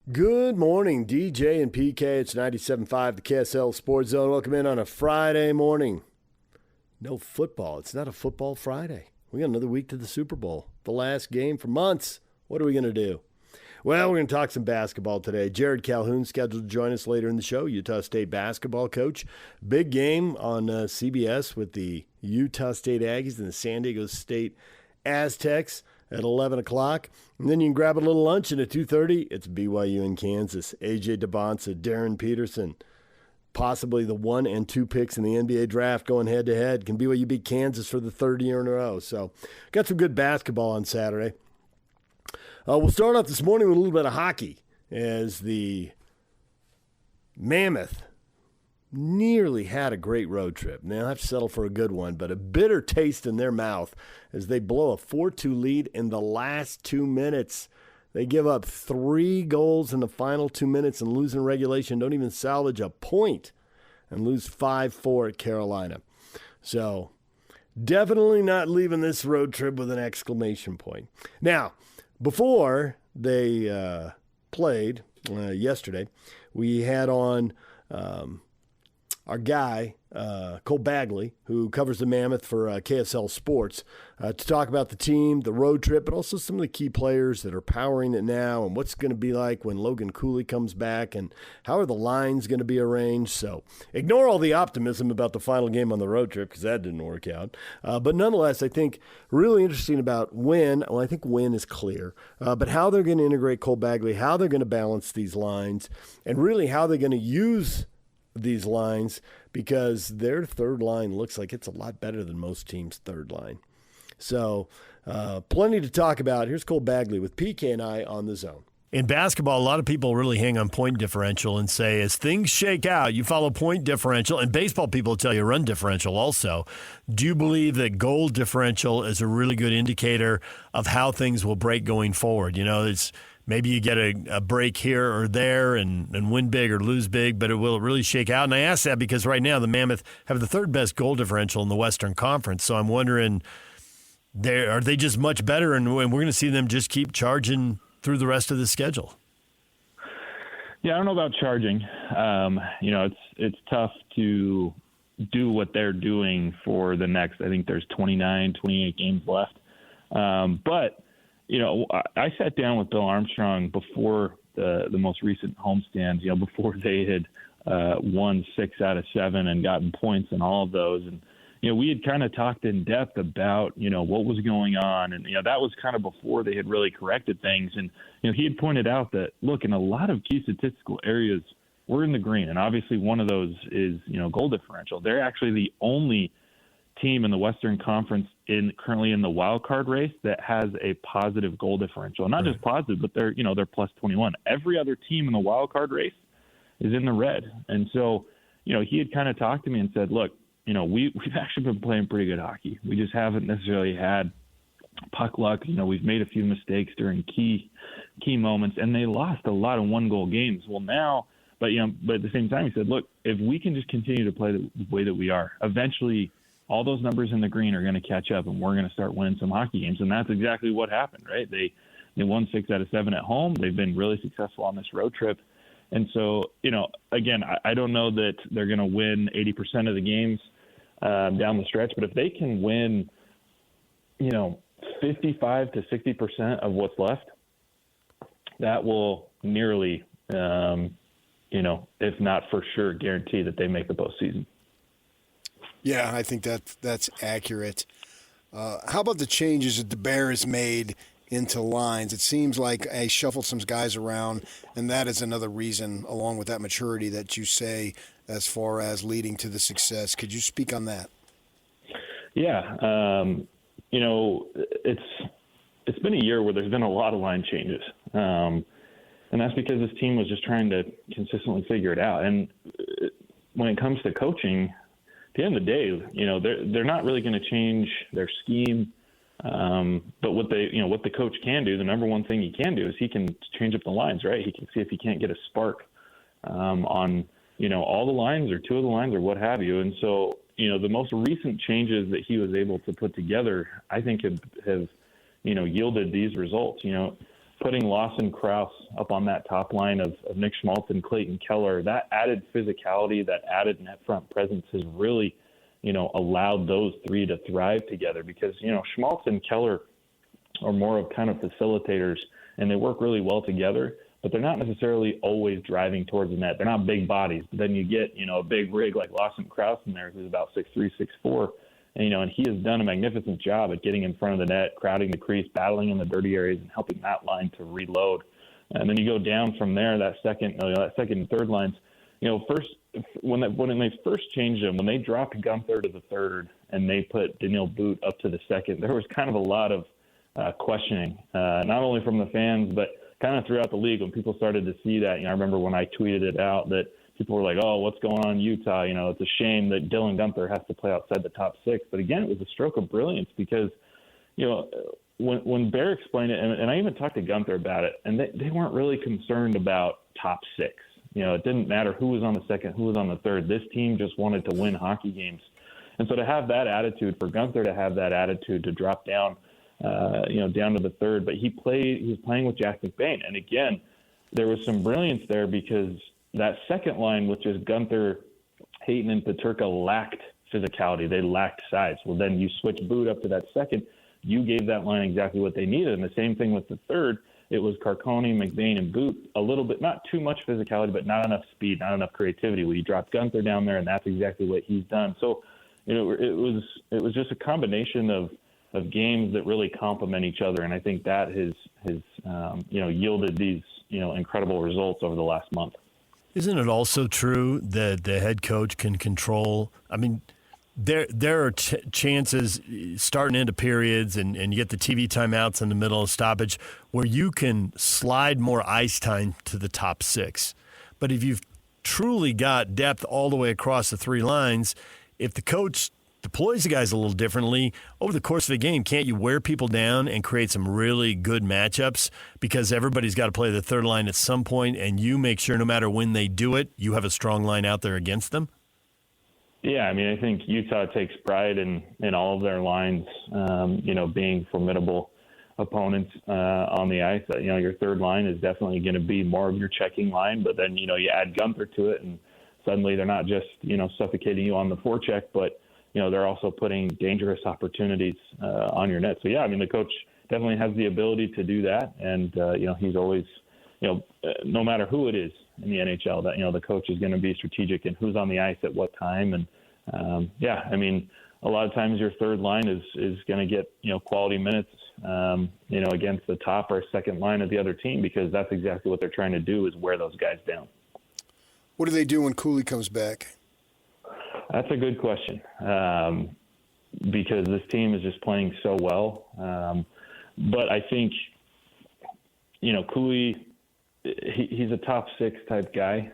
Good morning, DJ and PK. It's 97.5, the KSL Sports Zone. Welcome in on a Friday morning. No football. It's not a football Friday. We got another week to the Super Bowl, the last game for months. What are we going to do? Well, we're going to talk some basketball today. Jerrod Calhoun scheduled to join us later in the show, Utah State basketball coach. Big game on CBS with the Utah State Aggies and the San Diego State Aztecs at 11 o'clock. And then you can grab a little lunch, and at 2:30, it's BYU and Kansas. Dybantsa, Darryn Peterson, possibly the 1 and 2 picks in the NBA draft going head-to-head. Can BYU beat Kansas for the third year in a row? So got some good basketball on Saturday. We'll start off this morning with a little bit of hockey as the Mammoth nearly had a great road trip. They'll have to settle for a good one, but a bitter taste in their mouth as they blow a 4-2 lead in the last 2 minutes. They give up 3 goals in the final 2 minutes and lose in regulation, don't even salvage a point, and lose 5-4 at Carolina. So definitely not leaving this road trip with an exclamation point. Now, before they played yesterday, we had on our guy, Cole Bagley, who covers the Mammoth for KSL Sports, to talk about the team, the road trip, but also some of the key players that are powering it now and what's going to be like when Logan Cooley comes back and how are the lines going to be arranged. So ignore all the optimism about the final game on the road trip because that didn't work out. But nonetheless, I think really interesting about when. Well, I think when is clear, but how they're going to integrate Cole Bagley, how they're going to balance these lines, and really how they're going to use these lines because their third line looks like it's a lot better than most teams' third line. So plenty to talk about. Here's Cole Bagley with PK and I on the Zone. In basketball, a lot of people really hang on point differential and say as things shake out, you follow point differential. And baseball people tell you run differential also. Do you believe that goal differential is a really good indicator of how things will break going forward? You know, it's maybe you get a break here or there and win big or lose big, but will it really shake out? And I ask that because right now the Mammoth have the third best goal differential in the Western Conference. So I'm wondering, are they just much better and we're going to see them just keep charging through the rest of the schedule? Yeah, I don't know about charging. It's tough to do what they're doing for the next, I think there's 29, 28 games left. But I sat down with Bill Armstrong before the most recent homestand, before they had won 6 out of 7 and gotten points in all of those. And, we had kind of talked in depth about, what was going on. And, that was kind of before they had really corrected things. And, he had pointed out that, look, in a lot of key statistical areas, we're in the green. And obviously one of those is, goal differential. They're actually the only team in the Western Conference currently in the wild card race that has a positive goal differential. Not just positive, but they're plus 21. Every other team in the wild card race is in the red. And so, he had kind of talked to me and said, look, we've actually been playing pretty good hockey. We just haven't necessarily had puck luck. We've made a few mistakes during key moments, and they lost a lot of one-goal games. Well, now, but at the same time, he said, look, if we can just continue to play the way that we are, eventually all those numbers in the green are going to catch up, and we're going to start winning some hockey games. And that's exactly what happened, right? They won 6 out of 7 at home. They've been really successful on this road trip. And so, again, I don't know that they're going to win 80% of the games down the stretch, but if they can win, 55 to 60% of what's left, that will nearly, if not for sure, guarantee that they make the postseason. Yeah, I think that's accurate. How about the changes that the Bears made into lines? It seems like I shuffled some guys around, and that is another reason, along with that maturity that you say, as far as leading to the success. Could you speak on that? Yeah, it's been a year where there's been a lot of line changes, and that's because this team was just trying to consistently figure it out. And when it comes to coaching, at the end of the day, they're not really going to change their scheme. But what the coach can do, the number one thing he can do is he can change up the lines, right? He can see if he can't get a spark on, all the lines or 2 of the lines or what have you. And so, the most recent changes that he was able to put together, I think have yielded these results. putting Lawson Krause up on that top line of Nick Schmaltz and Clayton Keller, that added physicality, that added net front presence has really, allowed those three to thrive together because, Schmaltz and Keller are more of kind of facilitators and they work really well together, but they're not necessarily always driving towards the net. They're not big bodies, but then you get, a big rig like Lawson Krause in there who's about 6'3", 6'4", and he has done a magnificent job at getting in front of the net, crowding the crease, battling in the dirty areas, and helping that line to reload. And then you go down from there, that second and third lines. First when they first changed them, when they dropped Gunther to the third and they put Daniel Boot up to the second, there was kind of a lot of questioning, not only from the fans, but kind of throughout the league when people started to see that. I remember when I tweeted it out that people were like, oh, what's going on in Utah? It's a shame that Dylan Gunther has to play outside the top six. But again, it was a stroke of brilliance because, when Bear explained it, and I even talked to Gunther about it, and they weren't really concerned about top six. It didn't matter who was on the second, who was on the third. This team just wanted to win hockey games. And so to have that attitude, for Gunther to have that attitude to drop down, down to the third, but he was playing with Jack McBain. And again, there was some brilliance there because that second line, which is Gunther, Hayton, and Peterka, lacked physicality. They lacked size. Well, then you switch Boot up to that second. You gave that line exactly what they needed. And the same thing with the third. It was Carcone, McBain, and Boot, a little bit, not too much physicality, but not enough speed, not enough creativity. Well, you drop Gunther down there, and that's exactly what he's done. So, it was just a combination of games that really complement each other. And I think that has yielded these, incredible results over the last month. Isn't it also true that the head coach can control? I mean, there are chances starting into periods and you get the TV timeouts in the middle of stoppage where you can slide more ice time to the top six. But if you've truly got depth all the way across the three lines, if the coach deploys the guys a little differently over the course of the game, can't you wear people down and create some really good matchups because everybody's got to play the third line at some point and you make sure no matter when they do it, you have a strong line out there against them? Yeah, I mean, I think Utah takes pride in all of their lines, being formidable opponents on the ice. Your third line is definitely going to be more of your checking line, but then, you add Gunther to it and suddenly they're not just, suffocating you on the forecheck, but they're also putting dangerous opportunities on your net. So, yeah, I mean, the coach definitely has the ability to do that. And, he's always, no matter who it is in the NHL, that, the coach is going to be strategic in who's on the ice at what time. And, I mean, a lot of times your third line is going to get, quality minutes, against the top or second line of the other team because that's exactly what they're trying to do is wear those guys down. What do they do when Cooley comes back? That's a good question because this team is just playing so well. But I think, Cooley, he's a top six type guy.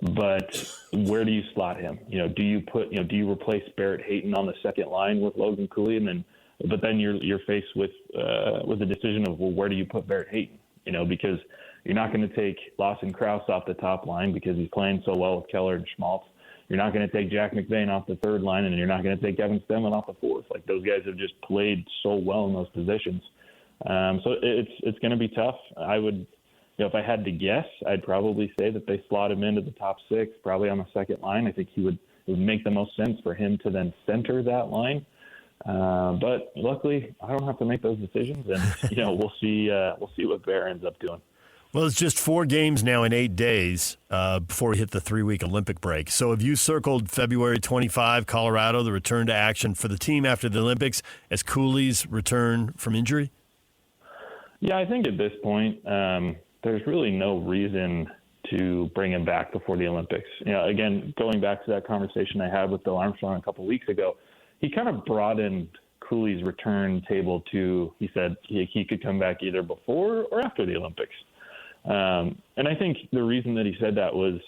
But where do you slot him? Do you replace Barrett Hayton on the second line with Logan Cooley, but then you're faced with the decision of, well, where do you put Barrett Hayton? Because you're not going to take Lawson Krause off the top line because he's playing so well with Keller and Schmaltz. You're not going to take Jack McBain off the third line, and you're not going to take Kevin Stenlund off the fourth. Like, those guys have just played so well in those positions. So it's going to be tough. I would, if I had to guess, I'd probably say that they slot him into the top six, probably on the second line. I think it would make the most sense for him to then center that line. But luckily, I don't have to make those decisions, and we'll see what Bear ends up doing. Well, it's just 4 games now in 8 days before we hit the 3-week Olympic break. So have you circled February 25, Colorado, the return to action for the team after the Olympics as Cooley's return from injury? Yeah, I think at this point, there's really no reason to bring him back before the Olympics. Again, going back to that conversation I had with Bill Armstrong a couple of weeks ago, he kind of broadened Cooley's return table to, he said he could come back either before or after the Olympics. And I think the reason that he said that was,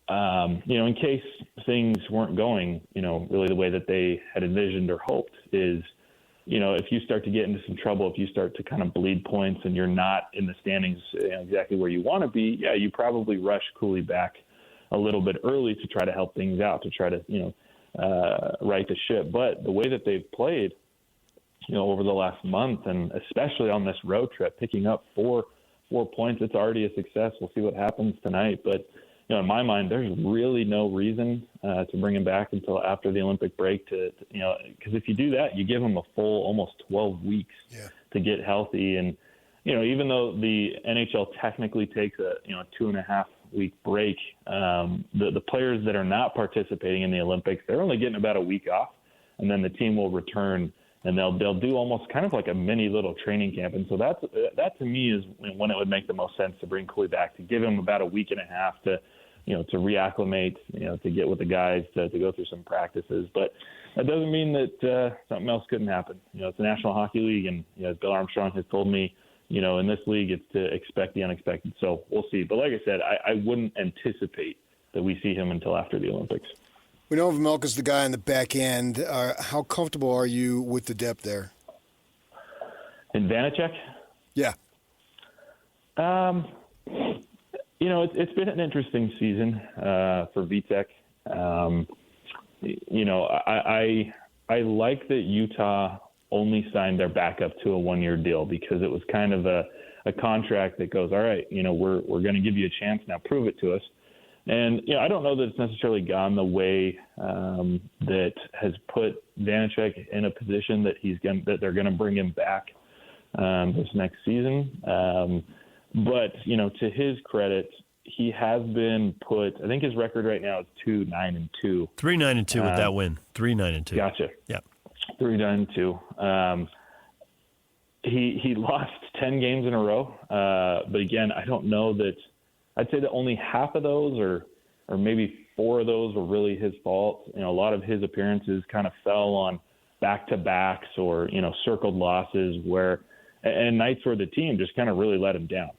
in case things weren't going, really the way that they had envisioned or hoped is, if you start to get into some trouble, if you start to kind of bleed points and you're not in the standings exactly where you want to be, yeah, you probably rush Cooley back a little bit early to try to help things out, to try to, right the ship. But the way that they've played, over the last month, and especially on this road trip, picking up four points. It's already a success. We'll see what happens tonight. But, in my mind, there's really no reason to bring him back until after the Olympic break because if you do that, you give him a full almost 12 weeks to get healthy. And, even though the NHL technically takes a 2.5-week break, the players that are not participating in the Olympics, they're only getting about a week off, and then the team will return and they'll do almost kind of like a mini little training camp. And so that to me is when it would make the most sense to bring Cooley back, to give him about a week and a half to reacclimate, to get with the guys, to go through some practices. But that doesn't mean that something else couldn't happen. It's the National Hockey League, and as Bill Armstrong has told me, in this league, it's to expect the unexpected. So we'll see. But like I said, I wouldn't anticipate that we see him until after the Olympics. We know Vejmelka's the guy on the back end. How comfortable are you with the depth there? In Vanacek? Yeah. It's been an interesting season for Vitek. I like that Utah only signed their backup to a 1-year deal because it was kind of a contract that goes, all right, we're going to give you a chance now, prove it to us. And, I don't know that it's necessarily gone the way that has put Vanacek in a position that that they're going to bring him back this next season. But, to his credit, he has been put, I think his record right now is 2-9-2. 3-9-2 with that win. 3-9-2. Gotcha. Yeah. 3-9-2. He lost 10 games in a row. But again, I don't know that. I'd say that only half of those or maybe 4 of those were really his fault. A lot of his appearances kind of fell on back-to-backs or, circled losses and nights where the team just kind of really let him down.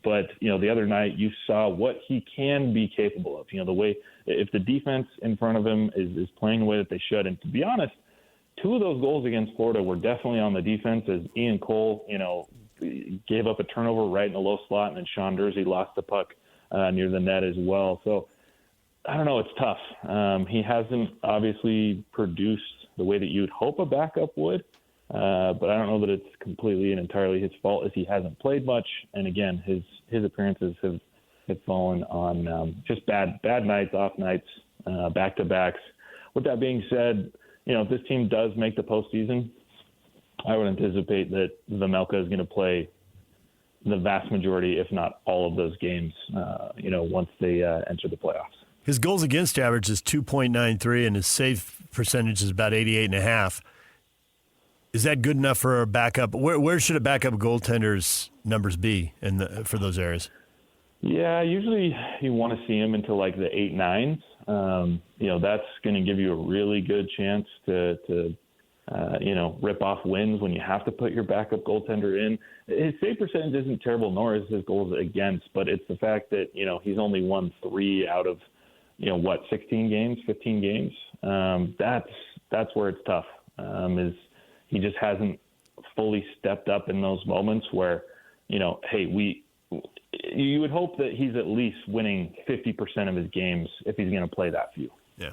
But the other night you saw what he can be capable of, the way, if the defense in front of him is playing the way that they should. And to be honest, 2 of those goals against Florida were definitely on the defense as Ian Cole, gave up a turnover right in the low slot, and then Sean Dursey lost the puck near the net as well. So I don't know. It's tough. He hasn't obviously produced the way that you'd hope a backup would, but I don't know that it's completely and entirely his fault as he hasn't played much. And again, his appearances have fallen on just bad nights, off nights, back-to-backs. With that being said, if this team does make the postseason, I would anticipate that Vejmelka is going to play the vast majority, if not all of those games, once they enter the playoffs. His goals against average is 2.93, and his save percentage is about 88.5. Is that good enough for a backup? Where should a backup goaltender's numbers be for those areas? Yeah, usually you want to see him into like the 8-9s. That's going to give you a really good chance to rip off wins when you have to put your backup goaltender in. His save percentage isn't terrible, nor is his goals against, but it's the fact that, he's only won 3 out of, 16 games, 15 games. That's where it's tough, is he just hasn't fully stepped up in those moments where, you would hope that he's at least winning 50% of his games if he's going to play that few. Yeah.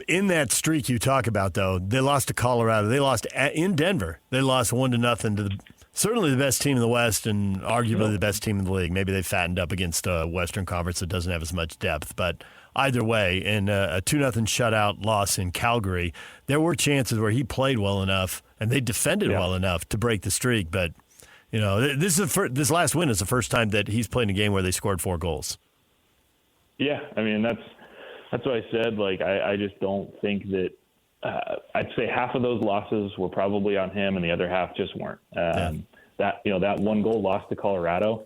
In that streak you talk about, though, they lost to Colorado. They lost in Denver. They lost 1-0 to certainly the best team in the West and arguably the best team in the league. Maybe they fattened up against a Western Conference that doesn't have as much depth. But either way, in a 2-0 shutout loss in Calgary, there were chances where he played well enough and they defended well enough to break the streak. But, this last win is the first time that he's played in a game where they scored 4 goals. Yeah, I mean, that's what I said. Like, I just don't think that I'd say half of those losses were probably on him and the other half just weren't. That 1 goal loss to Colorado,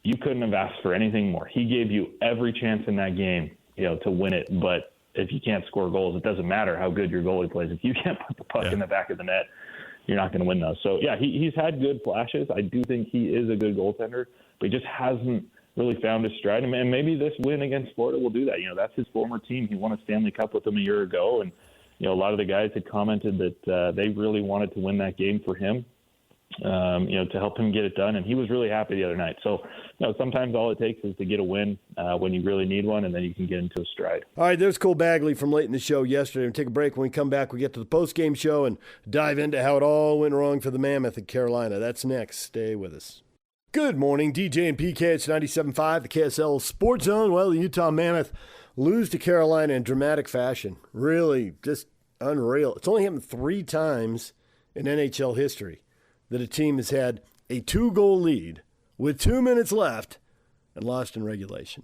you couldn't have asked for anything more. He gave you every chance in that game, to win it. But if you can't score goals, it doesn't matter how good your goalie plays. If you can't put the puck in the back of the net, you're not going to win those. So, yeah, he's had good flashes. I do think he is a good goaltender, but he just hasn't really found his stride. And maybe this win against Florida will do that. That's his former team. He won a Stanley Cup with them a year ago, and a lot of the guys had commented that they really wanted to win that game for him. to help him get it done. And he was really happy the other night. So, sometimes all it takes is to get a win when you really need one, and then you can get into a stride. All right, there's Cole Bagley from late in the show yesterday. We'll take a break. When we come back, we get to the post-game show and dive into how it all went wrong for the Mammoth at Carolina. That's next. Stay with us. Good morning, DJ and PK. It's 97.5, the KSL Sports Zone. Well, the Utah Mammoth lose to Carolina in dramatic fashion. Really, just unreal. It's only happened 3 times in NHL history that a team has had a 2-goal lead with 2 minutes left and lost in regulation.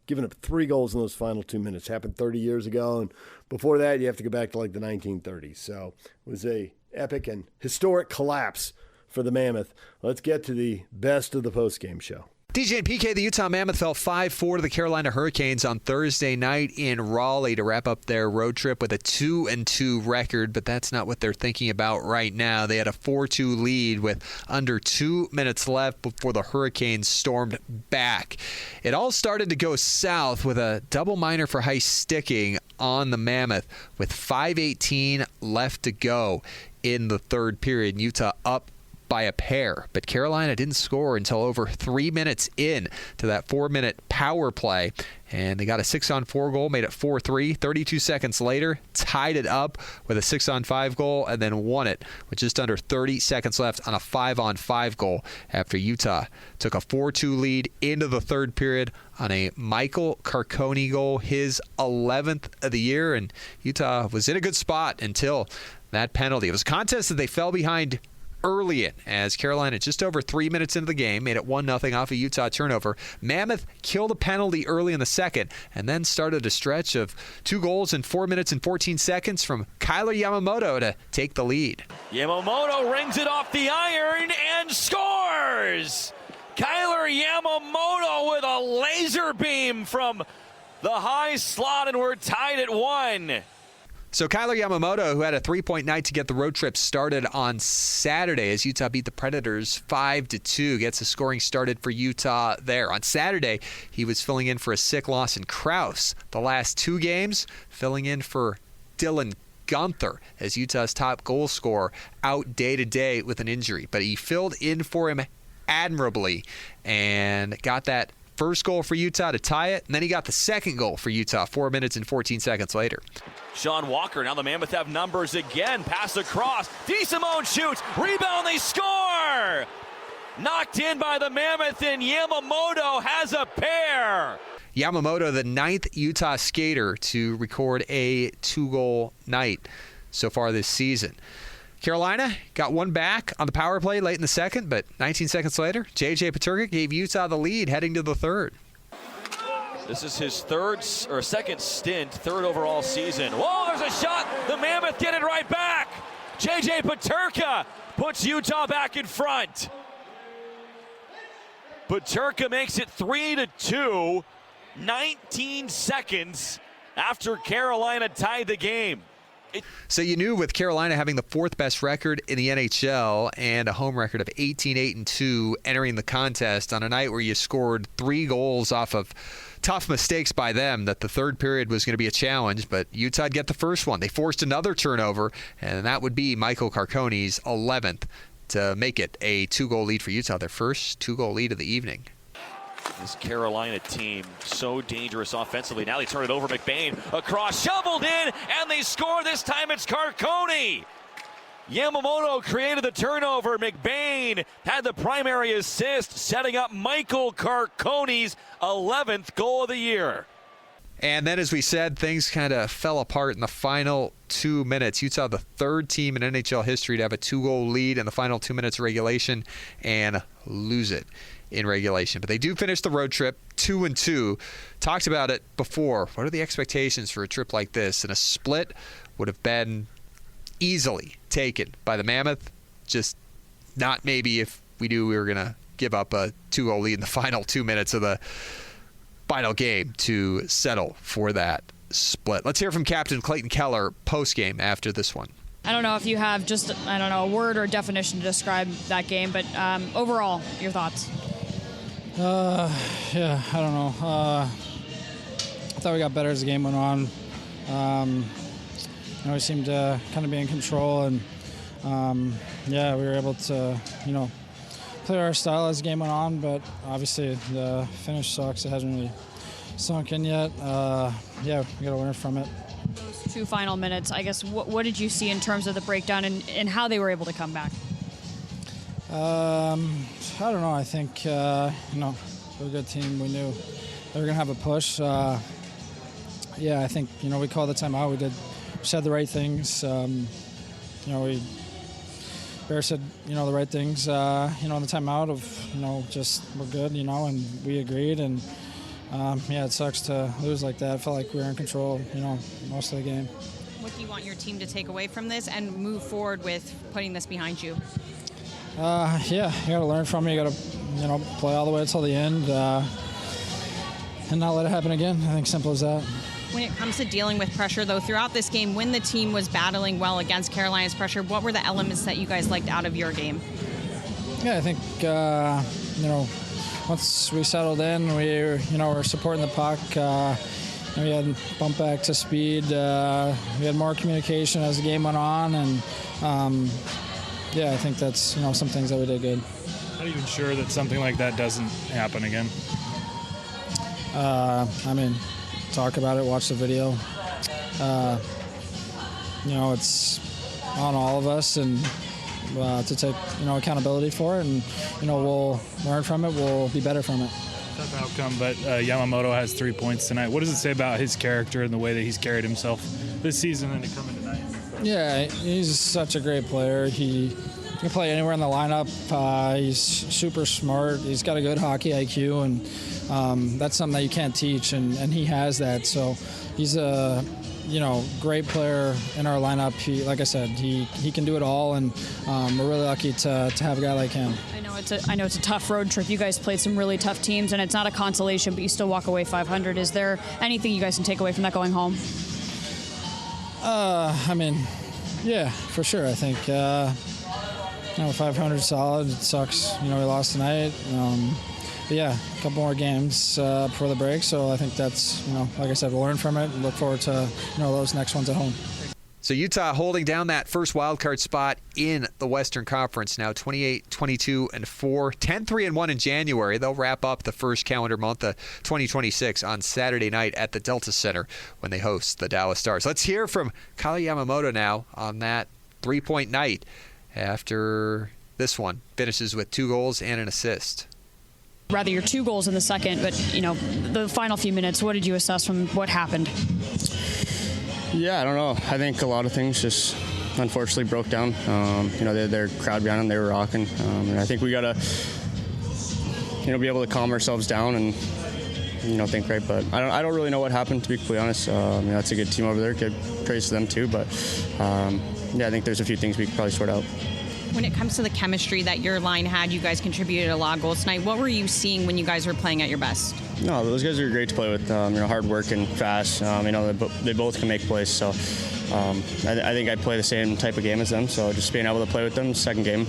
Giving up 3 goals in those final 2 minutes. Happened 30 years ago, and before that you have to go back to like the 1930s. So it was a epic and historic collapse for the Mammoth. Let's get to the best of the postgame show. DJ and PK, the Utah Mammoth fell 5-4 to the Carolina Hurricanes on Thursday night in Raleigh to wrap up their road trip with a 2-2 record, but that's not what they're thinking about right now. They had a 4-2 lead with under 2 minutes left before the Hurricanes stormed back. It all started to go south with a double minor for high sticking on the Mammoth with 5:18 left to go in the third period. Utah up by a pair, but Carolina didn't score until over 3 minutes in to that 4-minute power play, and they got a 6-on-4 goal, made it 4-3. 32 seconds later, tied it up with a 6-on-5 goal, and then won it with just under 30 seconds left on a 5-on-5 goal after Utah took a 4-2 lead into the third period on a Michael Carcone goal, his 11th of the year, and Utah was in a good spot until that penalty. It was a contest that they fell behind early in, as Carolina, just over 3 minutes into the game, made it 1-0 off a Utah turnover. Mammoth killed a penalty early in the second and then started a stretch of 2 goals in 4 minutes and 14 seconds from Kailer Yamamoto to take the lead. Yamamoto rings it off the iron and scores! Kailer Yamamoto with a laser beam from the high slot, and we're tied at 1. So Kailer Yamamoto, who had a 3-point night to get the road trip started on Saturday as Utah beat the Predators 5-2, gets the scoring started for Utah there. On Saturday, he was filling in for a sick Lawson Krause. The last 2 games, filling in for Dylan Gunther as Utah's top goal scorer, out day-to-day with an injury. But he filled in for him admirably and got that first goal for Utah to tie it, and then he got the second goal for Utah 4 minutes and 14 seconds later. Sean Walker, now the Mammoth have numbers again. Pass across. DeSimone shoots. Rebound, they score! Knocked in by the Mammoth, and Yamamoto has a pair. Yamamoto, the 9th Utah skater to record a 2-goal night so far this season. Carolina got one back on the power play late in the second, but 19 seconds later, J.J. Peterka gave Utah the lead heading to the third. This is his second stint, third overall season. Whoa, there's a shot. The Mammoth get it right back. J.J. Peterka puts Utah back in front. Peterka makes it 3-2, 19 seconds after Carolina tied the game. So you knew with Carolina having the 4th best record in the NHL and a home record of 18-8-2 entering the contest on a night where you scored 3 goals off of tough mistakes by them, that the third period was going to be a challenge, but Utah'd get the first one. They forced another turnover, and that would be Michael Carcone's 11th to make it a 2-goal lead for Utah, their first 2-goal lead of the evening. This Carolina team, so dangerous offensively. Now they turn it over. McBain across, shoveled in, and they score. This time it's Carcone. Yamamoto created the turnover. McBain had the primary assist, setting up Michael Carcone's 11th goal of the year. And then, as we said, things kind of fell apart in the final 2 minutes. Utah, the 3rd team in NHL history to have a 2-goal lead in the final 2 minutes of regulation and lose it in regulation. But they do finish the road trip 2-2. Talked about it before. What are the expectations for a trip like this? And a split would have been easily taken by the Mammoth. Just not maybe if we knew we were going to give up a 2-goal lead in the final 2 minutes of the final game to settle for that split. Let's hear from Captain Clayton Keller post-game after this one. I don't know if you have just, a word or definition to describe that game, but overall, your thoughts? Yeah, I don't know. I thought we got better as the game went on. We seemed to kind of be in control, and we were able to, play our style as the game went on, but obviously the finish sucks. It hasn't really sunk in yet. We got to learn from it. Those 2 final minutes, I guess, what did you see in terms of the breakdown and how they were able to come back? I don't know. I think, they're a good team. We knew they were going to have a push. I think, we called the timeout. We said the right things. Bear said, the right things, in the timeout of, just we're good, and we agreed. And, it sucks to lose like that. I felt like we were in control, most of the game. What do you want your team to take away from this and move forward with putting this behind you? You got to learn from it. You got to, play all the way until the end and not let it happen again. I think simple as that. When it comes to dealing with pressure, though, throughout this game, when the team was battling well against Carolina's pressure, what were the elements that you guys liked out of your game? Yeah, I think, once we settled in, we were supporting the puck. We had bump back to speed. We had more communication as the game went on, and I think that's some things that we did good. How do you ensure that something like that doesn't happen again? Talk about it, watch the video. It's on all of us, and to take accountability for it, and we'll learn from it. We'll be better from it. Tough outcome, but Yamamoto has 3 points tonight. What does it say about his character and the way that he's carried himself this season and to come in tonight? Yeah, he's such a great player. He can play anywhere in the lineup. He's super smart. He's got a good hockey IQ, and that's something that you can't teach, and he has that. So he's a great player in our lineup. Like I said, he can do it all, and we're really lucky to have a guy like him. I know it's a tough road trip. You guys played some really tough teams, and it's not a consolation, but you still walk away 500. Is there anything you guys can take away from that going home? Yeah, for sure. I think 500 solid. It sucks, we lost tonight. But yeah, a couple more games before the break. So I think that's, like I said, we'll learn from it and look forward to, those next ones at home. So Utah holding down that first wildcard spot in the Western Conference now 28-22-4, 10-3-1 in January. They'll wrap up the first calendar month of 2026 on Saturday night at the Delta Center when they host the Dallas Stars. Let's hear from Kyle Yamamoto now on that three-point night after this one. Finishes with 2 goals and an assist. Rather your 2 goals in the second, but, the final few minutes, what did you assess from what happened? Yeah, I don't know. I think a lot of things just unfortunately broke down. They had their crowd behind them. They were rocking. And I think we got to, be able to calm ourselves down and, think right. But I don't really know what happened, to be completely honest. It's a good team over there. Good praise to them, too. But, I think there's a few things we could probably sort out. When it comes to the chemistry that your line had, you guys contributed a lot of goals tonight. What were you seeing when you guys were playing at your best? No, those guys are great to play with. Hard working, fast. They both can make plays. So I think I play the same type of game as them. So just being able to play with them, second game.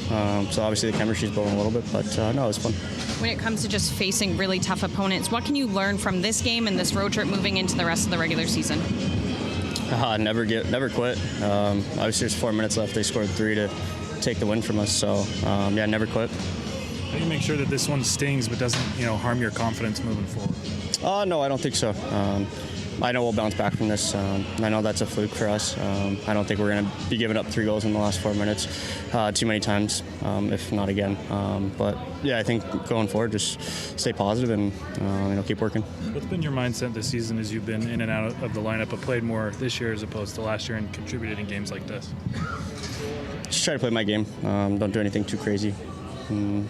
So obviously the chemistry's building a little bit, but no, it was fun. When it comes to just facing really tough opponents, what can you learn from this game and this road trip moving into the rest of the regular season? Never quit. Obviously there's 4 minutes left. They scored 3 to take the win from us. So never quit. How do you make sure that this one stings but doesn't, harm your confidence moving forward? No, I don't think so. I know we'll bounce back from this. I know that's a fluke for us. I don't think we're going to be giving up 3 goals in the last 4 minutes too many times, if not again. But yeah, I think going forward, just stay positive and keep working. What's been your mindset this season as you've been in and out of the lineup, but played more this year as opposed to last year and contributed in games like this? Just try to play my game. Don't do anything too crazy.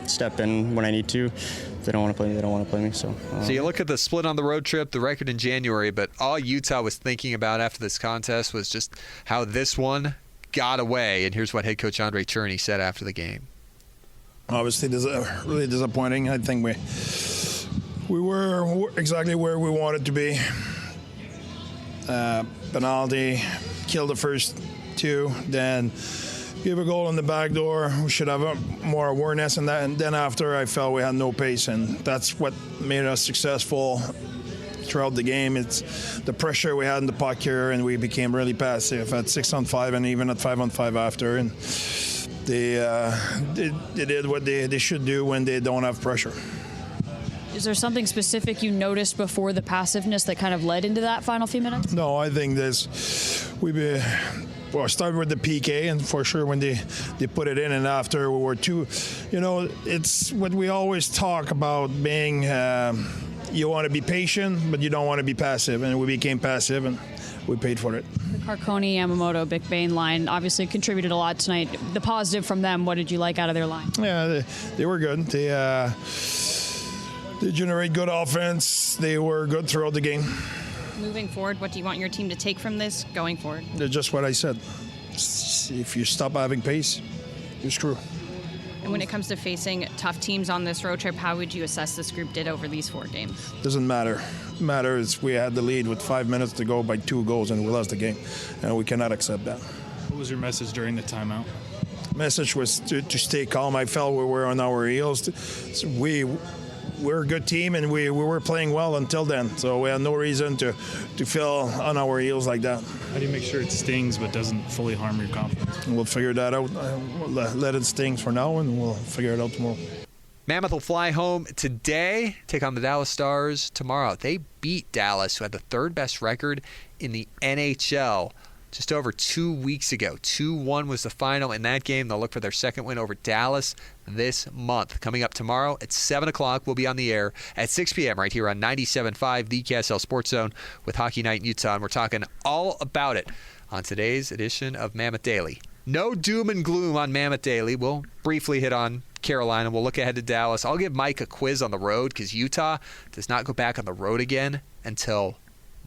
Step in when I need to. If they don't want to play me, they don't want to play me. So you look at the split on the road trip, the record in January, but all Utah was thinking about after this contest was just how this one got away. And here's what head coach Andre Cherney said after the game. Obviously, this is really disappointing. I think we were exactly where we wanted to be. Penalty, killed the first 2, then give a goal on the back door. We should have more awareness in that. And then after, I felt we had no pace, and that's what made us successful. throughout the game. It's the pressure we had in the puck here, and we became really passive at 6-on-5 and even at 5-on-5 after. And they did what they should do when they don't have pressure. Is there something specific you noticed before the passiveness that kind of led into that final few minutes? No, I think start with the PK, and for sure when they put it in and after we were too, it's what we always talk about being, you want to be patient, but you don't want to be passive, and we became passive, and we paid for it. The Carcone, Yamamoto, McBain line obviously contributed a lot tonight. The positive from them, what did you like out of their line? Yeah, they were good. They generate good offense. They were good throughout the game. Moving forward, what do you want your team to take from this going forward? Just what I said. If you stop having pace, you're screwed. And when it comes to facing tough teams on this road trip, how would you assess this group did over these 4 games? Doesn't matter. Matters we had the lead with 5 minutes to go by 2 goals and we lost the game, and we cannot accept that. What was your message during the timeout? Message was to stay calm. I felt we were on our heels. We're a good team, and we were playing well until then. So we had no reason to feel on our heels like that. How do you make sure it stings but doesn't fully harm your confidence? We'll figure that out. We'll let it sting for now, and we'll figure it out tomorrow. Mammoth will fly home today, take on the Dallas Stars tomorrow. They beat Dallas, who had the 3rd best record in the NHL, just over 2 weeks ago. 2-1 was the final in that game. They'll look for their 2nd win over Dallas this month. Coming up tomorrow at 7 o'clock, we'll be on the air at 6 p.m. right here on 97.5, the KSL Sports Zone with Hockey Night in Utah. And we're talking all about it on today's edition of Mammoth Daily. No doom and gloom on Mammoth Daily. We'll briefly hit on Carolina. We'll look ahead to Dallas. I'll give Mike a quiz on the road because Utah does not go back on the road again until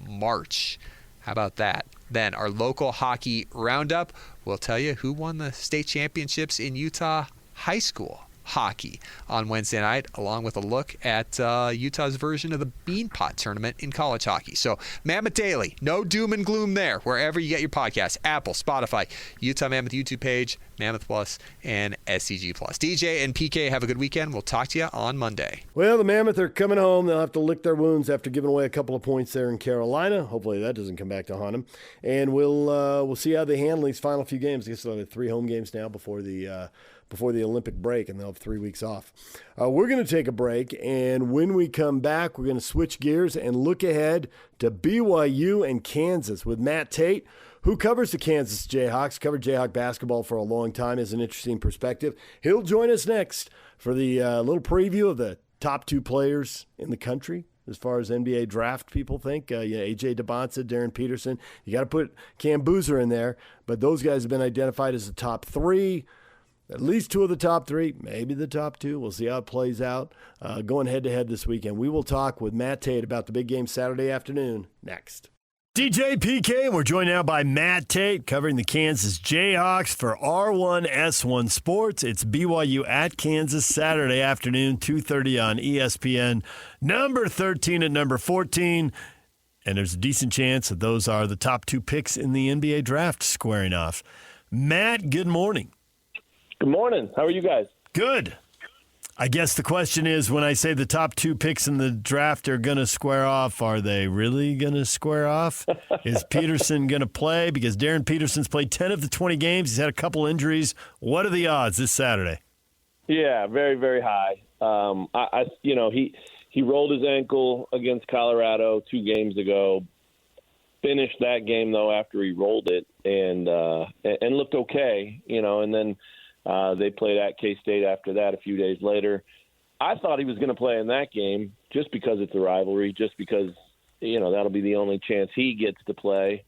March. How about that? Then our local hockey roundup will tell you who won the state championships in Utah high school hockey on Wednesday night, along with a look at Utah's version of the Beanpot tournament in college hockey. So Mammoth Daily, no doom and gloom there, wherever you get your podcasts, Apple, Spotify, Utah Mammoth YouTube page, Mammoth Plus, and SCG Plus. DJ and PK, have a good weekend. We'll talk to you on Monday. Well, the Mammoth are coming home. They'll have to lick their wounds after giving away a couple of points there in Carolina. Hopefully that doesn't come back to haunt them. And we'll see how they handle these final few games. I guess they'll have 3 home games now before the Olympic break, and they'll have 3 weeks off. We're going to take a break, and when we come back, we're going to switch gears and look ahead to BYU and Kansas with Matt Tait, who covers the Kansas Jayhawks, covered Jayhawk basketball for a long time, has an interesting perspective. He'll join us next for the little preview of the top 2 players in the country as far as NBA draft people think. A.J. Dybantsa, Darryn Peterson. You got to put Cam Boozer in there, but those guys have been identified as the top 3. At least 2 of the top 3, maybe the top 2. We'll see how it plays out. Going head-to-head this weekend. We will talk with Matt Tait about the big game Saturday afternoon next. DJ PK, we're joined now by Matt Tait, covering the Kansas Jayhawks for R1S1 Sports. It's BYU at Kansas Saturday afternoon, 2:30 on ESPN. Number 13 and number 14. And there's a decent chance that those are the top 2 picks in the NBA draft squaring off. Matt, good morning. Good morning. How are you guys? Good. I guess the question is, when I say the top 2 picks in the draft are going to square off, are they really going to square off? Is Peterson going to play? Because Darryn Peterson's played 10 of the 20 games. He's had a couple injuries. What are the odds this Saturday? Yeah, very, very high. He rolled his ankle against Colorado 2 games ago. Finished that game though after he rolled it and looked okay, and then they played at K-State after that a few days later. I thought he was going to play in that game just because it's a rivalry, just because, that'll be the only chance he gets to play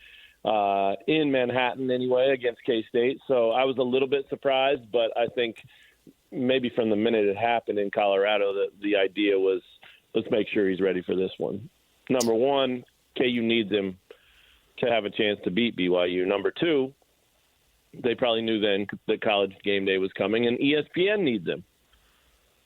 in Manhattan anyway against K-State. So I was a little bit surprised, but I think maybe from the minute it happened in Colorado, the idea was let's make sure he's ready for this one. Number 1, KU needs him to have a chance to beat BYU. Number 2, they probably knew then that College Game Day was coming, and ESPN needs them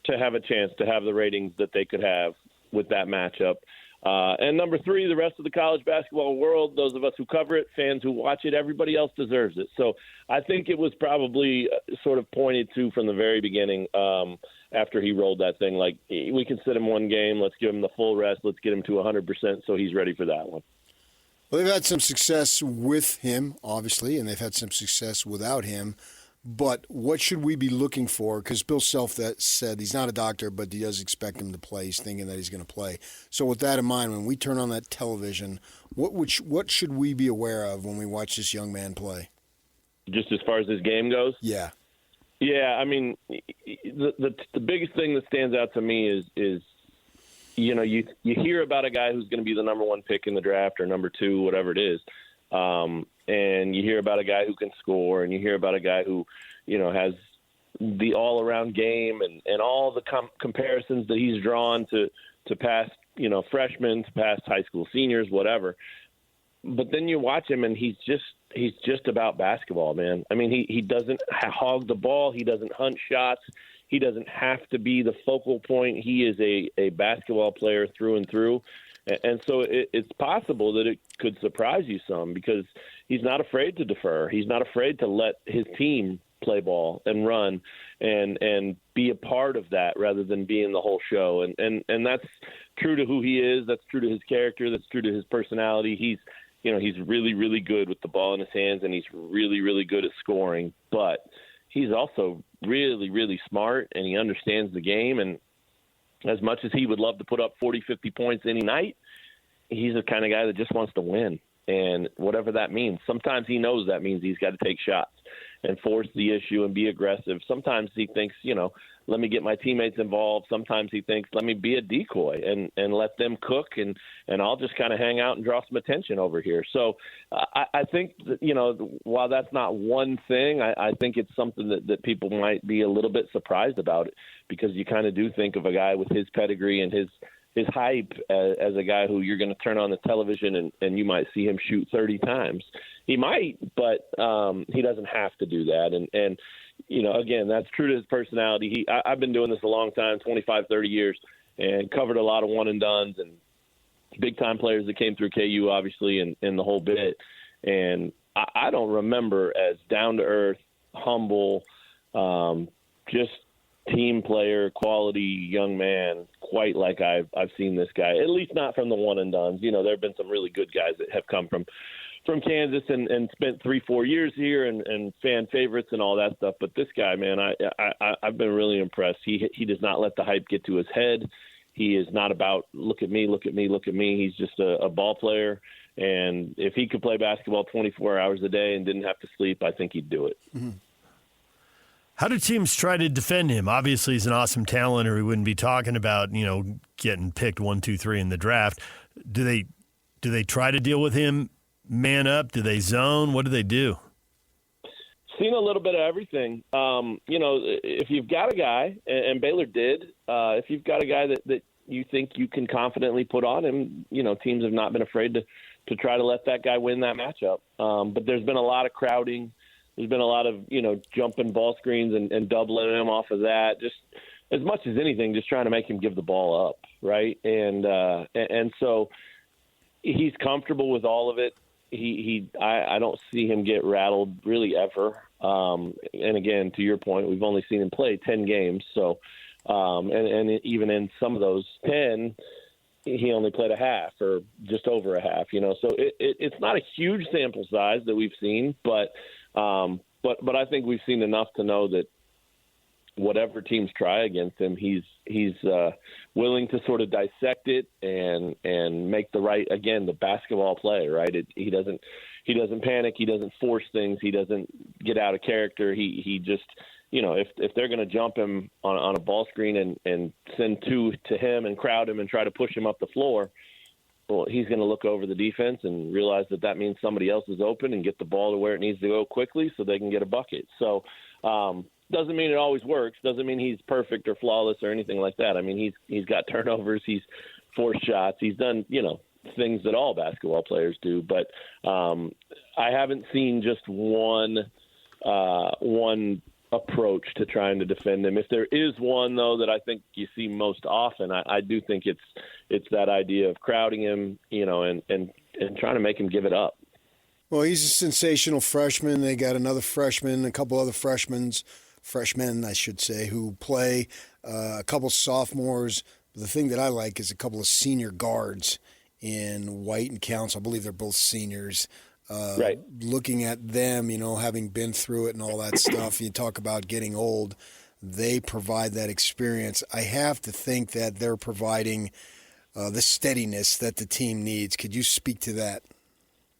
to have a chance to have the ratings that they could have with that matchup. And number 3, the rest of the college basketball world, those of us who cover it, fans who watch it, everybody else deserves it. So I think it was probably sort of pointed to from the very beginning after he rolled that thing. Like, we can sit him one game. Let's give him the full rest. Let's get him to 100% so he's ready for that one. Well, they've had some success with him, obviously, and they've had some success without him. But what should we be looking for? Because Bill Self that said he's not a doctor, but he does expect him to play. He's thinking that he's going to play. So with that in mind, when we turn on that television, what should we be aware of when we watch this young man play? Just as far as his game goes? Yeah. Yeah, I mean, the biggest thing that stands out to me is you know, you hear about a guy who's going to be the number 1 pick in the draft or number 2, whatever it is. And you hear about a guy who can score, and you hear about a guy who, you know, has the all-around game and all the comparisons that he's drawn to past, you know, freshmen, to past high school seniors, whatever. But then you watch him, and he's just about basketball, man. I mean, he doesn't hog the ball. He doesn't hunt shots. He doesn't have to be the focal point. He is a basketball player through and through. And so it's possible that it could surprise you some because he's not afraid to defer. He's not afraid to let his team play ball and run and be a part of that rather than being the whole show. And that's true to who he is. That's true to his character. That's true to his personality. He's really, really good with the ball in his hands, and he's really, really good at scoring. But he's also really, really smart, and he understands the game. And as much as he would love to put up 40, 50 points any night, he's the kind of guy that just wants to win. And whatever that means, sometimes he knows that means he's got to take shots and force the issue and be aggressive. Sometimes he thinks, you know, let me get my teammates involved. Sometimes he thinks, let me be a decoy and let them cook, and I'll just kind of hang out and draw some attention over here. So I think that, you know, while that's not one thing, I think it's something that people might be a little bit surprised about it, because you kind of do think of a guy with his pedigree and his hype as a guy who you're going to turn on the television and you might see him shoot 30 times. He might, but he doesn't have to do that. And you know, again, that's true to his personality. I've been doing this a long time, 25, 30 years, and covered a lot of one-and-dones and big-time players that came through KU, obviously, and the whole bit. And I don't remember as down-to-earth, humble, just team player, quality young man quite like I've seen this guy, at least not from the one-and-dones. You know, there have been some really good guys that have come from Kansas and spent 3-4 years here and fan favorites and all that stuff. But this guy, man, I've been really impressed. He does not let the hype get to his head. He is not about look at me, look at me, look at me. He's just a ball player. And if he could play basketball 24 hours a day and didn't have to sleep, I think he'd do it. Mm-hmm. How do teams try to defend him? Obviously, he's an awesome talent, or we wouldn't be talking about, you know, getting picked 1, 2, 3 in the draft. Do they try to deal with him man up? Do they zone? What do they do? Seen a little bit of everything. You know, if you've got a guy, and Baylor did, if you've got a guy that you think you can confidently put on him, you know, teams have not been afraid to try to let that guy win that matchup. But there's been a lot of crowding. There's been a lot of, you know, jumping ball screens and doubling him off of that. Just as much as anything, just trying to make him give the ball up, right? And so he's comfortable with all of it. I don't see him get rattled really ever. And again, to your point, we've only seen him play 10 games. So, and even in some of those 10, he only played a half or just over a half, you know, so it's not a huge sample size that we've seen, but I think we've seen enough to know that whatever teams try against him, he's willing to sort of dissect it and make the right, again, the basketball play, right? He doesn't panic. He doesn't force things. He doesn't get out of character. He just, you know, if they're going to jump him on a ball screen and send 2 to him and crowd him and try to push him up the floor, well, he's going to look over the defense and realize that means somebody else is open and get the ball to where it needs to go quickly so they can get a bucket. So, doesn't mean it always works. Doesn't mean he's perfect or flawless or anything like that. I mean, he's got turnovers. He's forced shots. He's done, you know, things that all basketball players do. But I haven't seen just one approach to trying to defend him. If there is one, though, that I think you see most often, I do think it's that idea of crowding him, and trying to make him give it up. Well, he's a sensational freshman. They got another freshman, a couple other freshmen, I should say, who play, a couple sophomores. The thing that I like is a couple of senior guards in White and Council. I believe they're both seniors. Right. Looking at them, having been through it and all that stuff, you talk about getting old, they provide that experience. I have to think that they're providing the steadiness that the team needs. Could you speak to that?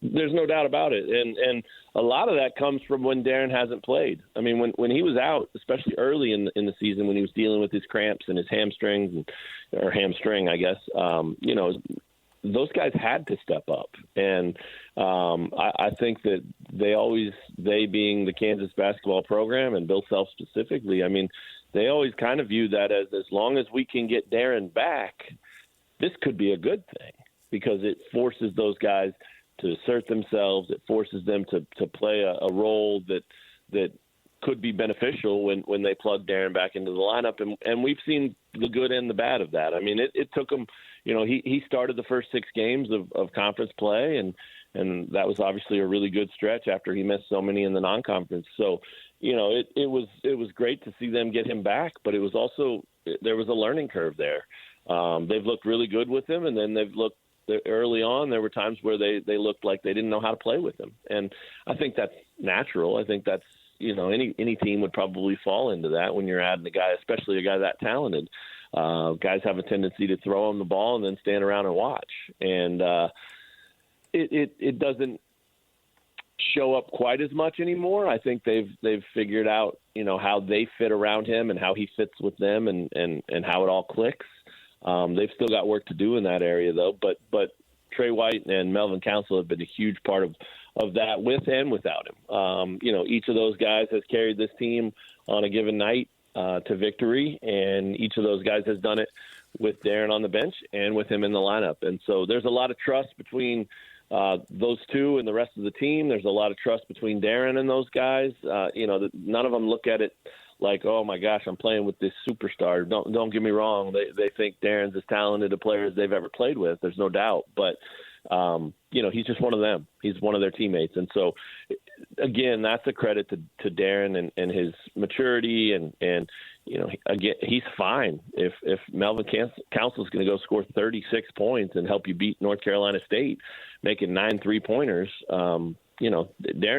There's no doubt about it. And a lot of that comes from when Darryn hasn't played. I mean, when he was out, especially early in the season, when he was dealing with his cramps and his hamstrings, or hamstring, I guess, those guys had to step up. And I think that they being the Kansas basketball program and Bill Self specifically, I mean, they always kind of view that as long as we can get Darryn back, this could be a good thing, because it forces those guys to assert themselves. It forces them to play a role that could be beneficial when they plug Darryn back into the lineup. And we've seen the good and the bad of that. I mean, it took him, he started the first 6 games of conference play, and that was obviously a really good stretch after he missed so many in the non-conference. So, it was great to see them get him back, but it was also, there was a learning curve there. They've looked really good with him, and then early on, there were times where they looked like they didn't know how to play with him. And I think that's natural. I think that's, any team would probably fall into that when you're adding a guy, especially a guy that talented. Guys have a tendency to throw him the ball and then stand around and watch. And it doesn't show up quite as much anymore. I think they've figured out, how they fit around him and how he fits with them and how it all clicks. They've still got work to do in that area, though. But Trey White and Melvin Council have been a huge part of that, with and without him. Each of those guys has carried this team on a given night to victory, and each of those guys has done it with Darryn on the bench and with him in the lineup. And so there's a lot of trust between those two and the rest of the team. There's a lot of trust between Darryn and those guys. None of them look at it like, oh my gosh, I'm playing with this superstar. Don't get me wrong. They think Darryn's as talented a player as they've ever played with. There's no doubt. But, he's just one of them. He's one of their teammates. And so, again, that's a credit to Darryn and his maturity. And again, he's fine. If Melvin Council is going to go score 36 points and help you beat North Carolina State, making 9 3-pointers, Darryn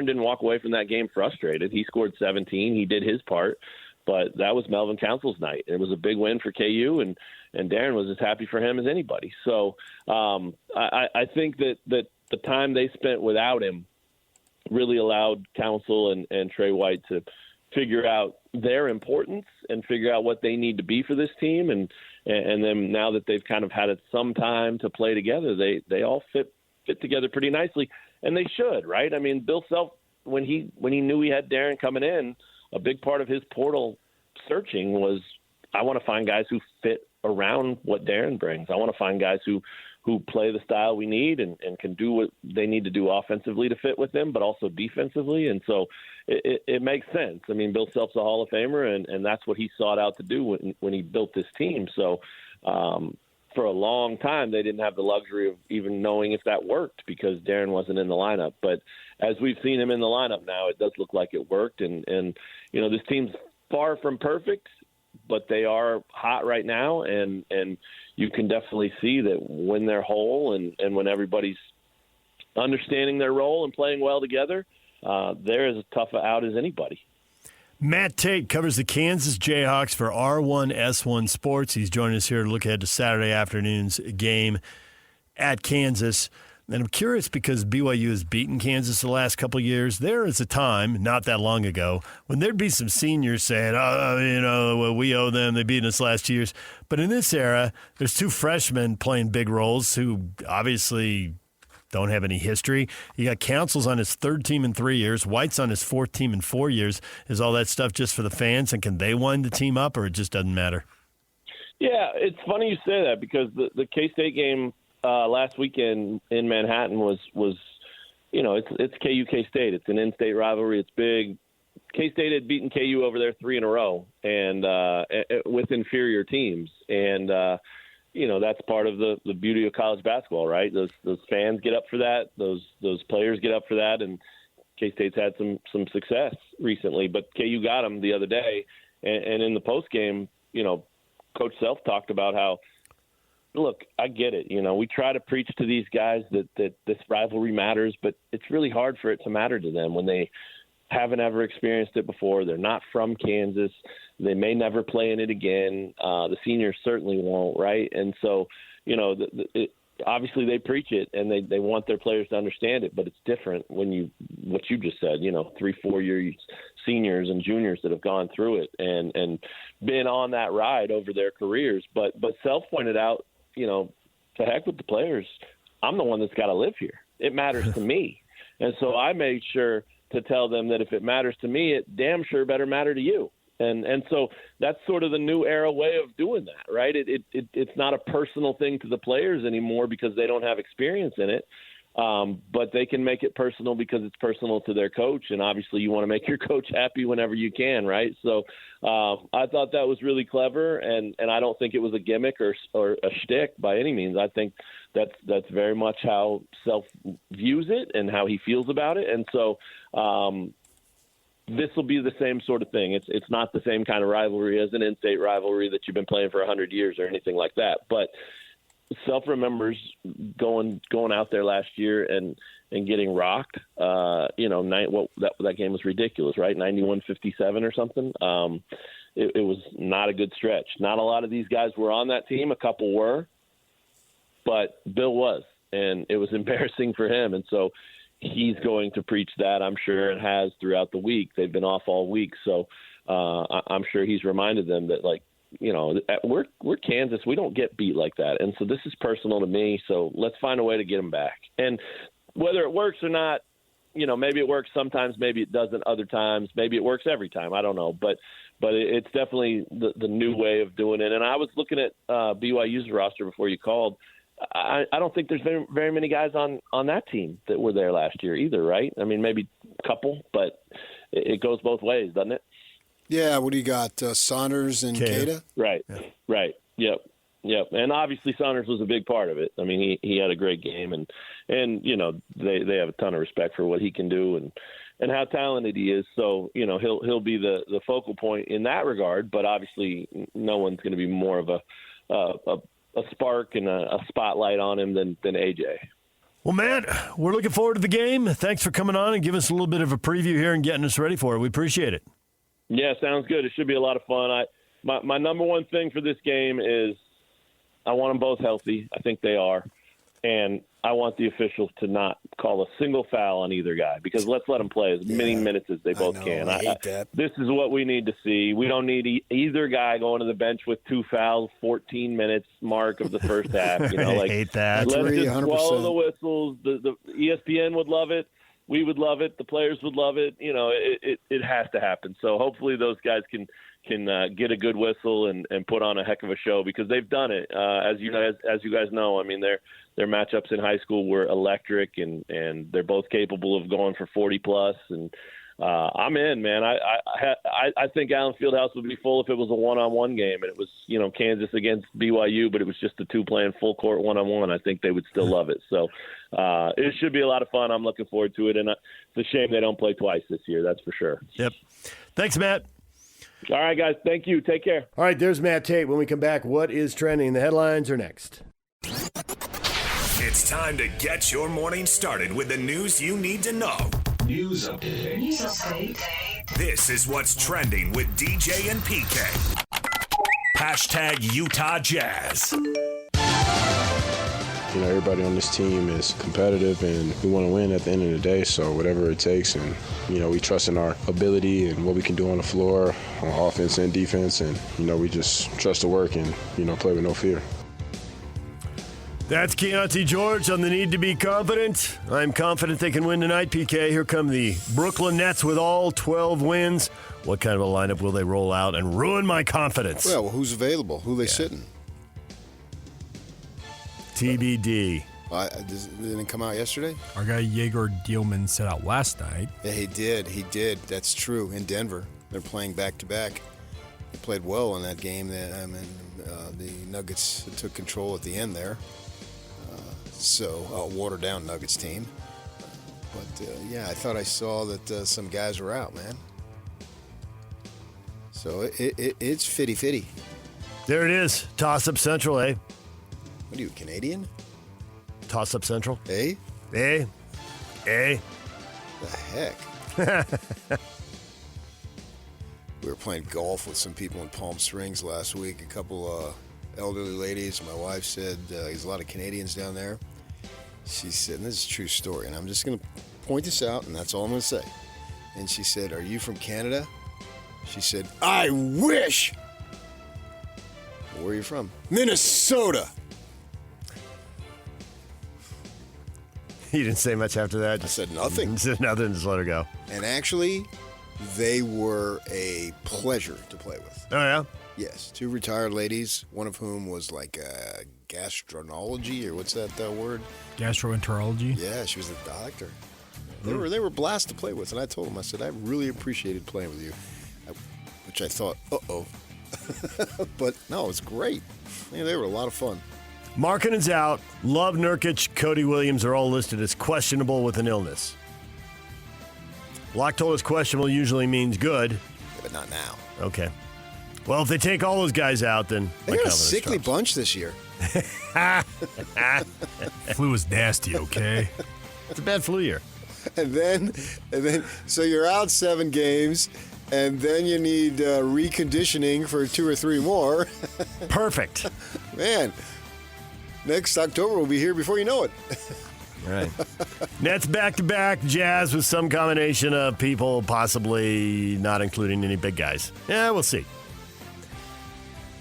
didn't walk away from that game frustrated. He scored 17. He did his part, but that was Melvin Council's night. It was a big win for KU, and Darryn was as happy for him as anybody. So I think that the time they spent without him really allowed Council and Trey White to figure out their importance and figure out what they need to be for this team. And then now that they've kind of had some time to play together, they all fit together pretty nicely. And they should, right? I mean, Bill Self, when he knew he had Darryn coming in, a big part of his portal searching was, I want to find guys who fit around what Darryn brings. I want to find guys who play the style we need and can do what they need to do offensively to fit with them, but also defensively. And so it makes sense. I mean, Bill Self's a Hall of Famer, and that's what he sought out to do when he built this team. So, for a long time, they didn't have the luxury of even knowing if that worked because Darryn wasn't in the lineup. But as we've seen him in the lineup now, it does look like it worked. And this team's far from perfect, but they are hot right now. And you can definitely see that when they're whole and when everybody's understanding their role and playing well together, they're as tough out as anybody. Matt Tait covers the Kansas Jayhawks for R1S1 Sports. He's joining us here to look ahead to Saturday afternoon's game at Kansas. And I'm curious because BYU has beaten Kansas the last couple of years. There is a time, not that long ago, when there'd be some seniors saying, we owe them. They beat us last year. But in this era, there's 2 freshmen playing big roles who obviously don't have any history. You got Council's on his 3rd team in 3 years. White's on his 4th team in 4 years. Is all that stuff just for the fans, and can they wind the team up, or it just doesn't matter? Yeah, it's funny you say that because the K-State game last weekend in Manhattan was it's KU K-State. It's an in-state rivalry. It's big. K-State had beaten KU over there 3 in a row, and with inferior teams, and that's part of the beauty of college basketball, right? Those fans get up for that, those players get up for that, and K-State's had some success recently, but KU got them the other day, and in the post game, Coach Self talked about how, look, I get it. We try to preach to these guys that this rivalry matters, but it's really hard for it to matter to them when they haven't ever experienced it before. They're not from Kansas. They may never play in it again. The seniors certainly won't, right? And so, obviously they preach it and they want their players to understand it, but it's different when what you just said, 3-4 year seniors and juniors that have gone through it and been on that ride over their careers. But Self pointed out, to heck with the players. I'm the one that's got to live here. It matters to me. And so I made sure to tell them that if it matters to me, it damn sure better matter to you. And so that's sort of the new era way of doing that, right? It's not a personal thing to the players anymore because they don't have experience in it, but they can make it personal because it's personal to their coach, and obviously you want to make your coach happy whenever you can, right? So I thought that was really clever, and I don't think it was a gimmick or a shtick by any means. I think that's very much how Self views it and how he feels about it, and so this will be the same sort of thing. It's not the same kind of rivalry as an in-state rivalry that you've been playing for 100 years or anything like that. But Self remembers going out there last year and getting rocked. That game was ridiculous, right? 91-57 or something. It was not a good stretch. Not a lot of these guys were on that team. A couple were, but Bill was, and it was embarrassing for him. And so he's going to preach that, I'm sure, and has throughout the week. They've been off all week, so I'm sure he's reminded them that, we're Kansas. We don't get beat like that, and so this is personal to me, so let's find a way to get them back. And whether it works or not, maybe it works sometimes, maybe it doesn't other times, maybe it works every time. I don't know, but it's definitely the new way of doing it. And I was looking at BYU's roster before you called. I don't think there's very, very many guys on that team that were there last year either, right? I mean, maybe a couple, but it goes both ways, doesn't it? Yeah, what do you got, Saunders and Keita? Right, right, yep. And obviously Saunders was a big part of it. I mean, he had a great game, and they have a ton of respect for what he can do and how talented he is. So, he'll be the focal point in that regard, but obviously no one's going to be more of a spark and a spotlight on him than AJ. Well, Matt, we're looking forward to the game. Thanks for coming on and giving us a little bit of a preview here and getting us ready for it. We appreciate it. Yeah, sounds good. It should be a lot of fun. My number one thing for this game is I want them both healthy. I think they are. And I want the officials to not call a single foul on either guy, because let's let them play as many minutes as they both can. I hate that. This is what we need to see. We don't need either guy going to the bench with 2 fouls, 14 minutes mark of the first half. I hate that. Let's just swallow the whistles. The ESPN would love it. We would love it. The players would love it. It has to happen. So hopefully those guys can get a good whistle and put on a heck of a show, because they've done it. As you guys know, I mean, their matchups in high school were electric, and they're both capable of going for 40+. And I'm in, man. I think Allen Fieldhouse would be full if it was a one-on-one game, and it was Kansas against BYU, but it was just the two playing full court one-on-one. I think they would still love it. So it should be a lot of fun. I'm looking forward to it, and it's a shame they don't play twice this year. That's for sure. Yep. Thanks, Matt. All right, guys. Thank you. Take care. All right, there's Matt Tait. When we come back, what is trending? The headlines are next. It's time to get your morning started with the news you need to know. News update. This is what's trending with DJ and PK. Hashtag Utah Jazz. Everybody on this team is competitive, and we want to win at the end of the day, so whatever it takes. And, we trust in our ability and what we can do on the floor, on offense and defense, and, we just trust the work and, play with no fear. That's Keontae George on the need to be confident. I'm confident they can win tonight, PK. Here come the Brooklyn Nets with all 12 wins. What kind of a lineup will they roll out and ruin my confidence? Well, who's available? Who they sitting? TBD. Didn't it come out yesterday? Our guy Jaeger Dielman set out last night. Yeah, he did. That's true. In Denver, they're playing back-to-back. They played well in that game. The Nuggets took control at the end there. Watered-down Nuggets team. But, I thought I saw that some guys were out, man. So it's fitty-fitty. There it is. Toss-up Central, eh? What are you, Canadian? Toss-up Central. Eh? Eh? Eh? The heck? We were playing golf with some people in Palm Springs last week. A couple elderly ladies. My wife said there's a lot of Canadians down there. She said, and this is a true story, and I'm just going to point this out, and that's all I'm going to say. And she said, "Are you from Canada?" She said, "I wish." Where are you from? Minnesota. You didn't say much after that? I said nothing. Said nothing, just let her go. And actually, they were a pleasure to play with. Oh, yeah? Yes. 2 retired ladies, one of whom was like gastroenterology, or what's that word? Gastroenterology? Yeah, she was a doctor. They were a blast to play with, and I told them, I said, I really appreciated playing with you, which I thought, uh-oh. But, no, it was great. Yeah, they were a lot of fun. Markkanen's out. Love, Nurkic, Cody Williams are all listed as questionable with an illness. Locke told us questionable usually means good. Yeah, but not now. Okay. Well, if they take all those guys out, then they got a sickly bunch this year. Flu was nasty, okay? It's a bad flu year. And then, so you're out 7 games, and then you need reconditioning for 2 or 3 more. Perfect. Man, next October will be here before you know it. All right. Nets back-to-back, Jazz with some combination of people, possibly not including any big guys. Yeah, we'll see.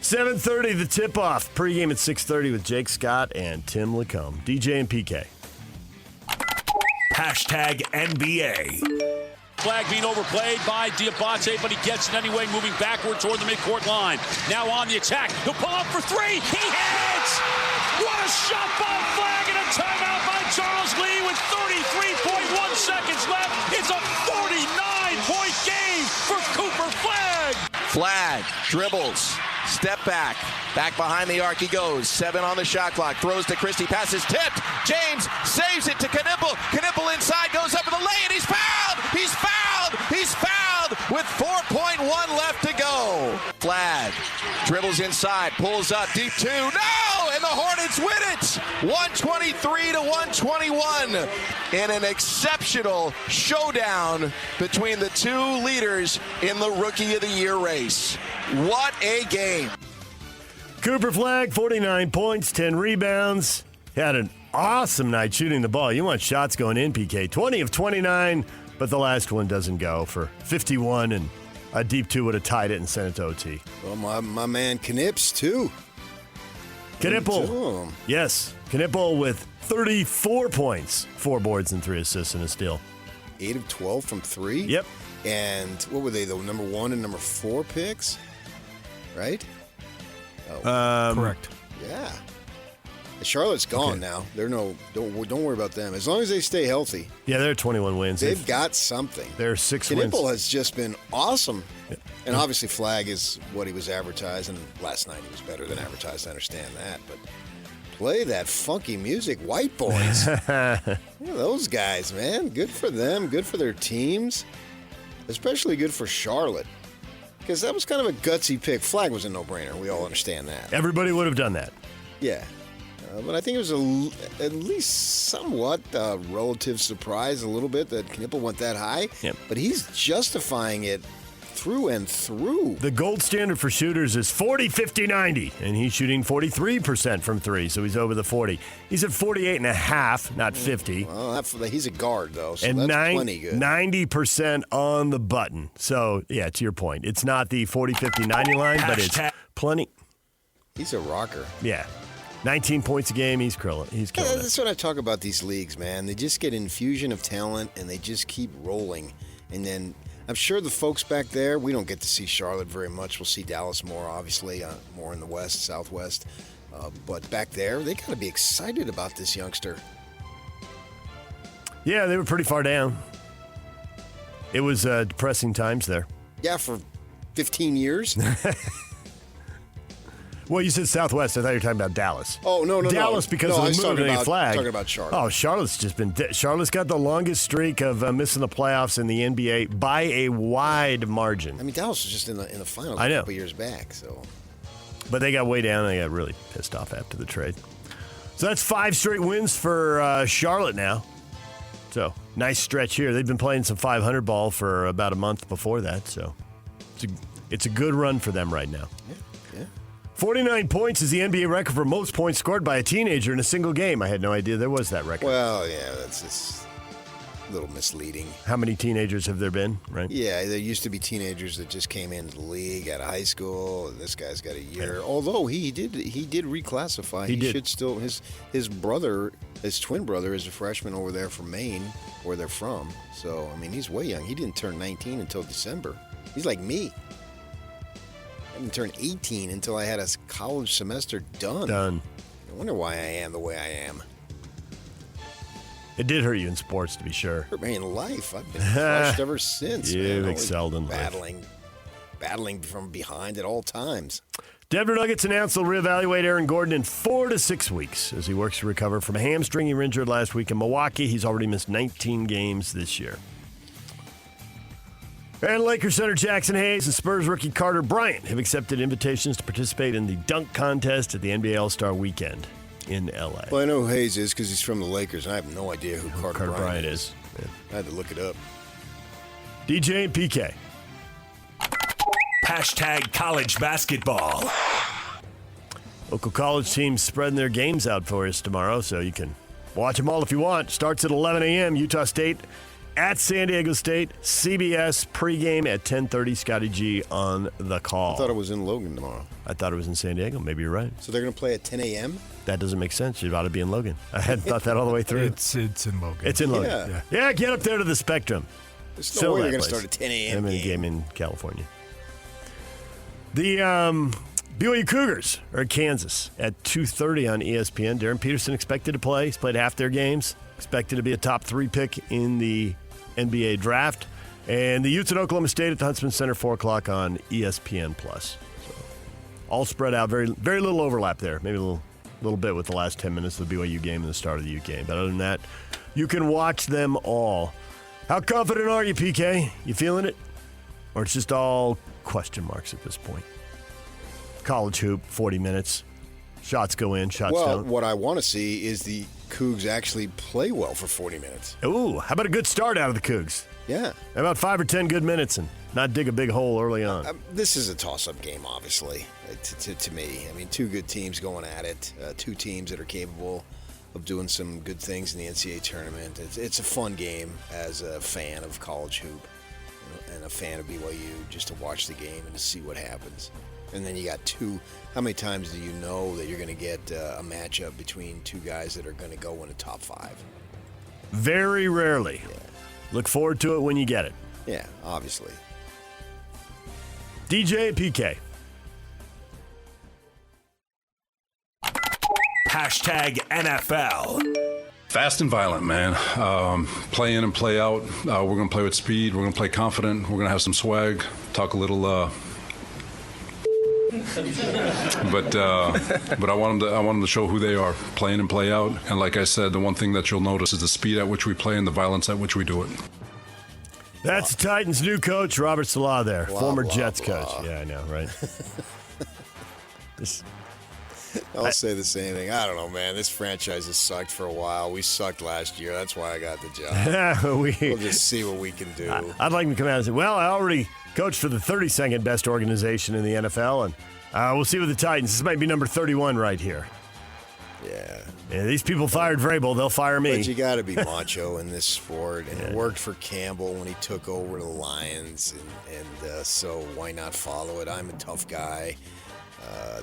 7:30, the tip-off. Pre-game at 6:30 with Jake Scott and Tim Lacombe. DJ and PK. #NBA. Flag being overplayed by Dybantsa, but he gets it anyway, moving backward toward the midcourt line. Now on the attack. He'll pull up for 3. He hits! What a shot by Flag, and a timeout by Charles Lee with 33.1 seconds left. It's a 49-point game for Cooper Flag. Flag dribbles. Step back. Back behind the arc he goes. 7 on the shot clock. Throws to Christie. Passes tipped. James saves it to Knipple. Knipple inside. Goes up to the lay, and he's fouled. He's fouled. He's fouled with 4.1 left to go. Flag dribbles inside. Pulls up. Deep 2. No! And the Hornets win it. 123-121 in an exceptional showdown between the 2 leaders in the Rookie of the Year race. What a game. Cooper Flag, 49 points, 10 rebounds. Had an awesome night shooting the ball. You want shots going in, PK. 20 of 29, but the last one doesn't go for 51, and a deep 2 would have tied it and sent it to OT. Well, my man Knips, too. Knipple. Yes, Knipple with 34 points, 4 boards and 3 assists and a steal. 8 of 12 from 3? Yep. And what were they, the number 1 and number 4 picks? Right? Correct. Yeah. Charlotte's gone now. Don't worry about them. As long as they stay healthy. Yeah, they're 21 wins. They've got something. They're 6 wins. Knipple has just been awesome. Yep. And obviously Flag is what he was advertised, and last night he was better than advertised. I understand that, but play that funky music, white boys. Those guys, man. Good for them. Good for their teams. Especially good for Charlotte. Because that was kind of a gutsy pick. Flag was a no-brainer. We all understand that. Everybody would have done that. Yeah. But I think it was at least somewhat relative surprise a little bit that Knipple went that high. Yep. But he's justifying it through and through. The gold standard for shooters is 40, 50, 90, and he's shooting 43% from 3, so he's over the 40. He's at 48.5, not 50. Well, he's a guard, though, so and that's plenty good. 90% on the button. So, yeah, to your point, it's not the 40, 50, 90 line, but it's plenty. He's a rocker. Yeah. 19 points a game, he's killing it. That's what I talk about these leagues, man. They just get infusion of talent, and they just keep rolling. And then I'm sure the folks back there, we don't get to see Charlotte very much. We'll see Dallas more, obviously, more in the west, southwest. But back there, they got to be excited about this youngster. Yeah, they were pretty far down. It was depressing times there. Yeah, for 15 years. Well, you said Southwest. I thought you were talking about Dallas. Oh, no. Dallas because of the move and flag. Talking about Charlotte. Oh, Charlotte's just been Charlotte's got the longest streak of missing the playoffs in the NBA by a wide margin. I mean, Dallas was just in the finals a couple years back. So, but they got way down and they got really pissed off after the trade. So that's 5 straight wins for Charlotte now. So nice stretch here. They've been playing some 500 ball for about a month before that. So it's a good run for them right now. Yeah. 49 points is the NBA record for most points scored by a teenager in a single game. I had no idea there was that record. Well, yeah, that's just a little misleading. How many teenagers have there been, right? Yeah, there used to be teenagers that just came into the league out of high school. This guy's got a year. Yeah. Although he did reclassify. He did. Should still his brother, his twin brother, is a freshman over there from Maine, where they're from. So I mean, he's way young. He didn't turn 19 until December. He's like me. I didn't turn 18 until I had a college semester done. I wonder why I am the way I am. It did hurt you in sports, to be sure. Hurt me in life. I've been crushed ever since. You've excelled in life. Battling from behind at all times. Denver Nuggets announced they'll reevaluate Aaron Gordon in 4 to 6 weeks as he works to recover from a hamstring he injured last week in Milwaukee. He's already missed 19 games this year. And Lakers center Jackson Hayes and Spurs rookie Carter Bryant have accepted invitations to participate in the dunk contest at the NBA All-Star Weekend in L.A. Well, I know who Hayes is because he's from the Lakers, and I have no idea who Carter Bryant is. Yeah. I had to look it up. DJ and PK. Hashtag college basketball. Local college teams spreading their games out for us tomorrow, so you can watch them all if you want. Starts at 11 a.m. Utah State at San Diego State. CBS pregame at 10:30. Scotty G on the call. I thought it was in Logan tomorrow. I thought it was in San Diego. Maybe you're right. So they're going to play at 10 a.m.? That doesn't make sense. You ought to be in Logan. I hadn't thought that all the way through. It's in Logan. It's in Logan. Yeah, get up there to the Spectrum. There's no way you're going to start at 10 a.m. I'm in a game in California. The BYU Cougars are at Kansas at 2:30 on ESPN. Darryn Peterson expected to play. He's played half their games. Expected to be a top 3 pick in the NBA draft. And the Utes at Oklahoma State at the Huntsman Center, 4 o'clock on ESPN+. So all spread out. Very, very little overlap there. Maybe a little bit with the last 10 minutes of the BYU game and the start of the Ute game. But other than that, you can watch them all. How confident are you, PK? You feeling it? Or it's just all question marks at this point? College hoop, 40 minutes. Shots go in, shots don't. Well, what I want to see is the Cougs actually play well for 40 minutes. Ooh, how about a good start out of the Cougs? Yeah. How about 5 or 10 good minutes and not dig a big hole early on? This is a toss-up game, obviously, to me. I mean, 2 good teams going at it, 2 teams that are capable of doing some good things in the NCAA tournament. It's a fun game as a fan of college hoop and a fan of BYU, just to watch the game and to see what happens. And then you got 2. How many times do you know that you're going to get a matchup between 2 guys that are going to go in the top 5? Very rarely. Yeah. Look forward to it when you get it. Yeah, obviously. DJ PK. Hashtag NFL. Fast and violent, man. Play in and play out. We're going to play with speed. We're going to play confident. We're going to have some swag. Talk a little... But I want them to show who they are, play in and play out. And like I said, the one thing that you'll notice is the speed at which we play and the violence at which we do it. That's the Titans' new coach, Robert Salah there, former Jets coach. Yeah, I know, right? I'll say the same thing. I don't know, man. This franchise has sucked for a while. We sucked last year. That's why I got the job. We'll just see what we can do. I'd like him to come out and say, well, I already coached for the 32nd best organization in the NFL, and we'll see with the Titans. This might be number 31 right here. Yeah. These people fired Vrabel. They'll fire me. But you got to be macho in this sport. And it worked for Campbell when he took over the Lions. And so why not follow it? I'm a tough guy.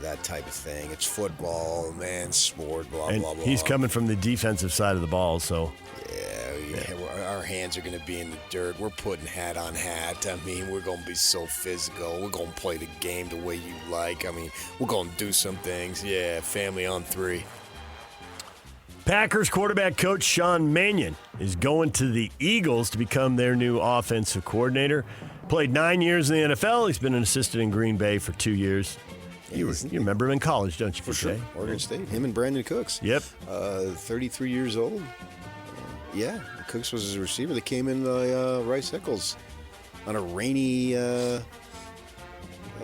That type of thing. It's football, man's sport, blah, and blah, blah. He's coming from the defensive side of the ball, so. Yeah, our hands are going to be in the dirt. We're putting hat on hat. I mean, we're going to be so physical. We're going to play the game the way you like. I mean, we're going to do some things. Yeah, family on 3. Packers quarterback coach Sean Mannion is going to the Eagles to become their new offensive coordinator. Played 9 years in the NFL. He's been an assistant in Green Bay for 2 years. You remember him in college, don't you? For sure. Oregon State. Him and Brandon Cooks. Yep. 33 years old. Yeah, Cooks was his receiver. They came in Rice Eccles on a rainy, what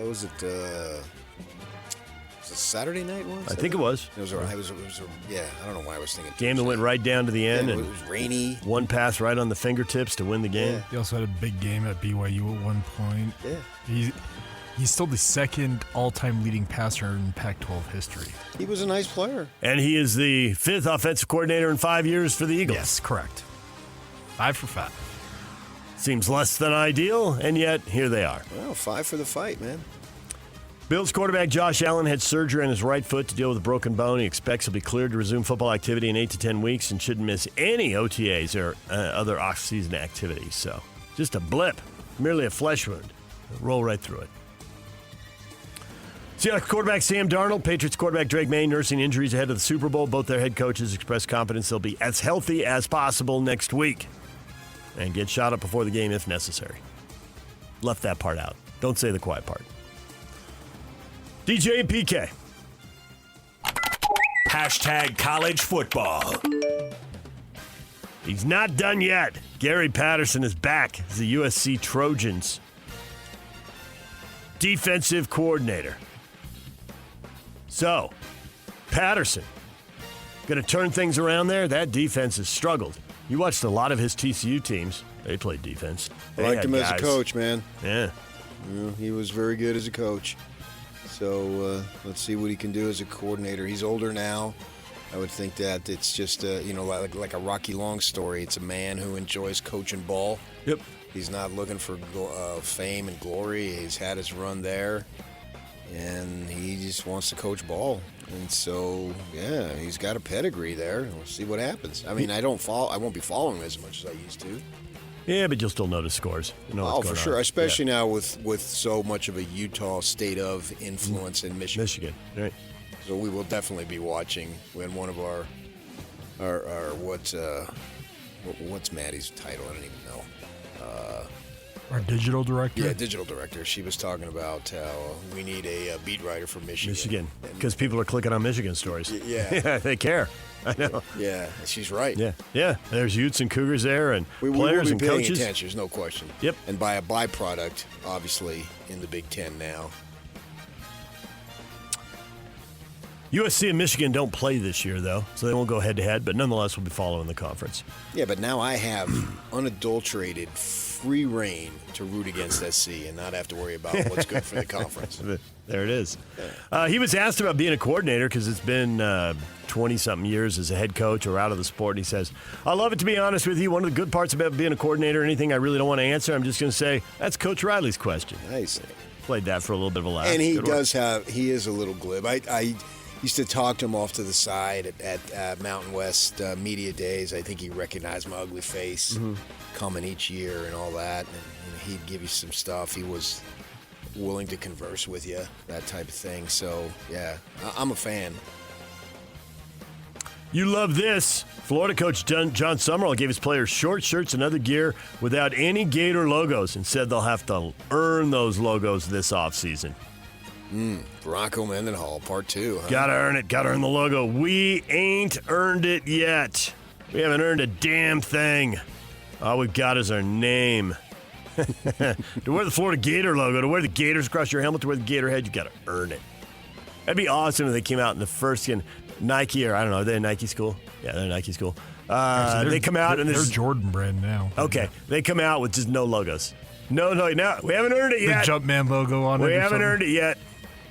was it? Was it Saturday night? I think it was. It was. Yeah, I don't know why I was thinking. Game that went right down to the end. Yeah, and it was rainy. One pass right on the fingertips to win the game. Yeah. He also had a big game at BYU at one point. Yeah. He's still the second all-time leading passer in Pac-12 history. He was a nice player. And he is the 5th offensive coordinator in 5 years for the Eagles. Yes, correct. 5 for 5. Seems less than ideal, and yet here they are. Well, 5 for the fight, man. Bills quarterback Josh Allen had surgery on his right foot to deal with a broken bone. He expects he'll be cleared to resume football activity in 8 to 10 weeks and shouldn't miss any OTAs or other off-season activities. So just a blip, merely a flesh wound. Roll right through it. Seahawks quarterback Sam Darnold, Patriots quarterback Drake May nursing injuries ahead of the Super Bowl. Both their head coaches expressed confidence they'll be as healthy as possible next week and get shot up before the game if necessary. Left that part out. Don't say the quiet part. DJ and PK. Hashtag college football. He's not done yet. Gary Patterson is back as the USC Trojans defensive coordinator. So, Patterson, going to turn things around there? That defense has struggled. You watched a lot of his TCU teams. They played defense. I liked him as a coach, man. Yeah. He was very good as a coach. So, let's see what he can do as a coordinator. He's older now. I would think that it's just, like a Rocky Long story. It's a man who enjoys coaching ball. Yep. He's not looking for fame and glory. He's had his run there. And he just wants to coach ball. And so, yeah, he's got a pedigree there. We'll see what happens. I mean, I won't be following him as much as I used to. Yeah, but you'll still notice scores. You know what's for going sure. on. Especially now with so much of a Utah state of influence in Michigan. Michigan, right. So we will definitely be watching when one of our what's Maddie's title? I don't even know. Our digital director? Yeah, digital director. She was talking about how we need a beat writer for Michigan. Because people are clicking on Michigan stories. Yeah. Yeah, they care. I know. Yeah, she's right. Yeah. There's Utes and Cougars there and we players will and be paying coaches. attention, there's no question. Yep. And by a byproduct, obviously, in the Big Ten now. USC and Michigan don't play this year, though, so they won't go head-to-head, but nonetheless we'll be following the conference. Yeah, but now I have unadulterated free reign to root against SC and not have to worry about what's good for the conference. There it is. He was asked about being a coordinator because it's been 20-something years as a head coach or out of the sport. And he says, I love it, to be honest with you. One of the good parts about being a coordinator, anything I really don't want to answer, I'm just going to say, that's Coach Riley's question. Nice. Played that for a little bit of a laugh. And he he is a little glib. I used to talk to him off to the side at Mountain West Media Days. I think he recognized my ugly face coming each year and all that. And he'd give you some stuff. He was willing to converse with you, that type of thing. So, yeah, I'm a fan. You love this. Florida coach John Summerall gave his players short shirts and other gear without any Gator logos and said they'll have to earn those logos this offseason. Bronco Mendenhall, part 2. Huh? Gotta earn it. Gotta earn the logo. We ain't earned it yet. We haven't earned a damn thing. All we've got is our name. To wear the Florida Gator logo, to wear the Gators across your helmet, to wear the Gator head, you gotta earn it. That'd be awesome if they came out in the first Nike, or I don't know, are they a Nike school? Yeah, they're a Nike school. They come out and they're Jordan brand now. Okay, they come out with just no logos. No, we haven't earned it yet. The Jumpman logo on it. We haven't earned it yet.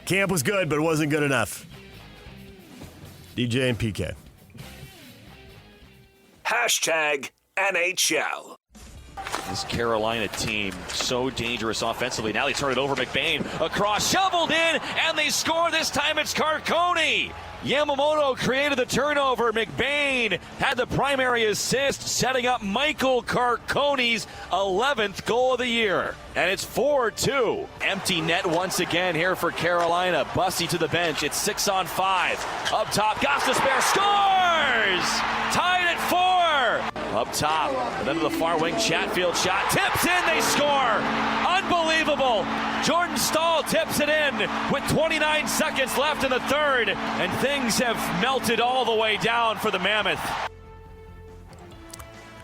Camp was good, but it wasn't good enough. DJ and PK. Hashtag NHL. This Carolina team so dangerous offensively. Now they turn it over. McBain across, shoveled in, and they score. This time it's Carcone. Yamamoto created the turnover. McBain had the primary assist, setting up Michael Carcone's 11th goal of the year. And it's 4-2. Empty net once again here for Carolina. Bussy to the bench. It's 6-on-5. Up top, Gostisbehere scores! Tied at 4. Up top, and then to the far wing, Chatfield shot. Tips in, they score! Unbelievable! Jordan Stahl tips it in with 29 seconds left in the third, and things have melted all the way down for the Mammoth.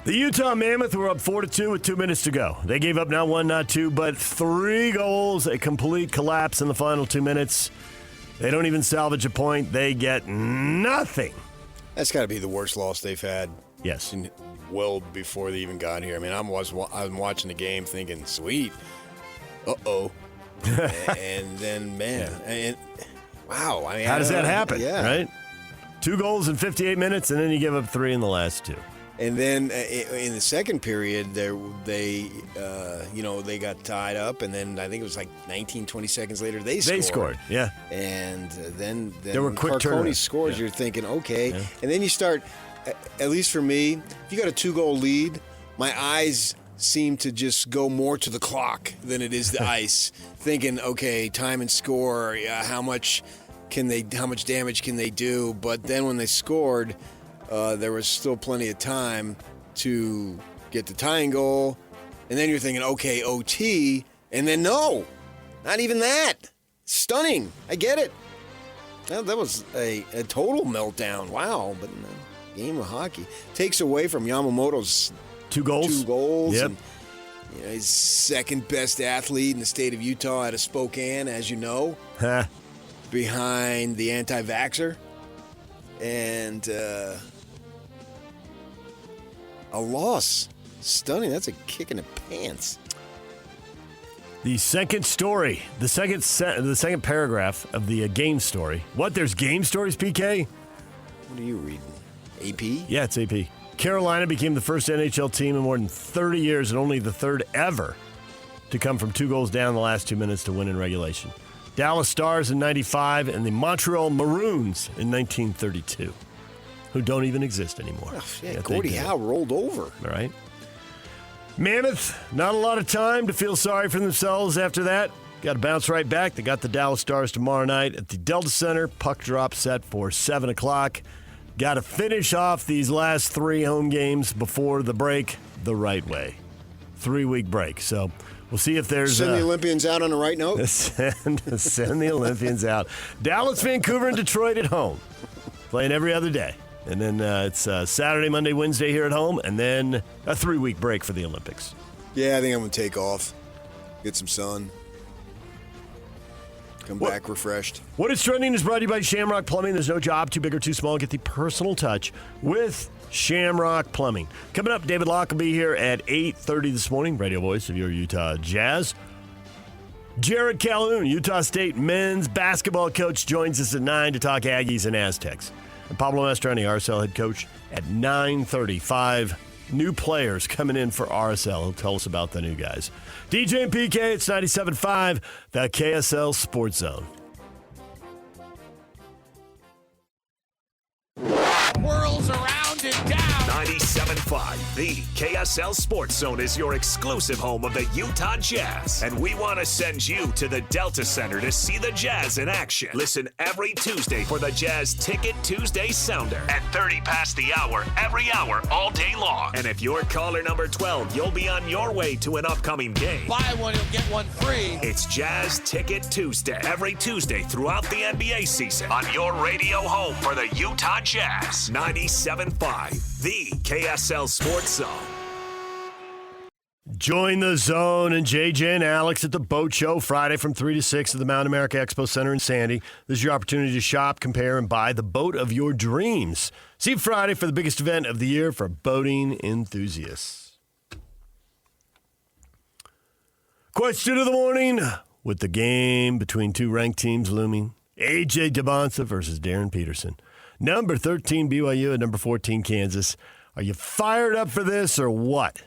The Utah Mammoth were up 4-2 with 2 minutes to go. They gave up not 1, not 2, but 3 goals, a complete collapse in the final 2 minutes. They don't even salvage a point. They get nothing. That's got to be the worst loss they've had. Yes. Well before they even got here. I mean, I'm watching the game thinking, sweet. Uh-oh. And then, man, wow. I mean, how does that happen, yeah. right? 2 goals in 58 minutes, and then you give up 3 in the last 2. And then in the second period, they got tied up, and then I think it was like 19, 20 seconds later, they scored. They scored, yeah. And then there were quick Carcone turnarounds. scores, yeah. You're thinking, okay. Yeah. And then you start, at least for me, if you got a 2-goal lead, my eyes seem to just go more to the clock than it is the ice, thinking, okay, time and score, how much damage can they do? But then when they scored, there was still plenty of time to get the tying goal, and then you're thinking, okay, OT, and then no, not even that. Stunning. I get it. That was a total meltdown. Wow, but the game of hockey takes away from Yamamoto's 2 goals. 2 goals. Yep. And, he's second best athlete in the state of Utah out of Spokane, as you know, behind the anti-vaxxer. And a loss. Stunning. That's a kick in the pants. The second story, the second paragraph of the game story. What, there's game stories, PK? What are you reading? AP? Yeah, it's AP. Carolina became the first NHL team in more than 30 years and only the third ever to come from 2 goals down in the last 2 minutes to win in regulation. Dallas Stars in 95 and the Montreal Maroons in 1932, who don't even exist anymore. Oh, yeah, Gordie Howe rolled over. All right. Mammoth, not a lot of time to feel sorry for themselves after that. Got to bounce right back. They got the Dallas Stars tomorrow night at the Delta Center. Puck drop set for 7 o'clock. Got to finish off these last 3 home games before the break the right way. 3-week break. So we'll see if there's... Send the Olympians out on the right note? Send the Olympians out. Dallas, Vancouver, and Detroit at home. Playing every other day. And then it's Saturday, Monday, Wednesday here at home, and then a 3-week break for the Olympics. Yeah, I think I'm going to take off. Get some sun. Come back refreshed. What is trending is brought to you by Shamrock Plumbing. There's no job too big or too small. Get the personal touch with Shamrock Plumbing. Coming up, David Locke will be here at 8:30 this morning. Radio voice of your Utah Jazz. Jerrod Calhoun, Utah State men's basketball coach, joins us at 9 to talk Aggies and Aztecs. And Pablo Mastroeni, RSL head coach, at 9:30. 5 new players coming in for RSL. He'll tell us about the new guys. DJ and PK, it's 97.5, the KSL Sports Zone. Whirls around and down. 97.5, the KSL Sports Zone is your exclusive home of the Utah Jazz. And we want to send you to the Delta Center to see the Jazz in action. Listen every Tuesday for the Jazz Ticket Tuesday Sounder at 30 past the hour, every hour, all day long. And if you're caller number 12, you'll be on your way to an upcoming game. Buy one, you'll get one free. It's Jazz Ticket Tuesday, every Tuesday throughout the NBA season on your radio home for the Utah Jazz. 97.5, the KSL Sports Zone. Join the Zone and JJ and Alex at the Boat Show Friday from 3 to 6 at the Mount America Expo Center in Sandy. This is your opportunity to shop, compare, and buy the boat of your dreams. See you Friday for the biggest event of the year for boating enthusiasts. Question of the morning. With the game between 2 ranked teams looming, A.J. Dybantsa versus Darryn Peterson. Number 13 BYU and number 14 Kansas. Are you fired up for this or what?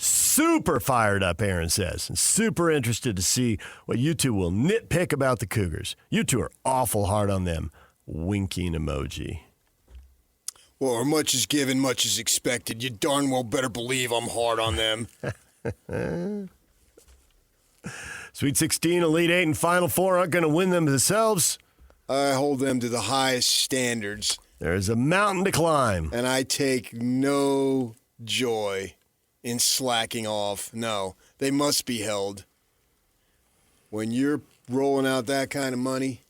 Super fired up, Aaron says, and super interested to see what you two will nitpick about the Cougars. You two are awful hard on them. Winking emoji. Well, much is given, much is expected. You darn well better believe I'm hard on them. Sweet 16, Elite 8, and Final Four aren't going to win them themselves. I hold them to the highest standards. There's a mountain to climb. And I take no joy in slacking off. No, they must be held. When you're rolling out that kind of money,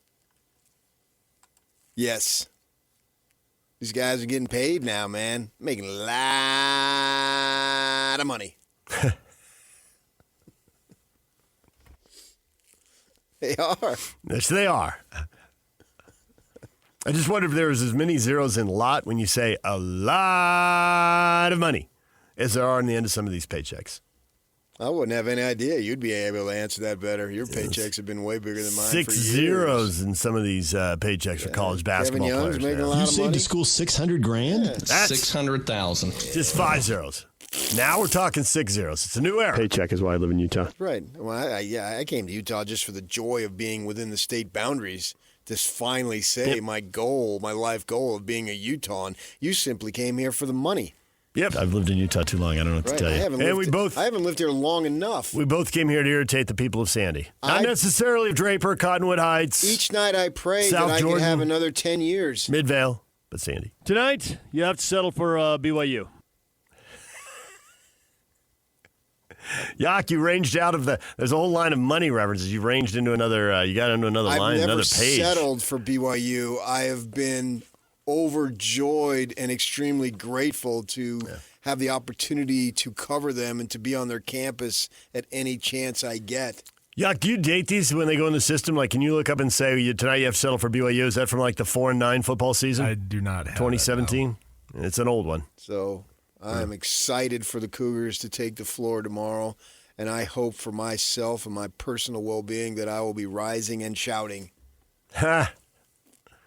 yes. These guys are getting paid now, man. Making a lot of money. They are. Yes, they are. I just wonder if there was as many zeros in lot when you say a lot of money as there are in the end of some of these paychecks. I wouldn't have any idea. You'd be able to answer that better. Your paychecks have been way bigger than mine. 6 for years. zeros in some of these paychecks for college basketball Kevin Young's players. making a lot You of saved money. the school $600,000. Yeah, that's 600,000. just 5 zeros. Now we're talking 6 zeros. It's a new era. Paycheck is why I live in Utah. Right. Well, I came to Utah just for the joy of being within the state boundaries. To finally say my goal, my life goal of being a Utahan. You simply came here for the money. Yep. I've lived in Utah too long. I don't know what to tell you. I haven't lived here long enough. We both came here to irritate the people of Sandy. Not necessarily of Draper, Cottonwood Heights. Each night I pray South that I Jordan, could have another 10 years. Midvale, but Sandy. Tonight, you have to settle for BYU. Yak, you ranged out of there's a whole line of money references. You ranged into another, you got into another line, another page. I've never settled for BYU. I have been overjoyed and extremely grateful to have the opportunity to cover them and to be on their campus at any chance I get. Yak, do you date these when they go in the system? Like, can you look up and say, tonight you have to settle for BYU? Is that from like the 4-9 football season? I do not have 2017? That, no. It's an old one. So I'm excited for the Cougars to take the floor tomorrow, and I hope for myself and my personal well-being that I will be rising and shouting. Ha!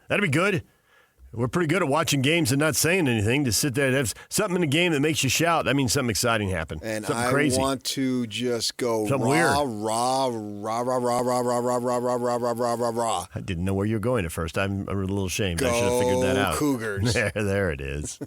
That'd be good. We're pretty good at watching games and not saying anything. To sit there and have something in the game that makes you shout, that means something exciting happened. And something I crazy. want to just go something rah, weird. rah, rah, rah, rah, rah, rah, rah, rah, rah, rah, rah, rah, rah, rah. I didn't know where you were going at first. I'm a little ashamed. Go I should have figured that out. Cougars. There it is.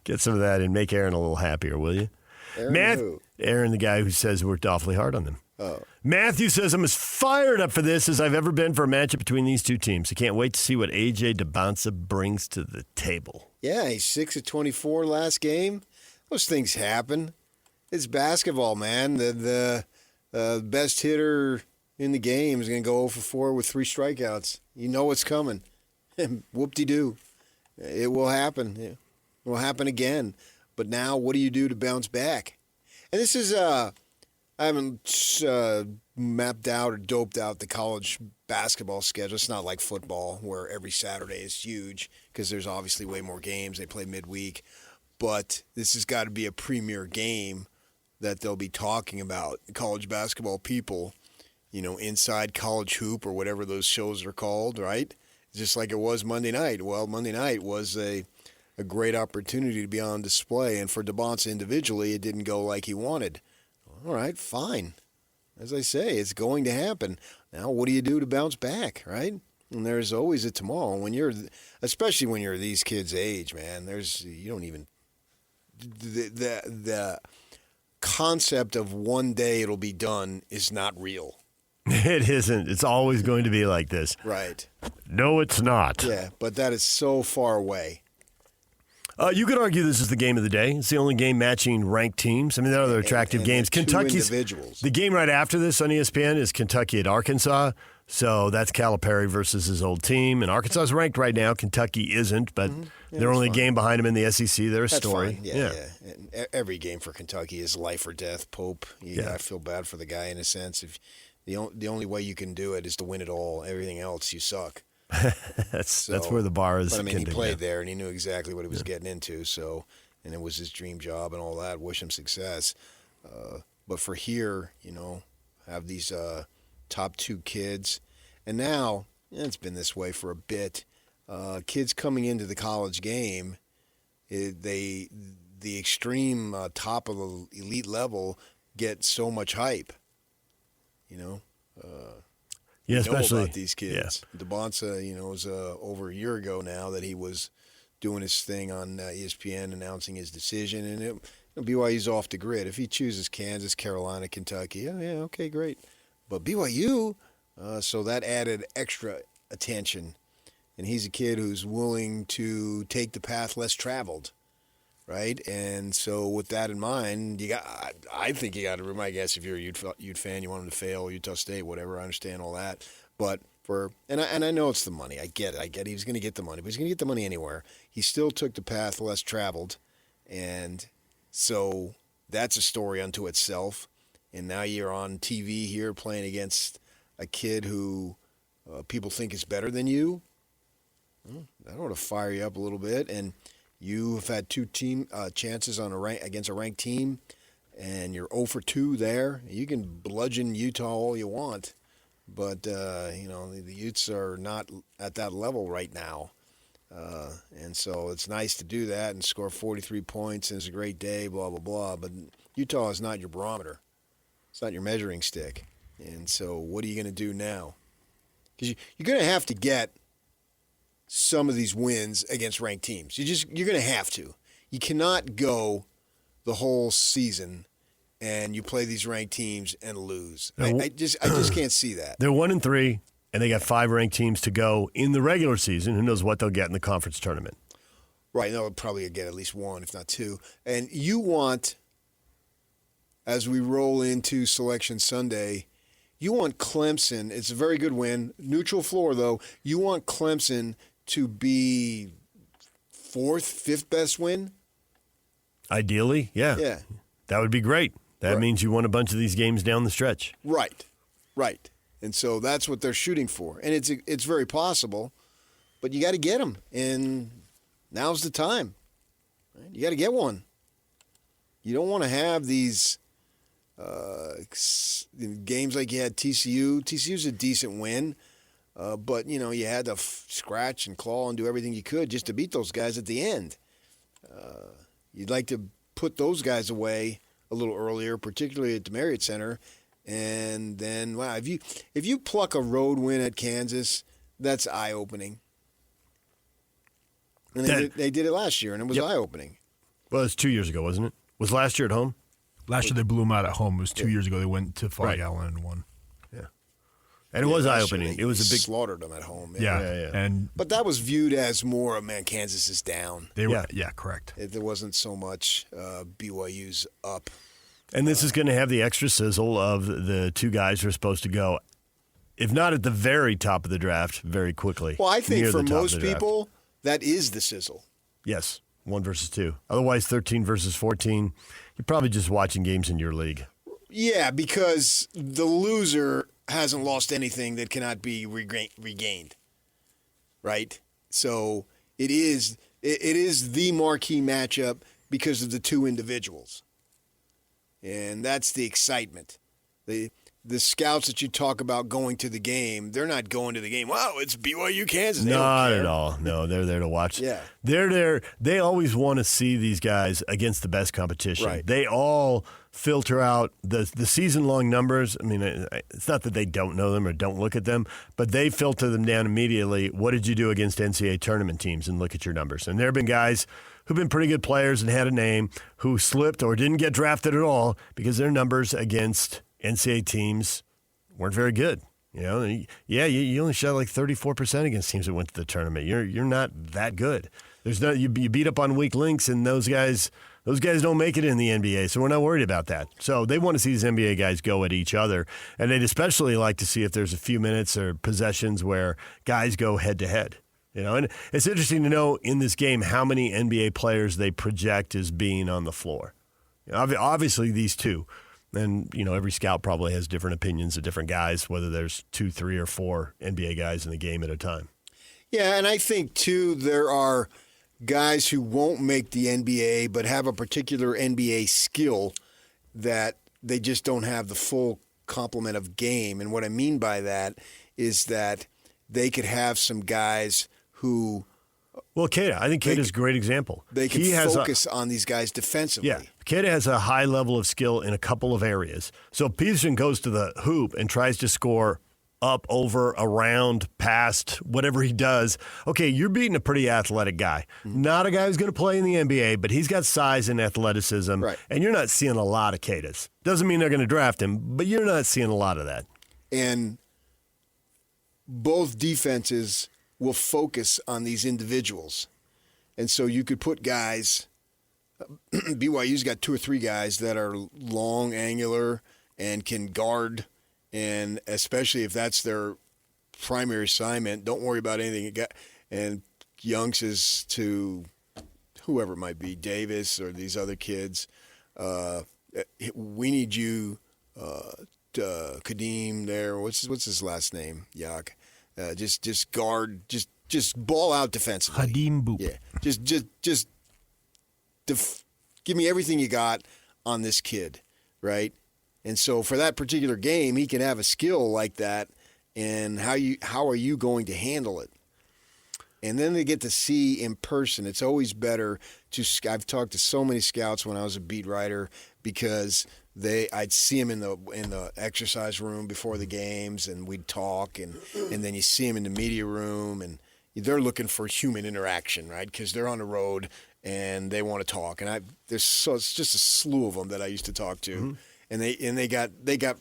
Get some of that and make Aaron a little happier, will you? Aaron, the guy who says we worked awfully hard on them. Oh. Matthew says, I'm as fired up for this as I've ever been for a matchup between these two teams. I can't wait to see what A.J. Dybantsa brings to the table. Yeah, he's 6 of 24 last game. Those things happen. It's basketball, man. The best hitter in the game is going to go 0 for 4 with 3 strikeouts. You know it's coming. Whoop-de-doo. It will happen. It will happen again. But now what do you do to bounce back? And this is I haven't mapped out or doped out the college basketball schedule. It's not like football where every Saturday is huge because there's obviously way more games. They play midweek. But this has got to be a premier game that they'll be talking about. College basketball people, Inside College Hoop or whatever those shows are called, right? Just like it was Monday night. Well, Monday night was a great opportunity to be on display. And for Dybantsa individually, it didn't go like he wanted. All right, fine. As I say, it's going to happen. Now, what do you do to bounce back, right? And there's always a tomorrow. Especially when you're these kids' age, man. You don't even the concept of one day it'll be done is not real. It isn't. It's always going to be like this. Right. No, it's not. Yeah, but that is so far away. You could argue this is the game of the day. It's the only game matching ranked teams. I mean, there are other attractive games. Kentucky's individuals. The game right after this on ESPN is Kentucky at Arkansas. So that's Calipari versus his old team. And Arkansas is ranked right now. Kentucky isn't, but they're only a game behind him in the SEC. They're a story. Fine. Yeah. And every game for Kentucky is life or death. Pope, I feel bad for the guy in a sense. If the only way you can do it is to win it all. Everything else, you suck. That's where the bar is. But I mean, he played there and he knew exactly what he was getting into. So, and it was his dream job and all that. Wish him success. But for here, have these top 2 kids, and now it's been this way for a bit. Kids coming into the college game, they the extreme top of the elite level get so much hype. You know, yeah, especially know about these kids. Yeah. Dybantsa, it was over a year ago now that he was doing his thing on ESPN announcing his decision, and BYU's off the grid. If he chooses Kansas, Carolina, Kentucky, okay, great. But BYU, so that added extra attention, and he's a kid who's willing to take the path less traveled. Right, and so with that in mind, I think you got to. I guess if you're a Ute fan, you want him to fail, Utah State, whatever. I understand all that, but and I know it's the money. I get it. He's going to get the money, but he's going to get the money anywhere. He still took the path less traveled, and so that's a story unto itself. And now you're on TV here playing against a kid who people think is better than you. That ought to fire you up a little bit, and. You have had two team chances on against a ranked team, and you're 0 for 2 there. You can bludgeon Utah all you want, but the Utes are not at that level right now, and so it's nice to do that and score 43 points, and it's a great day, blah, blah, blah. But Utah is not your barometer. It's not your measuring stick. And so what are you going to do now? Because you're going to have to get some of these wins against ranked teams. You're going to have to. You cannot go the whole season and you play these ranked teams and lose. I just can't see that. They're 1-3, and they got 5 ranked teams to go in the regular season. Who knows what they'll get in the conference tournament? Right. They'll probably get at least 1, if not 2. And you want, as we roll into Selection Sunday, you want Clemson. It's a very good win. Neutral floor, though. You want Clemson to be 4th, 5th best win? Ideally, yeah. Yeah. That would be great. That means you won a bunch of these games down the stretch. Right. And so that's what they're shooting for. And it's very possible, but you got to get them. And now's the time. Right? You got to get one. You don't want to have these games like you had TCU. TCU's a decent win. But, you had to scratch and claw and do everything you could just to beat those guys at the end. You'd like to put those guys away a little earlier, particularly at the Marriott Center. And then, wow, if you pluck a road win at Kansas, that's eye-opening. And they did it last year, and it was eye-opening. Well, it was 2 years ago, wasn't it? Was last year at home? Last year they blew them out at home. It was 2 years ago they went to Fog Allen and won. And it was eye-opening. It was a big slaughtered them at home. Yeah. But that was viewed as more, Kansas is down. They were, correct. There wasn't so much BYU's up. And this is going to have the extra sizzle of the 2 guys who are supposed to go, if not at the very top of the draft, very quickly. Well, I think for most people, that is the sizzle. Yes, 1 versus 2. Otherwise, 13 versus 14, you're probably just watching games in your league. Yeah, because the loser hasn't lost anything that cannot be regained, right? So it is the marquee matchup because of the 2 individuals, and that's the excitement. The scouts that you talk about going to the game, they're not going to the game. Wow, it's BYU-Kansas. Not at all. No, they're there to watch. Yeah. They're there. They always want to see these guys against the best competition. Right. They all filter out the season-long numbers. I mean, it's not that they don't know them or don't look at them, but they filter them down immediately. What did you do against NCAA tournament teams? And look at your numbers. And there have been guys who've been pretty good players and had a name who slipped or didn't get drafted at all because their numbers against NCAA teams weren't very good. You only shot like 34% against teams that went to the tournament. You're not that good. You beat up on weak links, and those guys don't make it in the NBA, so we're not worried about that. So they want to see these NBA guys go at each other, and they'd especially like to see if there's a few minutes or possessions where guys go head-to-head. And it's interesting to know in this game how many NBA players they project as being on the floor. Obviously, these 2. And, every scout probably has different opinions of different guys, whether there's 2, 3, or 4 NBA guys in the game at a time. Yeah, and I think, too, there are guys who won't make the NBA but have a particular NBA skill that they just don't have the full complement of game. And what I mean by that is that they could have some guys who Well, Keita, I think Keita's a great example. They can focus on these guys defensively. Yeah, Keita has a high level of skill in a couple of areas. So if Peterson goes to the hoop and tries to score up, over, around, past, whatever he does, okay, you're beating a pretty athletic guy. Not a guy who's going to play in the NBA, but he's got size and athleticism, and you're not seeing a lot of Keitas. Doesn't mean they're going to draft him, but you're not seeing a lot of that. And both defenses will focus on these individuals. And so you could put guys, BYU's got 2 or 3 guys that are long, angular, and can guard. And especially if that's their primary assignment, don't worry about anything. And Youngs is to whoever it might be, Davis or these other kids. We need you, Kadeem there. What's his last name? Yak. Just guard. Just ball out defensively. Hadim Boop. Yeah. Just give me everything you got on this kid, right? And so for that particular game, he can have a skill like that, and how are you going to handle it? And then they get to see in person. It's always better to. I've talked to so many scouts when I was a beat writer because I'd see them in the exercise room before the games, and we'd talk, and then you see them in the media room, and they're looking for human interaction, right? Because they're on the road and they want to talk. And it's just a slew of them that I used to talk to. Mm-hmm. And they got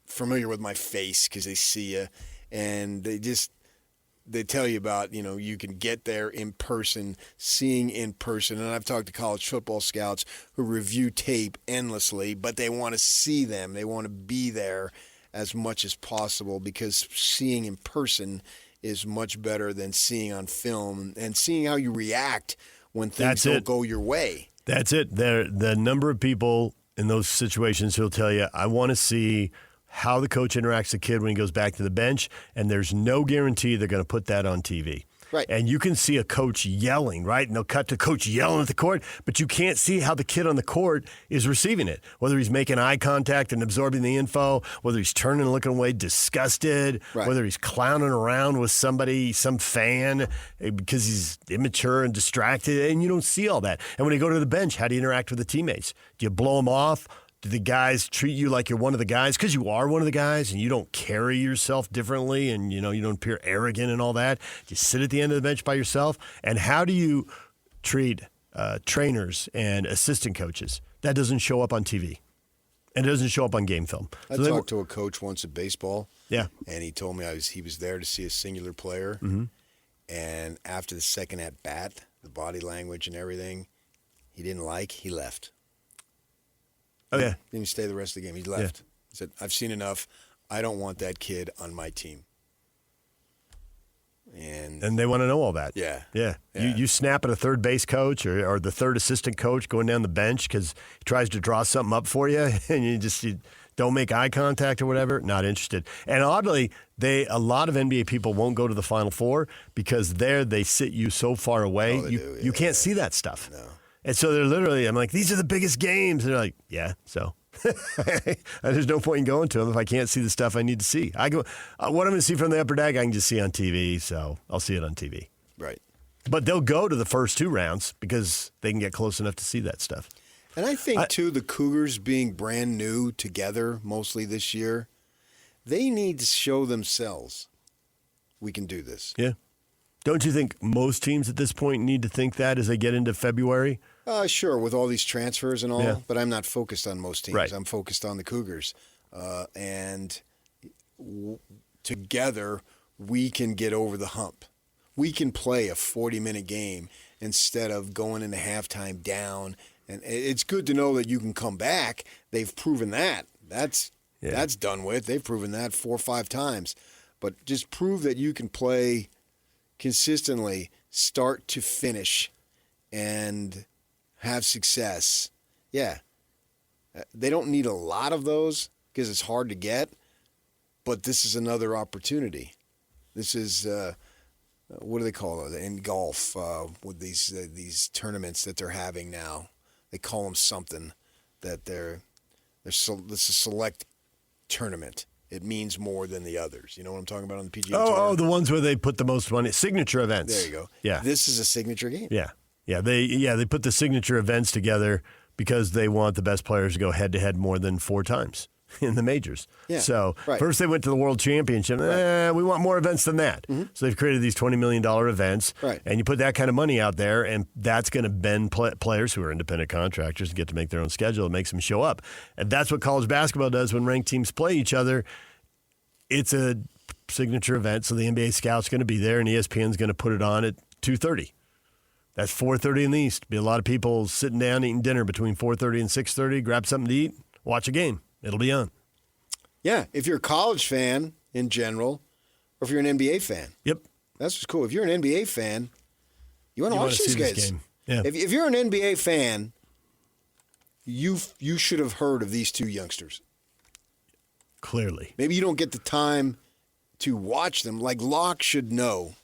familiar with my face because they see you, and they tell you about, you can get there in person, seeing in person. And I've talked to college football scouts who review tape endlessly, but they want to see them. They want to be there as much as possible because seeing in person is much better than seeing on film and seeing how you react when things don't go your way. That's it. The number of people in those situations who'll tell you, I want to see how the coach interacts with the kid when he goes back to the bench, and there's no guarantee they're going to put that on TV. Right. And you can see a coach yelling, right? And they'll cut to coach yelling at the court, but you can't see how the kid on the court is receiving it, whether he's making eye contact and absorbing the info, whether he's turning and looking away disgusted, whether he's clowning around with somebody, some fan, because he's immature and distracted, and you don't see all that. And when you go to the bench, how do you interact with the teammates? Do you blow them off? Do the guys treat you like you're one of the guys? Because you are one of the guys and you don't carry yourself differently and, you don't appear arrogant and all that. You sit at the end of the bench by yourself. And how do you treat trainers and assistant coaches? That doesn't show up on TV. And it doesn't show up on game film. I talked to a coach once at baseball. Yeah. And he told me he was there to see a singular player. Mm-hmm. And after the second at-bat, the body language and everything, he left. Oh, yeah. Didn't stay the rest of the game. He left. Yeah. He said, I've seen enough. I don't want that kid on my team. And they want to know all that. Yeah. Yeah. You snap at a third base coach or the third assistant coach going down the bench because he tries to draw something up for you and you don't make eye contact or whatever. Not interested. And oddly, a lot of NBA people won't go to the Final Four because there they sit you so far away. You can't see that stuff. No. And so they're literally, I'm like, these are the biggest games. And they're like, yeah, so. There's no point in going to them if I can't see the stuff I need to see. I go, what I'm going to see from the upper deck, I can just see on TV, so I'll see it on TV. Right. But they'll go to the first 2 rounds because they can get close enough to see that stuff. And I think, too, the Cougars being brand new together mostly this year, they need to show themselves we can do this. Yeah. Don't you think most teams at this point need to think that as they get into February? Sure, with all these transfers and all, yeah. But I'm not focused on most teams. Right. I'm focused on the Cougars. Together, we can get over the hump. We can play a 40-minute game instead of going into halftime down. And it's good to know that you can come back. They've proven that. That's done with. They've proven that 4 or 5 times. But just prove that you can play consistently, start to finish, and have success. Yeah. They don't need a lot of those because it's hard to get, but this is another opportunity. This is, what do they call it in golf with these tournaments that they're having now? They call them something that this is a select tournament. it means more than the others. You know what I'm talking about on the PGA Tour? Tour? The ones where they put the most money. Signature events. There you go. Yeah. This is a signature game. Yeah. They put the signature events together because they want the best players to go head-to-head more than 4 times in the majors. Yeah, so first they went to the World Championship. We want more events than that. Mm-hmm. So they've created these $20 million events. Right. And you put that kind of money out there, and that's going to bend players who are independent contractors to get to make their own schedule. It makes them show up. And that's what college basketball does when ranked teams play each other. It's a signature event, so the NBA scout's going to be there, and ESPN's going to put it on at 2:30. That's 4:30 in the East. Be a lot of people sitting down eating dinner between 4:30 and 6:30. Grab something to eat, watch a game. It'll be on. Yeah, if you're a college fan in general, or if you're an NBA fan. Yep. That's what's cool. If you're an NBA fan, you want to watch these guys. This game. Yeah. If you're an NBA fan, you should have heard of these 2 youngsters. Clearly. Maybe you don't get the time to watch them. Like Locke should know.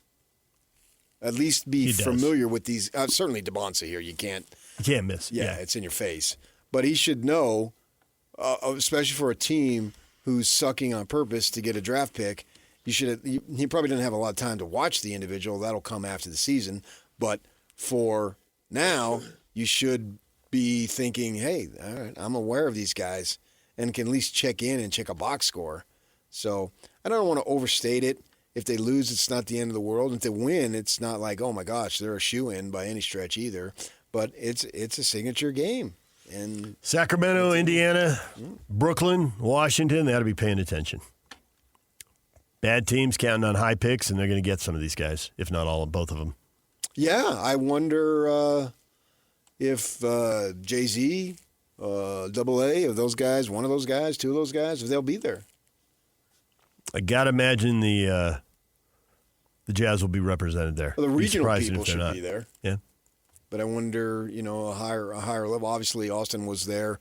At least be familiar with these. Certainly Dybantsa here. You can't miss. Yeah, it's in your face. But he should know, especially for a team who's sucking on purpose to get a draft pick. He probably didn't have a lot of time to watch the individual. That'll come after the season. But for now, you should be thinking, hey, all right, I'm aware of these guys and can at least check in and check a box score. So I don't want to overstate it. If they lose, it's not the end of the world. And if they win, it's not like, oh my gosh, they're a shoo-in by any stretch either. But it's a signature game. And Sacramento, Indiana, Brooklyn, Washington, they ought to be paying attention. Bad teams counting on high picks, and they're going to get some of these guys, if not all of both of them. Yeah, I wonder if Jay-Z, AA, of those guys, one of those guys, 2 of those guys, if they'll be there. I got to imagine the Jazz will be represented there. Well, the regional people should be there. Yeah. But I wonder, a higher level. Obviously, Austin was there,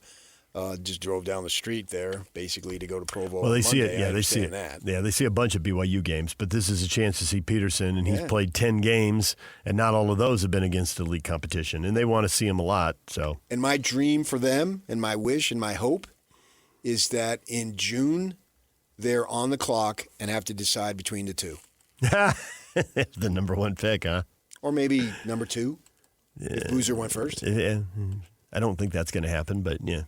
just drove down the street there, basically to go to Provo. Well, they see Monday. it. Yeah, they see it. Yeah, they see a bunch of BYU games, but this is a chance to see Peterson, and he's played 10 games, and not all of those have been against elite competition, and they want to see him a lot. So. And my dream for them, and my wish, and my hope, is that in June they're on the clock and have to decide between the 2. The number 1 pick, huh? Or maybe number 2. If Boozer went first? I don't think that's going to happen, but yeah.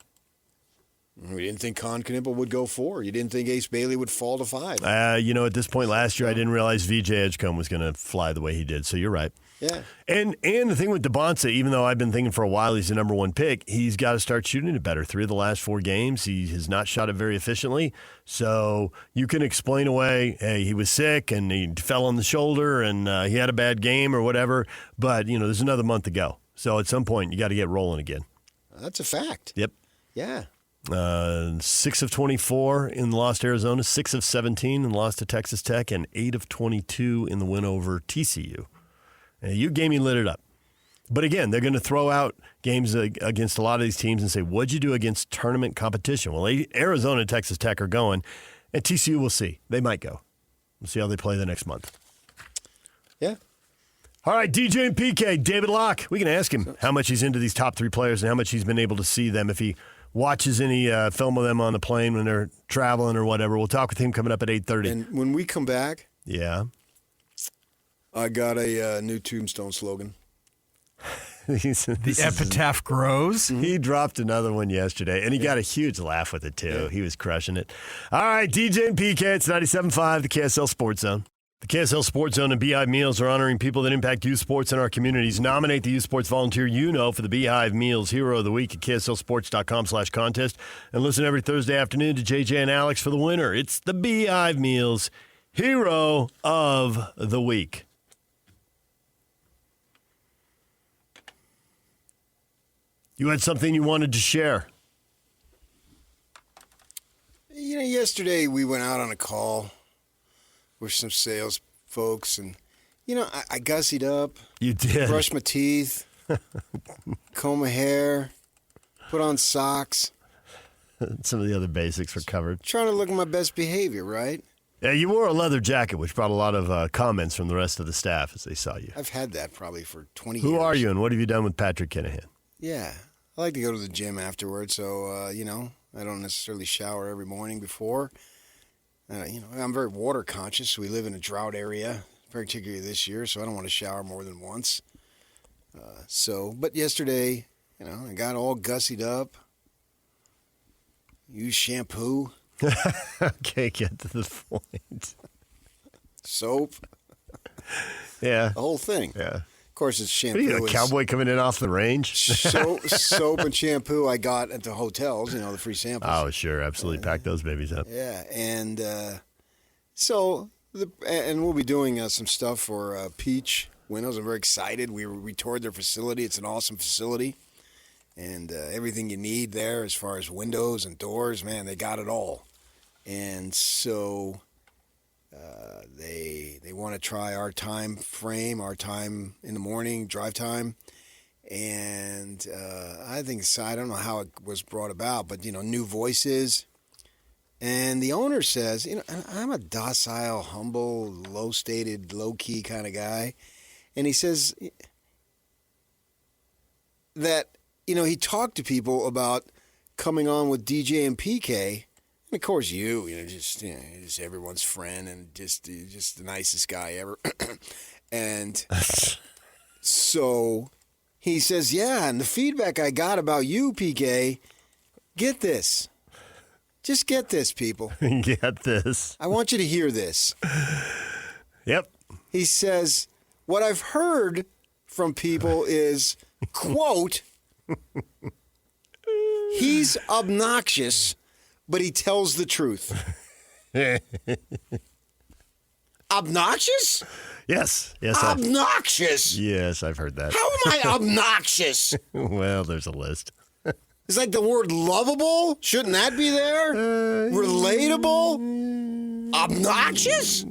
We didn't think Con Knippel would go 4. You didn't think Ace Bailey would fall to 5. At this point last year, I didn't realize VJ Edgecombe was going to fly the way he did, so you're right. Yeah. And the thing with Dybantsa, even though I've been thinking for a while he's the number 1 pick, he's got to start shooting it better. 3 of the last 4 games, he has not shot it very efficiently. So you can explain away, hey, he was sick and he fell on the shoulder and he had a bad game or whatever. But, there's another month to go. So at some point, you got to get rolling again. That's a fact. Yep. Yeah. 6 of 24 in lost Arizona, 6 of 17 in lost to Texas Tech, and 8 of 22 in the win over TCU. You gaming lit it up. But again, they're going to throw out games against a lot of these teams and say, what'd you do against tournament competition? Well, Arizona and Texas Tech are going, and TCU will see. They might go. We'll see how they play the next month. Yeah. All right, DJ and PK, David Locke. We can ask him how much he's into these top 3 players and how much he's been able to see them. If he watches any film of them on the plane when they're traveling or whatever, we'll talk with him coming up at 8:30. And when we come back, I got a new Tombstone slogan. The epitaph grows. He dropped another one yesterday, and he got a huge laugh with it, too. Yeah. He was crushing it. All right, DJ and PK, it's 97.5, the KSL Sports Zone. The KSL Sports Zone and Beehive Meals are honoring people that impact youth sports in our communities. Nominate the youth sports volunteer for the Beehive Meals Hero of the Week at KSLSports.com/contest. And listen every Thursday afternoon to JJ and Alex for the winner. It's the Beehive Meals Hero of the Week. You had something you wanted to share. Yesterday we went out on a call with some sales folks, and, I gussied up. You did. Brushed my teeth, comb my hair, put on socks. Some of the other basics were covered. Trying to look at my best behavior, right? Yeah, you wore a leather jacket, which brought a lot of comments from the rest of the staff as they saw you. I've had that probably for 20 years. Who are you, and what have you done with Patrick Kinahan? Yeah, I like to go to the gym afterwards, so, I don't necessarily shower every morning before. I'm very water conscious. We live in a drought area, particularly this year, so I don't want to shower more than once. But yesterday, I got all gussied up. Used shampoo. Okay, get to the point. Soap. Yeah. The whole thing. Yeah. Of course, it's shampoo. What are you, a cowboy coming in off the range? Soap and shampoo I got at the hotels, the free samples. Oh, sure. Absolutely. Pack those babies up. Yeah. And and we'll be doing some stuff for Peach Windows. I'm very excited. We toured their facility. It's an awesome facility. And everything you need there as far as windows and doors, man, they got it all. And so they want to try our time frame, our time in the morning, drive time. And I don't know how it was brought about, but, new voices. And the owner says, I'm a docile, humble, low-stated, low-key kind of guy. And he says that, he talked to people about coming on with DJ and PK. And of course, just everyone's friend and just the nicest guy ever. And so he says, yeah, and the feedback I got about you, PK, get this. Just get this, people. Get this. I want you to hear this. Yep. He says, what I've heard from people is, quote, he's obnoxious, but he tells the truth. Obnoxious? Yes. Obnoxious? Yes, I've heard that. How am I obnoxious? Well, there's a list. It's like the word lovable. Shouldn't that be there? Relatable? Obnoxious?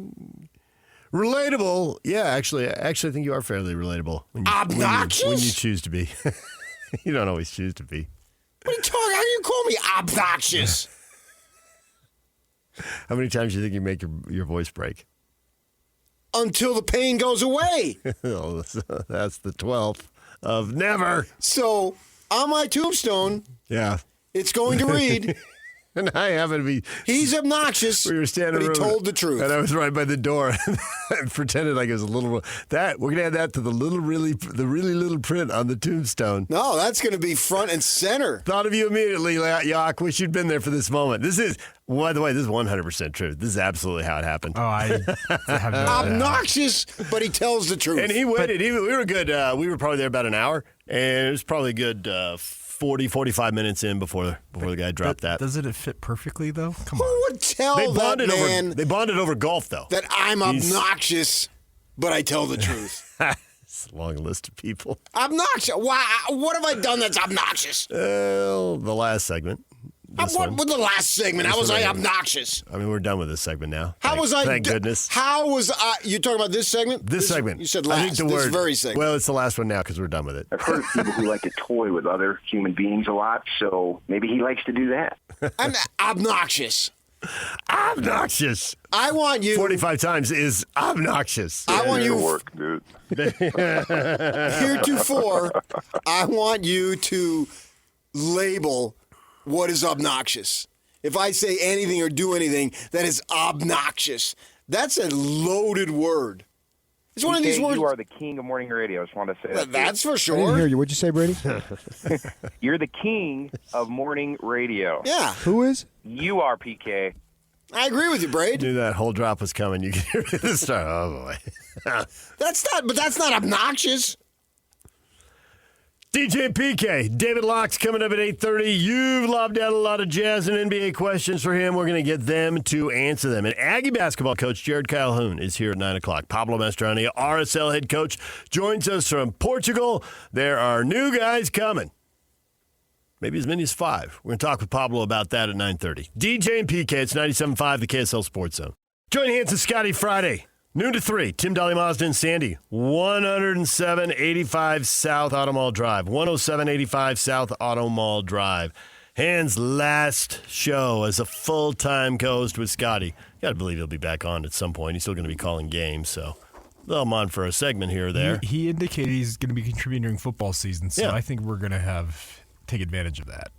Relatable. Yeah, actually, I think you are fairly relatable. Obnoxious? When you choose to be. You don't always choose to be. What are you talking? How do you call me obnoxious? How many times do you think you make your voice break? Until the pain goes away. Oh, that's the 12th of never. So, on my tombstone, yeah, it's going to read... And I happen to be... He's obnoxious, we were standing but he told the truth. And I was right by the door. I pretended like it was a little... We're going to add that to the really little print on the tombstone. No, that's going to be front and center. Thought of you immediately, Yock. Wish you'd been there for this moment. This is, by the way, this is 100% true. This is absolutely how it happened. Oh, I have no obnoxious, but he tells the truth. And he waited. We were good. We were probably there about an hour, and it was probably good 45 minutes in before the guy dropped that. Doesn't it fit perfully, though? Come Who on. would tell that man they bonded over golf, though. That I'm obnoxious, but I tell the truth? It's a long list of people. Obnoxious? Why? What have I done that's obnoxious? Well, the last segment. What was the last segment? How was I obnoxious? I mean, we're done with this segment now. How was I? Thank goodness. How was I? You talking about this segment? This segment. You said last. I think this very segment. Well, it's the last one now because we're done with it. I've heard of people who like to toy with other human beings a lot, so maybe he likes to do that. I'm obnoxious. Obnoxious. I want you. 45 times is obnoxious. I want you. Work, dude. Heretofore, I want you to label what is obnoxious. If I say anything or do anything that is obnoxious, that's a loaded word. It's one of these words. You are the king of morning radio. I just want to say that. That's for I didn't sure. hear you. What'd you say, Brady? You're the king of morning radio. Yeah. Who is? You are, PK. I agree with you, Braid. Knew that whole drop was coming. You could hear it start. Oh boy. That's not obnoxious. DJ PK, David Locke's coming up at 8:30. You've lobbed out a lot of Jazz and NBA questions for him. We're going to get them to answer them. And Aggie basketball coach Jerrod Calhoun is here at 9 o'clock. Pablo Mastroeni, RSL head coach, joins us from Portugal. There are new guys coming. Maybe as many as 5. We're going to talk with Pablo about that at 9:30. DJ and PK, it's 97.5, the KSL Sports Zone. Join Hans and Scotty Friday. Noon to 3, Tim Daly Mazda and Sandy, 10785 South Auto Mall Drive. 10785 South Auto Mall Drive. Hans' last show as a full-time co-host with Scotty. You got to believe he'll be back on at some point. He's still going to be calling games, so they'll come on for a segment here or there. He indicated he's going to be contributing during football season, so Yeah. I think we're going to take advantage of that.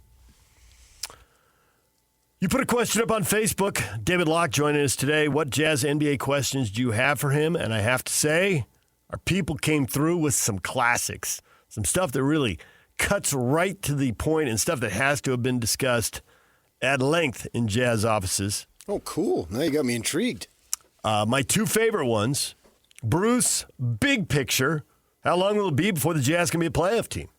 You put a question up on Facebook. David Locke joining us today. What Jazz NBA questions do you have for him? And I have to say, our people came through with some classics, some stuff that really cuts right to the point and stuff that has to have been discussed at length in Jazz offices. Oh, cool. Now you got me intrigued. My two favorite ones, Bruce, big picture. How long will it be before the Jazz can be a playoff team?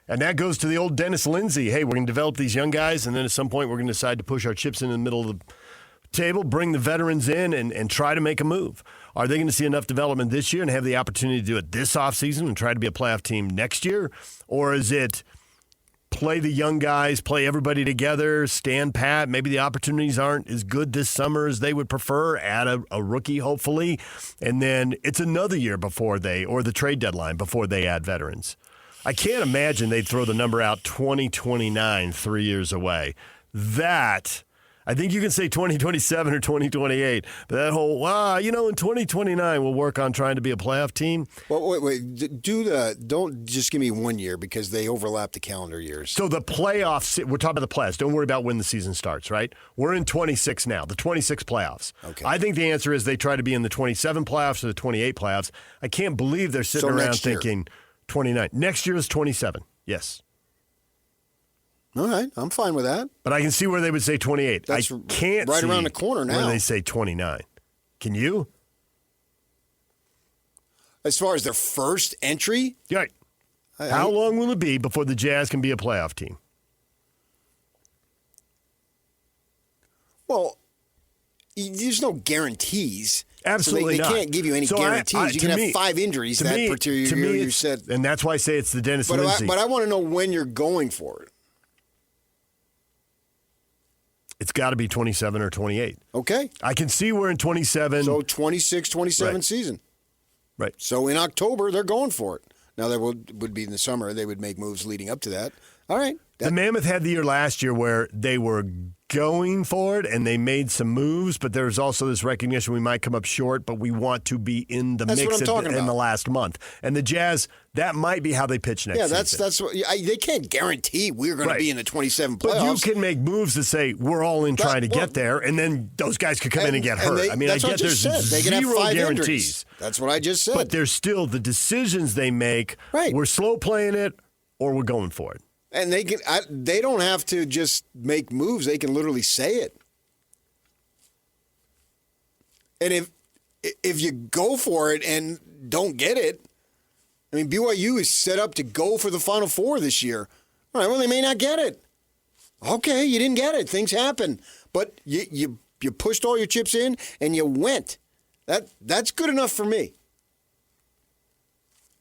And that goes to the old Dennis Lindsay. Hey, we're going to develop these young guys, and then at some point we're going to decide to push our chips in the middle of the table, bring the veterans in, and try to make a move. Are they going to see enough development this year and have the opportunity to do it this offseason and try to be a playoff team next year? Or is it play the young guys, play everybody together, stand pat? Maybe the opportunities aren't as good this summer as they would prefer. Add a rookie, hopefully. And then it's another year before or the trade deadline before they add veterans. I can't imagine they'd throw the number out 2029, 3 years away. That, I think you can say 2027 or 2028, but that whole, in 2029 we'll work on trying to be a playoff team. Well, wait. Don't just give me 1 year because they overlap the calendar years. So the playoffs, we're talking about the playoffs. Don't worry about when the season starts, right? We're in 26 now, the 26 playoffs. Okay. I think the answer is they try to be in the 27 playoffs or the 28 playoffs. I can't believe they're sitting around thinking 29. Next year is 27, yes. All right, I'm fine with that. But I can see where they would say 28. That's I can't right see around the corner now. where they say 29. Can you? As far as their first entry? Right. How long will it be before the Jazz can be a playoff team? Well, there's no guarantees. Absolutely so not. They can't give you any guarantees. You can have 5 injuries that particular year, you said. And that's why I say it's the Dennis Lindsay. But I want to know when you're going for it. It's got to be 27 or 28. Okay. I can see we're in 27. So 26, 27 right. season. Right. So in October, they're going for it. Now, that would be in the summer. They would make moves leading up to that. All right. The Mammoth had the year last year where they were going for it and they made some moves, but there's also this recognition we might come up short, but we want to be in the mix in the last month. And the Jazz, that might be how they pitch next season. That's what they can't guarantee we're going to be in the 27 playoffs. But you can make moves that say we're all in trying to get there, and then those guys could come in and get hurt. I get there's zero guarantees. Injuries. That's what I just said. But there's still the decisions they make. Right. We're slow playing it, or we're going for it. And they don't have to just make moves. They can literally say it. And if you go for it and don't get it, I mean, BYU is set up to go for the Final Four this year. All right, well, they may not get it. Okay, you didn't get it. Things happen. But you pushed all your chips in and you went. That's good enough for me.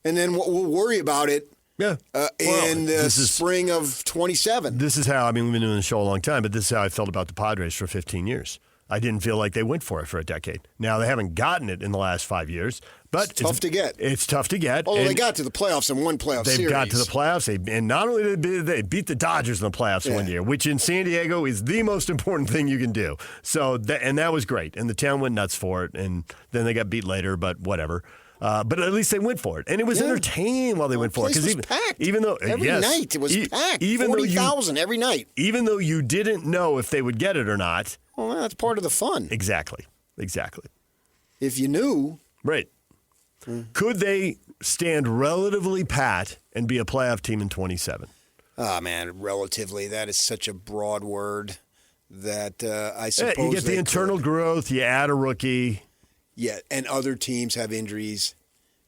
And then we'll worry about it. Yeah. In the spring of 27. This is how, we've been doing the show a long time, but this is how I felt about the Padres for 15 years. I didn't feel like they went for it for a decade. Now, they haven't gotten it in the last 5 years, but it's tough to get. It's tough to get. Although they got to the playoffs in one playoff series. They've got to the playoffs, and not only did they beat the Dodgers in the playoffs one year, which in San Diego is the most important thing you can do. So, that was great, and the town went nuts for it, and then they got beat later, but whatever. But at least they went for it, and it was entertaining while they went for it. Because packed. Even though every night it was packed, 40,000 every night. Even though you didn't know if they would get it or not. Well, that's part of the fun. Exactly. If you knew, right? Could they stand relatively pat and be a playoff team in 27? Oh man, relatively. That is such a broad word that I suppose you get the internal growth. You add a rookie. Yeah, and other teams have injuries,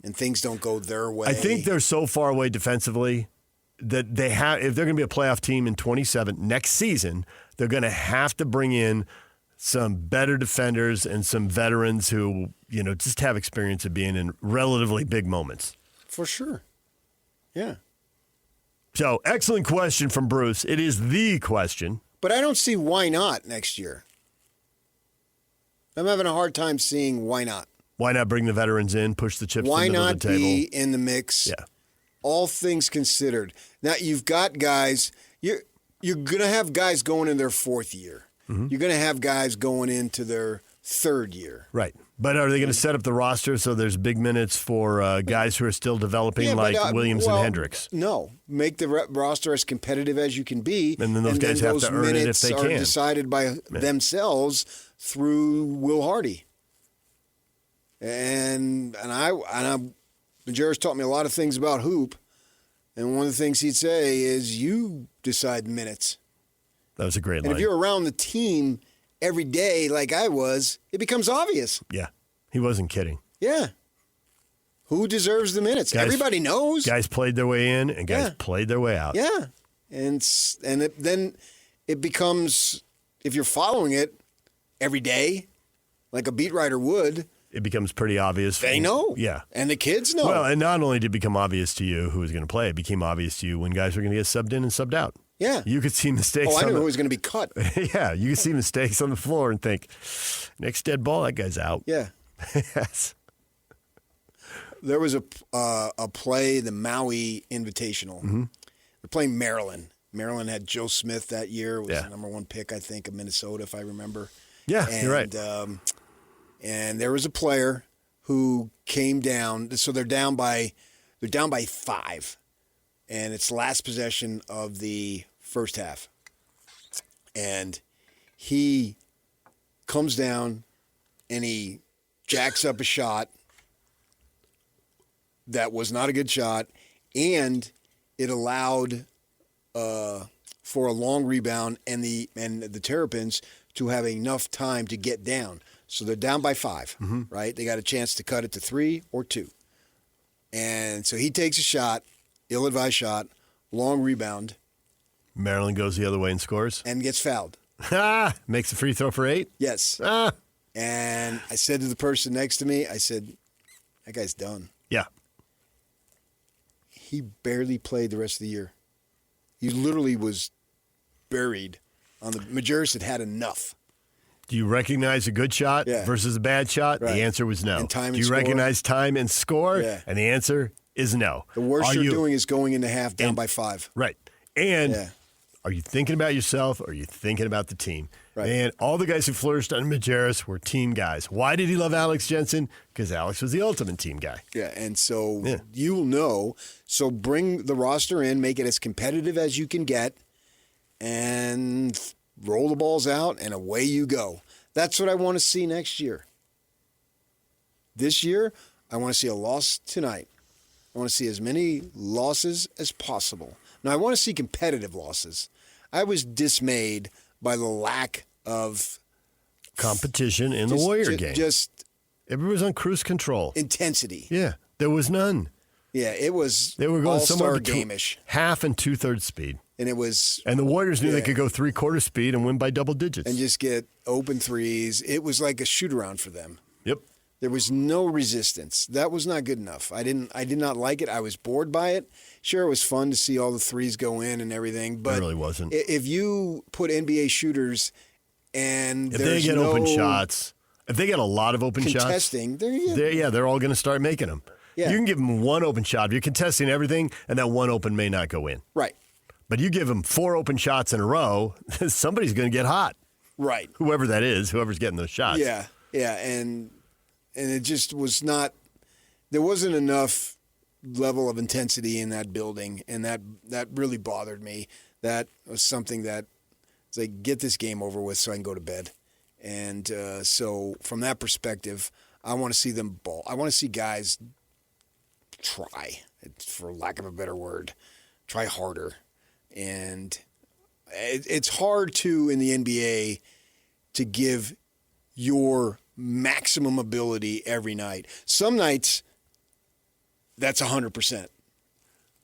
and things don't go their way. I think they're so far away defensively that they have. If they're going to be a playoff team in 27 next season, they're going to have to bring in some better defenders and some veterans who just have experience of being in relatively big moments. For sure. Yeah. So, excellent question from Bruce. It is the question. But I don't see why not next year. I'm having a hard time seeing why not. Why not bring the veterans in, push the chips into the table? Why not be in the mix? Yeah. All things considered. Now, you've got guys, you're going to have guys going in their fourth year. Mm-hmm. You're going to have guys going into their third year. Right. But are they going to set up the roster so there's big minutes for guys who are still developing, Williams and Hendricks? No. Make the roster as competitive as you can be. And then those guys have to earn it if they can. Are decided by themselves through Will Hardy. And Jerrod's taught me a lot of things about hoop. And one of the things he'd say is, you decide minutes. That was a great line. And if you're around the team every day like I was, it becomes obvious. Yeah. He wasn't kidding. Yeah. Who deserves the minutes? Everybody knows. Guys played their way in and guys played their way out. Yeah. Then it becomes, if you're following it every day, like a beat writer would, it becomes pretty obvious. They know. Yeah. And the kids know. Well, and not only did it become obvious to you who was going to play, it became obvious to you when guys were going to get subbed in and subbed out. Yeah. You could see mistakes. Oh, I knew who was going to be cut. Yeah. You could see mistakes on the floor and think, next dead ball, that guy's out. Yeah. Yes. There was a play, the Maui Invitational. Mm-hmm. They're playing Maryland. Maryland had Joe Smith that year. It was the number 1 pick, I think, of Minnesota, if I remember. Yeah, you're right. And there was a player who came down. So they're down by 5, and it's last possession of the first half. And he comes down and he jacks up a shot that was not a good shot, and it allowed for a long rebound and the Terrapins to have enough time to get down. So they're down by 5, right? They got a chance to cut it to 3 or 2. And so he takes a shot, ill-advised shot, long rebound. Maryland goes the other way and scores. And gets fouled. Makes a free throw for 8? Yes. And I said to the person next to me, I said, that guy's done. Yeah. He barely played the rest of the year. He literally was buried on the Majerus had enough. Do you recognize a good shot versus a bad shot? Right. The answer was no. And time Do and you score? recognize time and score? Yeah. And the answer is no. The worst you're doing is going into half down by 5. Right. And are you thinking about yourself or are you thinking about the team? Right. And all the guys who flourished under Majerus were team guys. Why did he love Alex Jensen? Because Alex was the ultimate team guy. Yeah, and so you'll know. So bring the roster in, make it as competitive as you can get, and roll the balls out, and away you go. That's what I want to see next year. This year, I want to see a loss tonight. I want to see as many losses as possible. Now, I want to see competitive losses. I was dismayed by the lack of competition in the Warrior game. Everybody was on cruise control. Intensity. Yeah, there was none. Yeah, it was they were going somewhere between game-ish. half and 2/3 speed. And it was. And the Warriors knew they could go 3/4 speed and win by double digits. And just get open threes. It was like a shoot-around for them. Yep. There was no resistance. That was not good enough. I did not like it. I was bored by it. Sure, it was fun to see all the threes go in and everything, but it really wasn't. If you put NBA shooters and if they get open shots, if they get a lot of open contesting, shots, they're all going to start making them. Yeah. You can give them one open shot. If you're contesting everything, and that one open may not go in. Right. But you give them 4 open shots in a row, somebody's going to get hot. Right. Whoever that is, whoever's getting those shots. Yeah, and it just was not. There wasn't enough level of intensity in that building, and that really bothered me. That was something that it's like, get this game over with so I can go to bed. And so from that perspective, I want to see them ball. I want to see guys try, for lack of a better word, try harder. And it's hard to, in the NBA, to give your maximum ability every night. Some nights, that's 100%.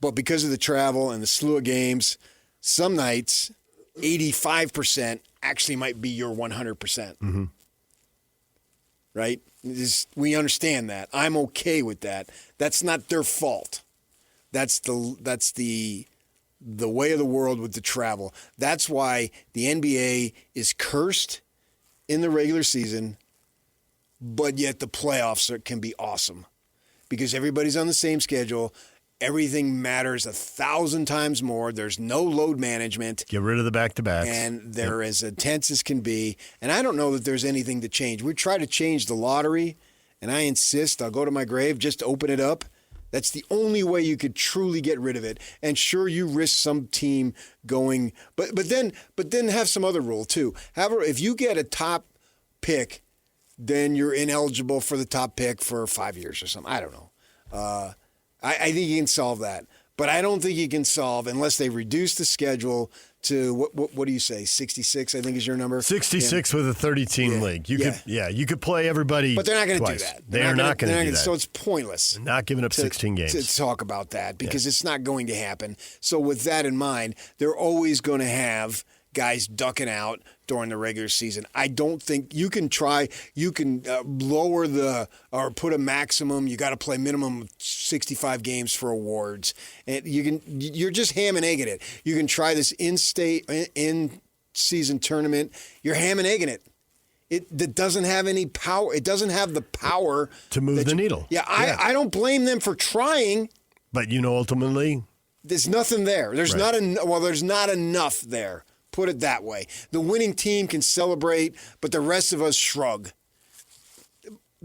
But because of the travel and the slew of games, some nights, 85% actually might be your 100%. Mm-hmm. Right? We understand that. I'm okay with that. That's not their fault. That's the way of the world with the travel. That's why the NBA is cursed in the regular season, but yet the playoffs can be awesome because everybody's on the same schedule. everything matters 1,000 times more. There's no load management. Get rid of the back-to-backs. And they're as intense as can be. And I don't know that there's anything to change. We try to change the lottery, and I insist, I'll go to my grave, just open it up. That's the only way you could truly get rid of it. And sure, you risk some team going, but then have some other rule too. If you get a top pick, then you're ineligible for the top pick for 5 years or something. I don't know. I think you can solve that, but I don't think you can solve unless they reduce the schedule to what do you say? 66, I think is your number. 66 with a 30-team league. You could play everybody. But they're not going to do twice. that. They're not going to do that. So it's pointless. They're not giving up 16 games to talk about that because it's not going to happen. So with that in mind, they're always going to have guys ducking out during the regular season. I don't think you can lower or put a maximum. You got to play minimum 65 games for awards. And you're just ham and egging it. You can try this in-season tournament. You're ham and egging it. It doesn't have any power. It doesn't have the power to move the needle. I don't blame them for trying. But ultimately, there's nothing there. There's not enough there. Put it that way. The winning team can celebrate, but the rest of us shrug.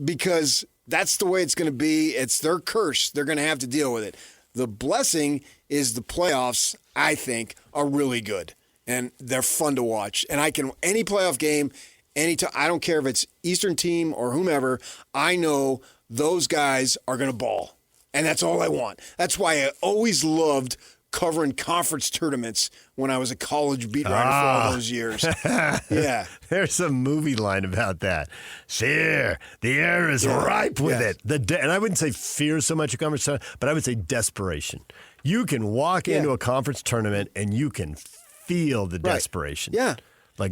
Because that's the way it's going to be. It's their curse. They're going to have to deal with it. The blessing is the playoffs, I think, are really good. And they're fun to watch. And any playoff game, anytime, I don't care if it's Eastern team or whomever, I know those guys are going to ball. And that's all I want. That's why I always loved covering conference tournaments when I was a college beat writer for all those years. Yeah. There's a movie line about that. Fear. The air is ripe with it. And I wouldn't say fear so much a conference tournament, but I would say desperation. You can walk into a conference tournament and you can feel the desperation. Yeah. I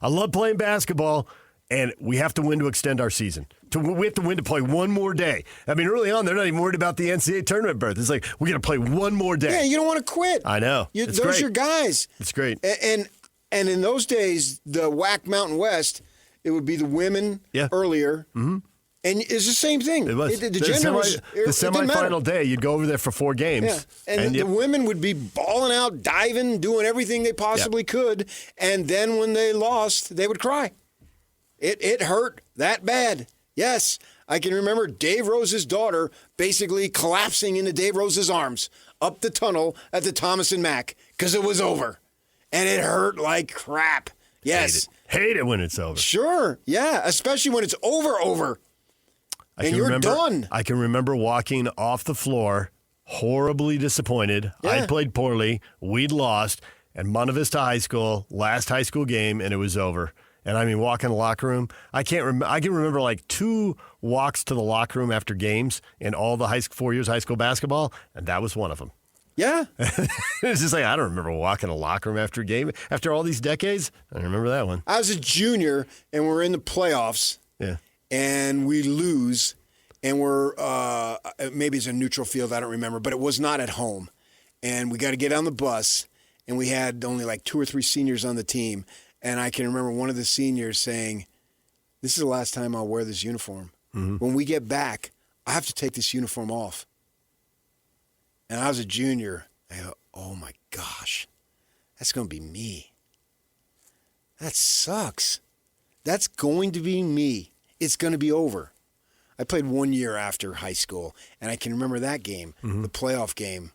love playing basketball, and we have to win to extend our season. We have to win to play one more day. I mean, early on, they're not even worried about the NCAA tournament berth. It's like, we're going to play one more day. Yeah, you don't want to quit. I know. Those are your guys. It's great. And in those days, the WAC Mountain West, it would be the women earlier. Mm-hmm. And it's the same thing. It was. The semifinal day, you'd go over there for 4 games. Yeah. And the women would be balling out, diving, doing everything they possibly could. And then when they lost, they would cry. It hurt that bad. Yes, I can remember Dave Rose's daughter basically collapsing into Dave Rose's arms up the tunnel at the Thomas and Mack because it was over. And it hurt like crap. Yes. Hate it when it's over. Sure. Yeah, especially when it's over. And you're done. I can remember walking off the floor, horribly disappointed. Yeah. I played poorly. We'd lost. And Monte Vista High School, last high school game, and it was over. And I mean, walk in the locker room. I can remember like 2 walks to the locker room after games in all the 4 years of high school basketball, and that was one of them. Yeah. It's just like, I don't remember walking in the locker room after a game. After all these decades, I remember that one. I was a junior, and we're in the playoffs. Yeah. And we lose, and we're maybe it's a neutral field, I don't remember, but it was not at home. And we got to get on the bus, and we had only like 2 or 3 seniors on the team. And I can remember one of the seniors saying, "This is the last time I'll wear this uniform. Mm-hmm. When we get back, I have to take this uniform off." And I was a junior. I go, "Oh my gosh, that's going to be me. That sucks. That's going to be me. It's going to be over." I played 1 year after high school, and I can remember that game, the playoff game.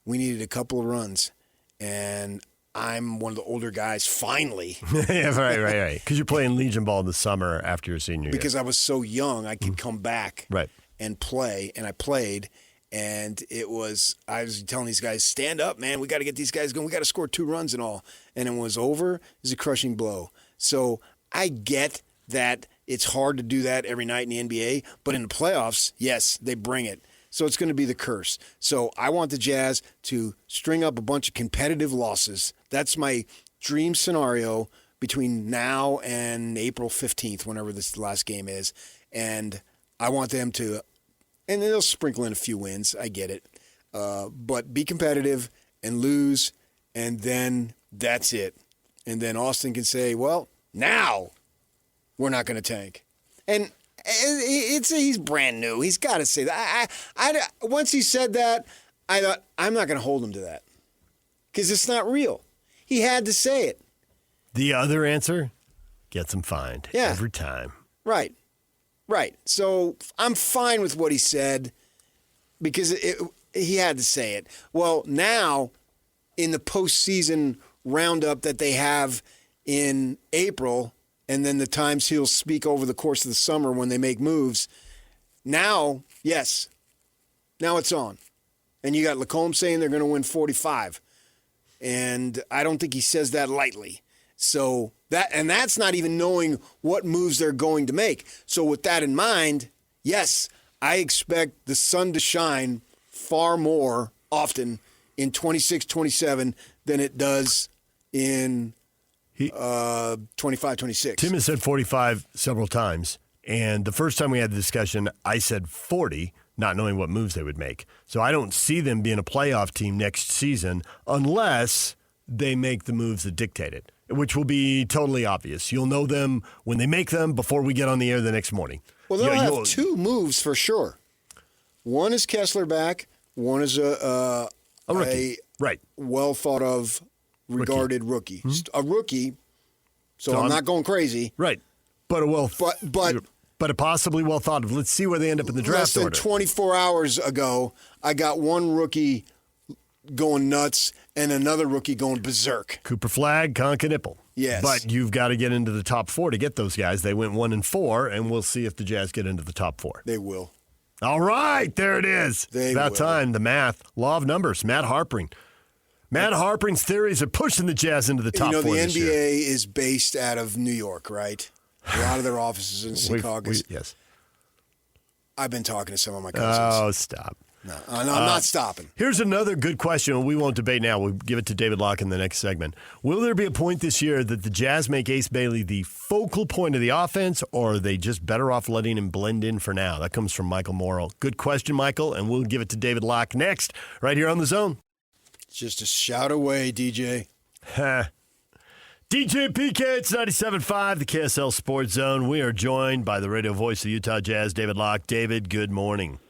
We needed a couple of runs, and I'm one of the older guys, finally. Yeah, right. Because you're playing Legion ball in the summer after your senior year. Because I was so young, I could come back and play, and I played. And I was telling these guys, stand up, man. We got to get these guys going. We got to score 2 runs and all. And it was over. It was a crushing blow. So I get that it's hard to do that every night in the NBA. But in the playoffs, yes, they bring it. So it's going to be the curse. So I want the Jazz to string up a bunch of competitive losses. That's my dream scenario between now and April 15th, whenever this last game is. And I want them to, and they'll sprinkle in a few wins. I get it. But be competitive and lose, and then that's it. And then Austin can say, well, now we're not going to tank. And He's brand new. He's got to say that. Once he said that, I thought, I'm not going to hold him to that because it's not real. He had to say it. The other answer gets him fined every time. Right. So I'm fine with what he said because he had to say it. Well, now in the postseason roundup that they have in April, and then the times he'll speak over the course of the summer when they make moves, now it's on. And you got Lacombe saying they're going to win 45. And I don't think he says that lightly. So that's not even knowing what moves they're going to make. So with that in mind, yes, I expect the sun to shine far more often in 26-27 than it does in 25-26. Tim has said 45 several times. And the first time we had the discussion, I said 40, not knowing what moves they would make. So I don't see them being a playoff team next season unless they make the moves that dictate it, which will be totally obvious. You'll know them when they make them before we get on the air the next morning. Well, they'll have two moves for sure. One is Kessler back. One is a rookie. Right. Well thought of, regarded rookie. A rookie, so I'm not going crazy. Right. But a possibly well thought of. Let's see where they end up in the draft order. Less than 24 hours ago, I got one rookie going nuts and another rookie going berserk. Cooper Flagg, Concanipple. Yes. But you've got to get into the top 4 to get those guys. They went 1-4, and we'll see if the Jazz get into the top 4. They will. All right, there it is. About time, the math, law of numbers, Matt Harpring. Matt Harpring's theories are pushing the Jazz into the top 4 the this year. NBA is based out of New York, right? A lot of their offices in Chicago. Yes. I've been talking to some of my cousins. Oh, stop. No, I'm not stopping. Here's another good question. We won't debate now. We'll give it to David Locke in the next segment. Will there be a point this year that the Jazz make Ace Bailey the focal point of the offense, or are they just better off letting him blend in for now? That comes from Michael Morrill. Good question, Michael, and we'll give it to David Locke next, right here on The Zone. It's just a shout away, DJ. DJ PK, it's 97.5, the KSL Sports Zone. We are joined by the radio voice of the Utah Jazz, David Locke. David, good morning.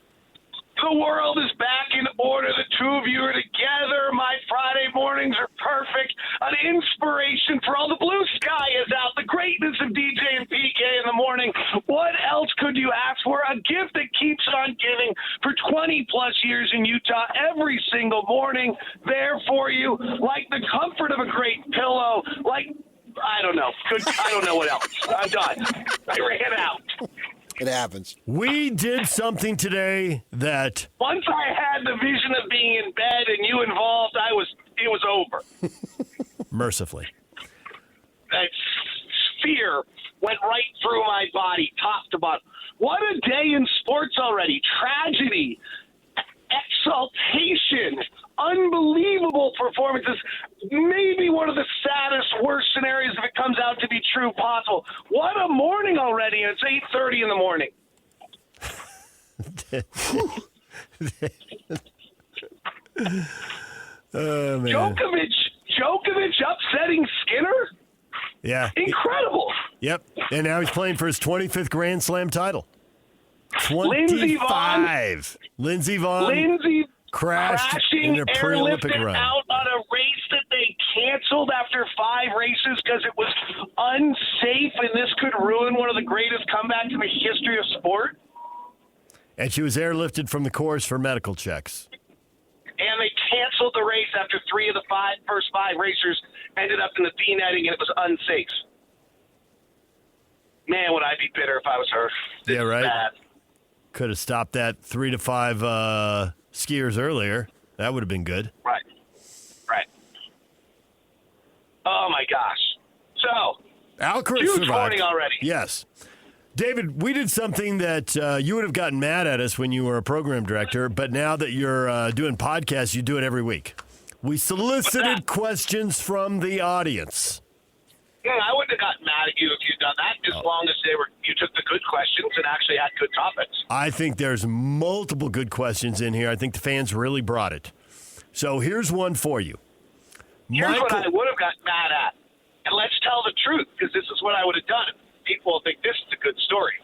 The world is back in order. The two of you are together. My Friday mornings are perfect. An inspiration for all the blue sky is out. The greatness of DJ and PK in the morning. What else could you ask for? A gift that keeps on giving for 20-plus years in Utah every single morning. There for you, like the comfort of a great pillow, like, I don't know. I don't know what else. I'm done. I ran out. It happens. We did something today that... Once I had the vision of being in bed and you involved, it was over. Mercifully. That fear went right through my body, top to bottom. What a day in sports already. Tragedy, exaltation, unbelievable performances. Maybe one of the saddest, worst scenarios, if it comes out to be true, possible. What a morning already. It's 8:30 in the morning. Oh, man. Djokovic upsetting Skinner? Yeah. Incredible. Yep. And now he's playing for his 25th Grand Slam title. 25. Lindsey Vonn crashing a pre-Olympic run. Out on a race that they canceled after 5 races because it was unsafe, and this could ruin one of the greatest comebacks in the history of sport. And she was airlifted from the course for medical checks. And they canceled the race after 3 of the first 5 racers ended up in the P netting, and it was unsafe. Man, would I be bitter if I was her. Yeah, right. Bad. Could have stopped that 3 to 5 skiers earlier. That would have been good. Right. Oh, my gosh. So, Alcaraz huge survived. morning already. Yes. David, we did something that you would have gotten mad at us when you were a program director, but now that you're doing podcasts, you do it every week. We solicited questions from the audience. Yeah, I wouldn't have gotten mad at you if you'd done that, as long as you took the good questions and actually had good topics. I think there's multiple good questions in here. I think the fans really brought it. So here's one for you. Here's what I would have gotten mad at. And let's tell the truth, because this is what I would have done. People will think this is a good story.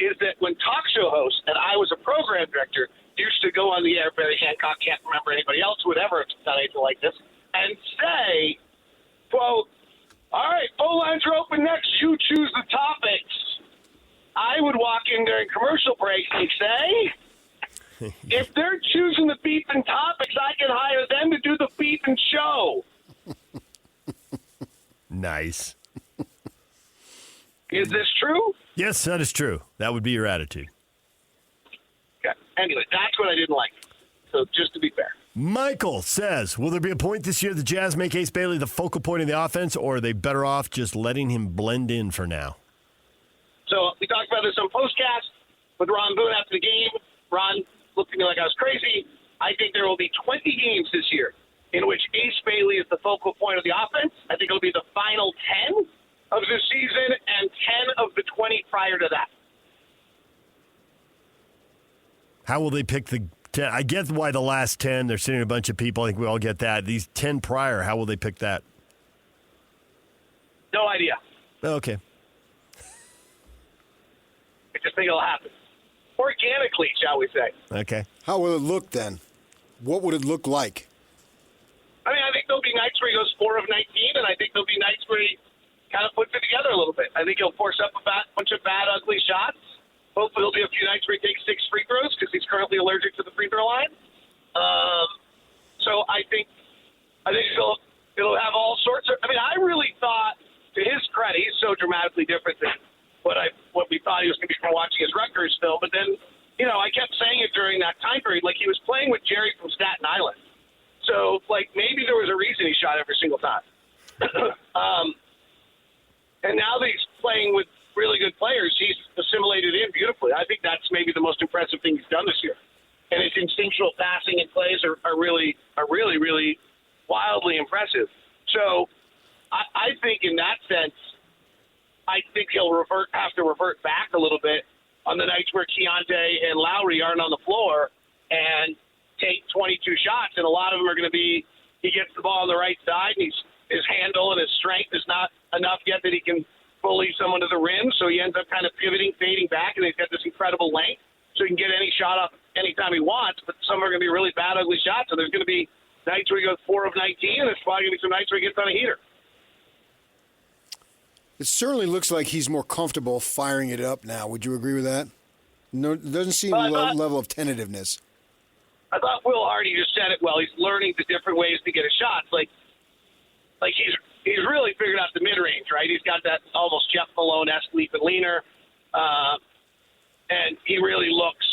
is that when talk show hosts, and I was a program director, used to go on the air, Barry Hancock, can't remember anybody else who would ever have done anything like this, and say, quote, all right, phone lines are open next, you choose the topics. I would walk in during commercial breaks and say, if they're choosing the beeping topics, I can hire them to do the beeping show. Nice. Is this true? Yes, that is true. That would be your attitude. Okay. Anyway, that's what I didn't like. So just to be fair. Michael says, will there be a point this year the Jazz make Ace Bailey the focal point of the offense, or are they better off just letting him blend in for now? So we talked about this on Postcast with Ron Boone after the game. Ron looked at me like I was crazy. I think there will be 20 games this year in which Ace Bailey is the focal point of the offense. I think it'll be the final 10 of the season and 10 of the 20 prior to that. How will they pick the 10? I get why the last 10, they're sitting a bunch of people. I think we all get that. These 10 prior, how will they pick that? No idea. Okay. I just think it'll happen. Organically, shall we say. Okay. How will it look then? What would it look like? I mean, I think there'll be nights where he goes 4 of 19, and I think there'll be nights where he kind of puts it together a little bit. I think he'll force up a bunch of bad, ugly shots. Hopefully there'll be a few nights where he takes 6 free throws because he's currently allergic to the free throw line. So I think it'll have all sorts of – I mean, I really thought, to his credit, he's so dramatically different than what we thought he was going to be from watching his Rutgers film. But then, I kept saying it during that time period, like he was playing with Jerry from Staten Island. So, maybe there was a reason he shot every single time. And now that he's playing with really good players, he's assimilated in beautifully. I think that's maybe the most impressive thing he's done this year. And his instinctual passing and plays are really, really wildly impressive. So I think in that sense, I think he'll have to revert back a little bit on the nights where Keontae and Lowry aren't on the floor and take 22 shots. And a lot of them are going to be he gets the ball on the right side and his handle and his strength is not enough yet that he can bully someone to the rim, so he ends up kind of pivoting, fading back, and he's got this incredible length, so he can get any shot up anytime he wants, but some are going to be really bad, ugly shots, so there's going to be nights where he goes 4 of 19, and there's probably going to be some nights where he gets on a heater. It certainly looks like he's more comfortable firing it up now. Would you agree with that? No, it doesn't seem a level of tentativeness. I thought Will Hardy just said it well. He's learning the different ways to get his shots. Like he's really figured out the mid-range, right? He's got that almost Jeff Malone-esque leap and leaner, and he really looks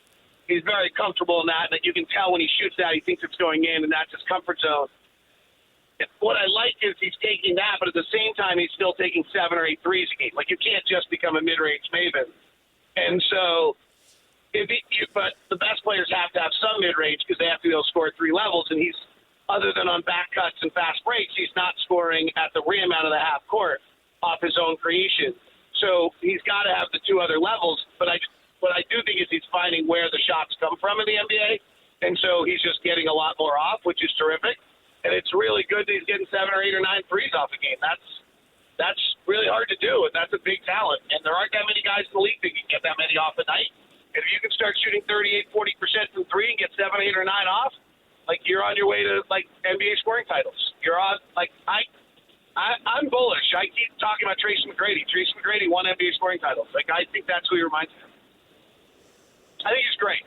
– he's very comfortable in that. Like you can tell when he shoots that, he thinks it's going in, and that's his comfort zone. What I like is he's taking that, but at the same time, he's still taking 7 or 8 threes a game. Like you can't just become a mid-range maven. And so but the best players have to have some mid-range because they have to be able to score at 3 levels, and he's – other than on back cuts and fast breaks, he's not scoring at the rim out of the half court off his own creation. So he's got to have the 2 other levels. But what I do think is he's finding where the shots come from in the NBA. And so he's just getting a lot more off, which is terrific. And it's really good that he's getting 7 or 8 or 9 threes off a game. That's really hard to do, and that's a big talent. And there aren't that many guys in the league that can get that many off a night. And if you can start shooting 38, 40% from 3 and get 7, 8, or 9 off, like you're on your way to NBA scoring titles. You're on I'm bullish. I keep talking about Tracy McGrady. Tracy McGrady won NBA scoring titles. I think that's who he reminds me of. I think he's great.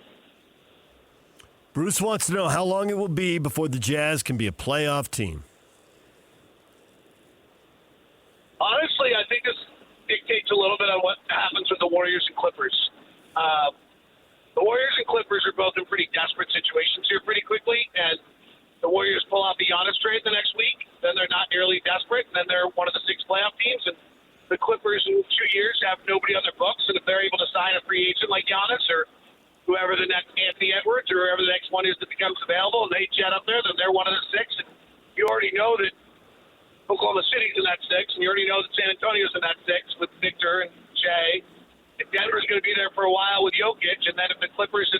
Bruce wants to know how long it will be before the Jazz can be a playoff team. Honestly, I think this dictates a little bit on what happens with the Warriors and Clippers. The Warriors and Clippers are both in pretty desperate situations here pretty quickly, and the Warriors pull out the Giannis trade the next week, then they're not nearly desperate, and then they're one of the 6 playoff teams, and the Clippers in 2 years have nobody on their books, and if they're able to sign a free agent like Giannis or whoever the next Anthony Edwards or whoever the next one is that becomes available, and they jet up there, then they're one of the 6, and you already know that Oklahoma City's in that 6, and you already know that San Antonio's in that 6 with Victor and Shea. If Denver's going to be there for a while with Jokic, and then if the Clippers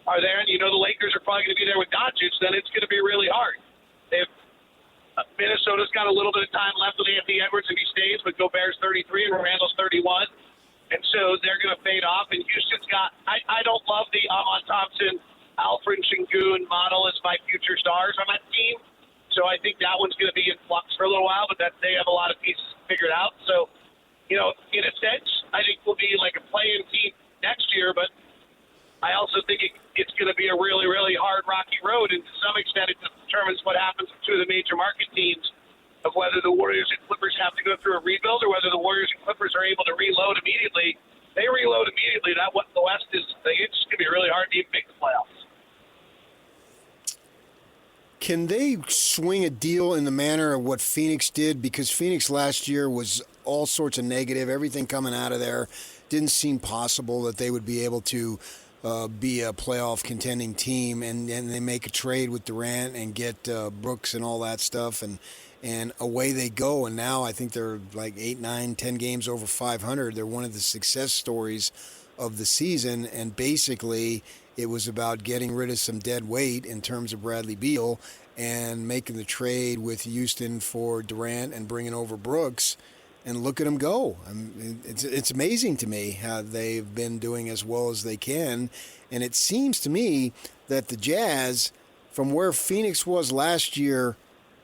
are there, and you know the Lakers are probably going to be there with Doncic, then it's going to be really hard. If Minnesota's got a little bit of time left with Anthony Edwards if he stays, but Gobert's 33 and Randall's 31, And so they're going to fade off. And Houston's got – I don't love the Amon Thompson, Alfred Şengün model as my future stars on that team. So I think that one's going to be in flux for a little while, but that they have a lot of pieces figured out. So, in a sense, I think we'll be like a play-in team next year, but I also think it's going to be a really, really hard, rocky road. And to some extent, it determines what happens to the major market teams of whether the Warriors and Clippers have to go through a rebuild or whether the Warriors and Clippers are able to reload immediately. They reload immediately. That what the West is. It's going to be really hard to even make the playoffs. Can they swing a deal in the manner of what Phoenix did? Because Phoenix last year was all sorts of negative, everything coming out of there. Didn't seem possible that they would be able to be a playoff contending team, and they make a trade with Durant and get Brooks and all that stuff, and away they go. And now I think they're like 8, 9, 10 games over 500. They're one of the success stories of the season, and basically it was about getting rid of some dead weight in terms of Bradley Beal and making the trade with Houston for Durant and bringing over Brooks, and look at them go. It's amazing to me how they've been doing as well as they can, and it seems to me that the Jazz, from where Phoenix was last year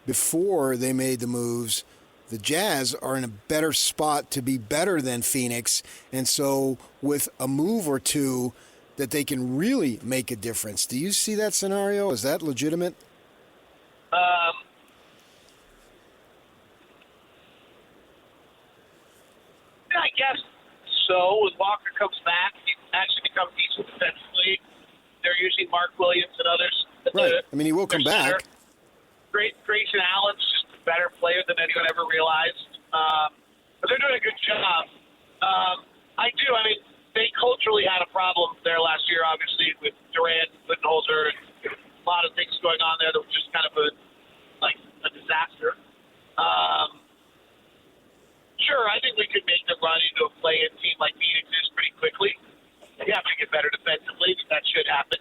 before they made the moves, the Jazz are in a better spot to be better than Phoenix, and so with a move or two that they can really make a difference. Do you see that scenario? Is that legitimate? Yeah, I guess so. When Walker comes back, he actually becomes decent defensively. They're using Mark Williams and others. Right. I mean, he will come back. Grayson Allen's just a better player than anyone ever realized. But they're doing a good job. I mean, they culturally had a problem there last year, obviously, with Durant, Budenholzer, and a lot of things going on there that were just kind of a disaster. Sure, I think we could make them run into a play-in team like Phoenix is pretty quickly. They have to get better defensively, but that should happen.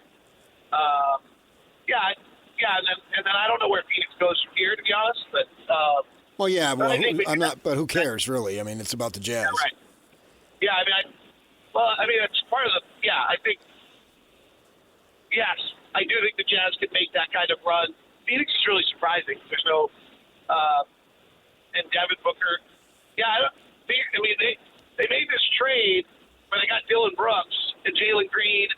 And then I don't know where Phoenix goes from here, to be honest. But But who cares, really? I mean, it's about the Jazz. Yeah, right. Yeah, I mean, it's part of the. Yeah, I think. Yes, I do think the Jazz could make that kind of run. Phoenix is really surprising. There's no, and Devin Booker. Yeah, they made this trade where they got Dylan Brooks and Jalen Green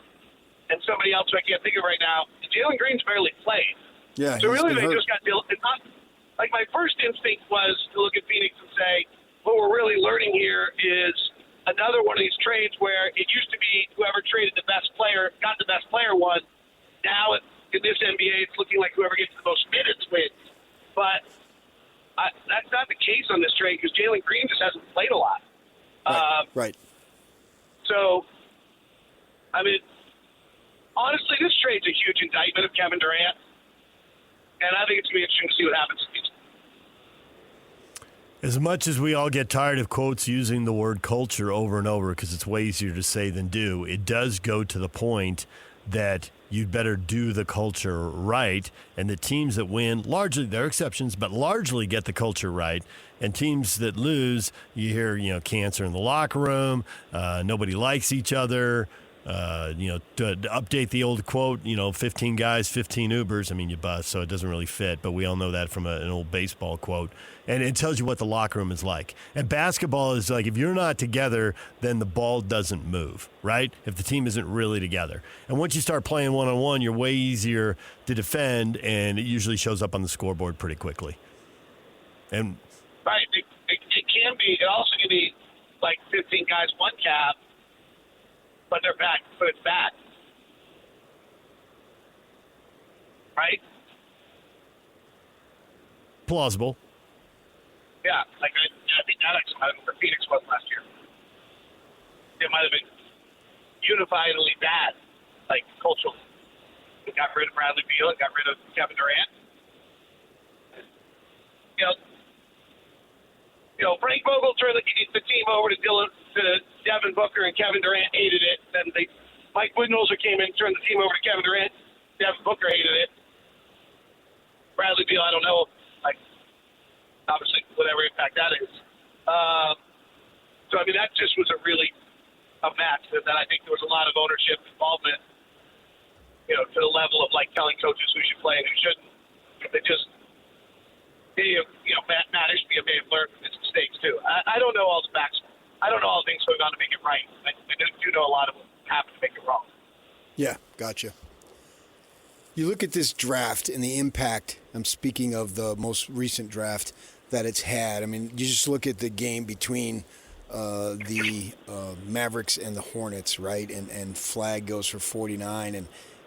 and somebody else who I can't think of right now. Jalen Green's barely played. Yeah. So really, they just got Dylan. It's not like my first instinct was to look at Phoenix and say, what we're really learning here is another one of these trades where it used to be whoever traded the best player got the best player won. Now in this NBA, it's looking like whoever gets the most minutes wins. But that's not the case on this trade because Jalen Green just hasn't played a lot. Right. So, I mean, honestly, this trade's a huge indictment of Kevin Durant. And I think it's going to be interesting to see what happens. As much as we all get tired of quotes using the word culture over and over because it's way easier to say than do, it does go to the point that you'd better do the culture right. And the teams that win, largely, there are exceptions, but largely get the culture right. And teams that lose, you hear, cancer in the locker room, nobody likes each other. To update the old quote, 15 guys, 15 Ubers. I mean, you bust, so it doesn't really fit, but we all know that from an old baseball quote. And it tells you what the locker room is like. And basketball is like, if you're not together, then the ball doesn't move, right? If the team isn't really together. And once you start playing one-on-one, you're way easier to defend, and it usually shows up on the scoreboard pretty quickly. And right, it can be. It also can be like 15 guys, one cap. But they're back, but it's back. Right? Plausible. Yeah, I think that actually might have been where Phoenix was last year. It might have been unifiedly bad, like culturally. We got rid of Bradley Beal and got rid of Kevin Durant. Frank Vogel turned the team over to Devin Booker, and Kevin Durant hated it. Then Mike Budenholzer came in, turned the team over to Kevin Durant. Devin Booker hated it. Bradley Beal, I don't know, obviously whatever impact that is. So I mean, that just was a really a mess, and then I think there was a lot of ownership involvement, to the level of like telling coaches who should play and who shouldn't. Matt Ishbia may have learned from his mistakes too. I don't know all the facts. I don't know all the things going on to make it right. I do know a lot of them happen to make it wrong. Yeah, gotcha. You look at this draft and the impact, I'm speaking of the most recent draft, that it's had. I mean, you just look at the game between the Mavericks and the Hornets, right? And Flagg goes for 49,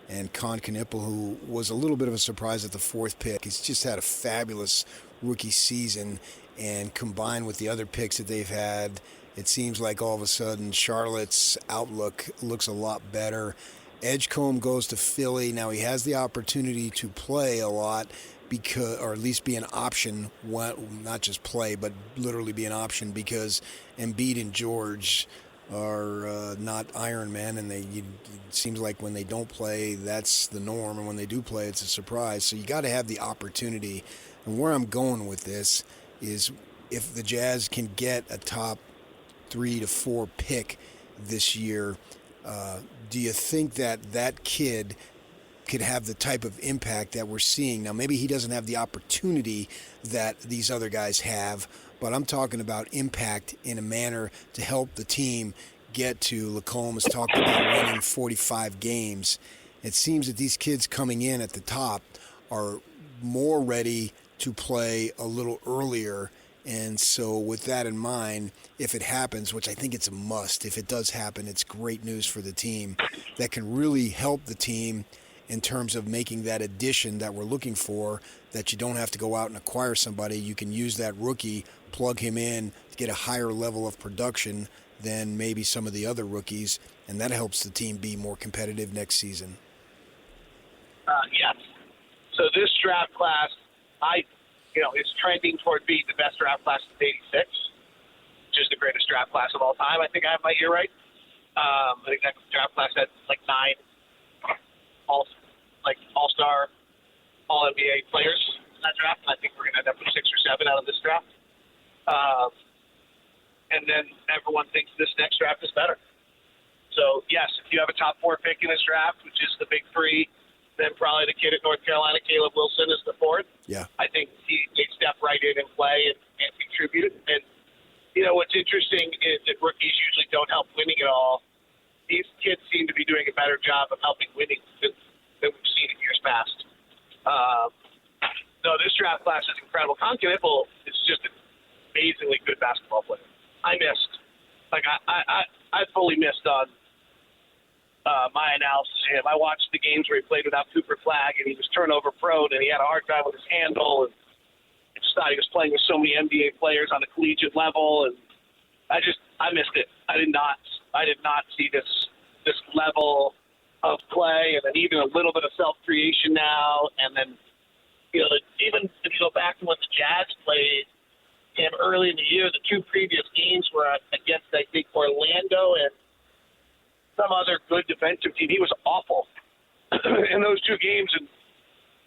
and Con Knipple, who was a little bit of a surprise at the fourth pick. He's just had a fabulous rookie season, and combined with the other picks that they've had, it seems like all of a sudden Charlotte's outlook looks a lot better. Edgecombe goes to Philly. Now he has the opportunity to play a lot, or at least be an option, not just play, but literally be an option, because Embiid and George are not Iron Men, and it seems like when they don't play, that's the norm, and when they do play, it's a surprise. So you got to have the opportunity. And where I'm going with this is, if the Jazz can get a top 3 to 4 pick this year, do you think that kid could have the type of impact that we're seeing? Now, maybe he doesn't have the opportunity that these other guys have, but I'm talking about impact in a manner to help the team get to. Lacombe has talked about winning 45 games. It seems that these kids coming in at the top are more ready to play a little earlier. And so with that in mind, if it happens, which I think it's a must, if it does happen, it's great news for the team that can really help the team in terms of making that addition that we're looking for, that you don't have to go out and acquire somebody. You can use that rookie, plug him in to get a higher level of production than maybe some of the other rookies, and that helps the team be more competitive next season. Yes. So this draft class, is trending toward being the best draft class since '86, which is the greatest draft class of all time. I think I have my year right. I think that draft class had like 9 all-star, all-NBA players in that draft, and I think we're going to end up with 6 or 7 out of this draft. And then everyone thinks this next draft is better. So, yes, if you have a top 4 pick in this draft, which is the big 3, then probably the kid at North Carolina, Caleb Wilson, is the 4th. Yeah. I think they step right in and play and contribute. And, what's interesting is that rookies usually don't help winning at all. These kids seem to be doing a better job of helping winning than we've seen in years past. So this draft class is incredible. Con Knipple is just an amazingly good basketball player. I fully missed on my analysis of him. I watched the games where he played without Cooper Flagg, and he was turnover prone, and he had a hard time with his handle, and I just thought he was playing with so many NBA players on the collegiate level, and I missed it. I did not see this level of play, and then even a little bit of self-creation now, and then even if you go back to when the Jazz played him early in the year, the 2 previous games were against, I think, Orlando and some other good defensive team. He was awful in those 2 games, and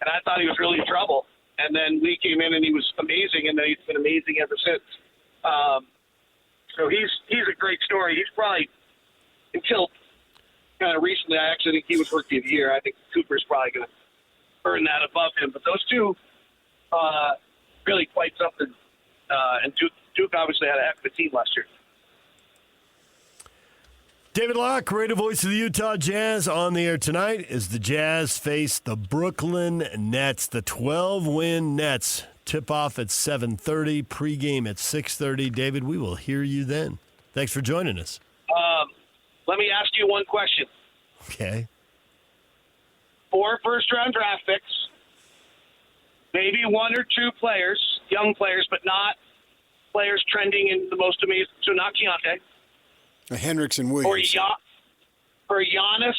I thought he was really in trouble. And then we came in, and he was amazing, and then he's been amazing ever since. So he's a great story. He's probably, until kind of recently, I actually think he was Rookie of the Year. I think Cooper's probably going to earn that above him. But those 2 really quite something. And Duke obviously had a heck of a team last year. David Locke, radio voice of the Utah Jazz, on the air tonight as the Jazz face the Brooklyn Nets. The 12-win Nets tip off at 7:30, pregame at 6:30. David, we will hear you then. Thanks for joining us. Let me ask you one question. Okay. 4 first-round draft picks, maybe 1 or 2 players, young players, but not players trending in the most amazing. So not Keontae. Hendricks and Williams. For Giannis,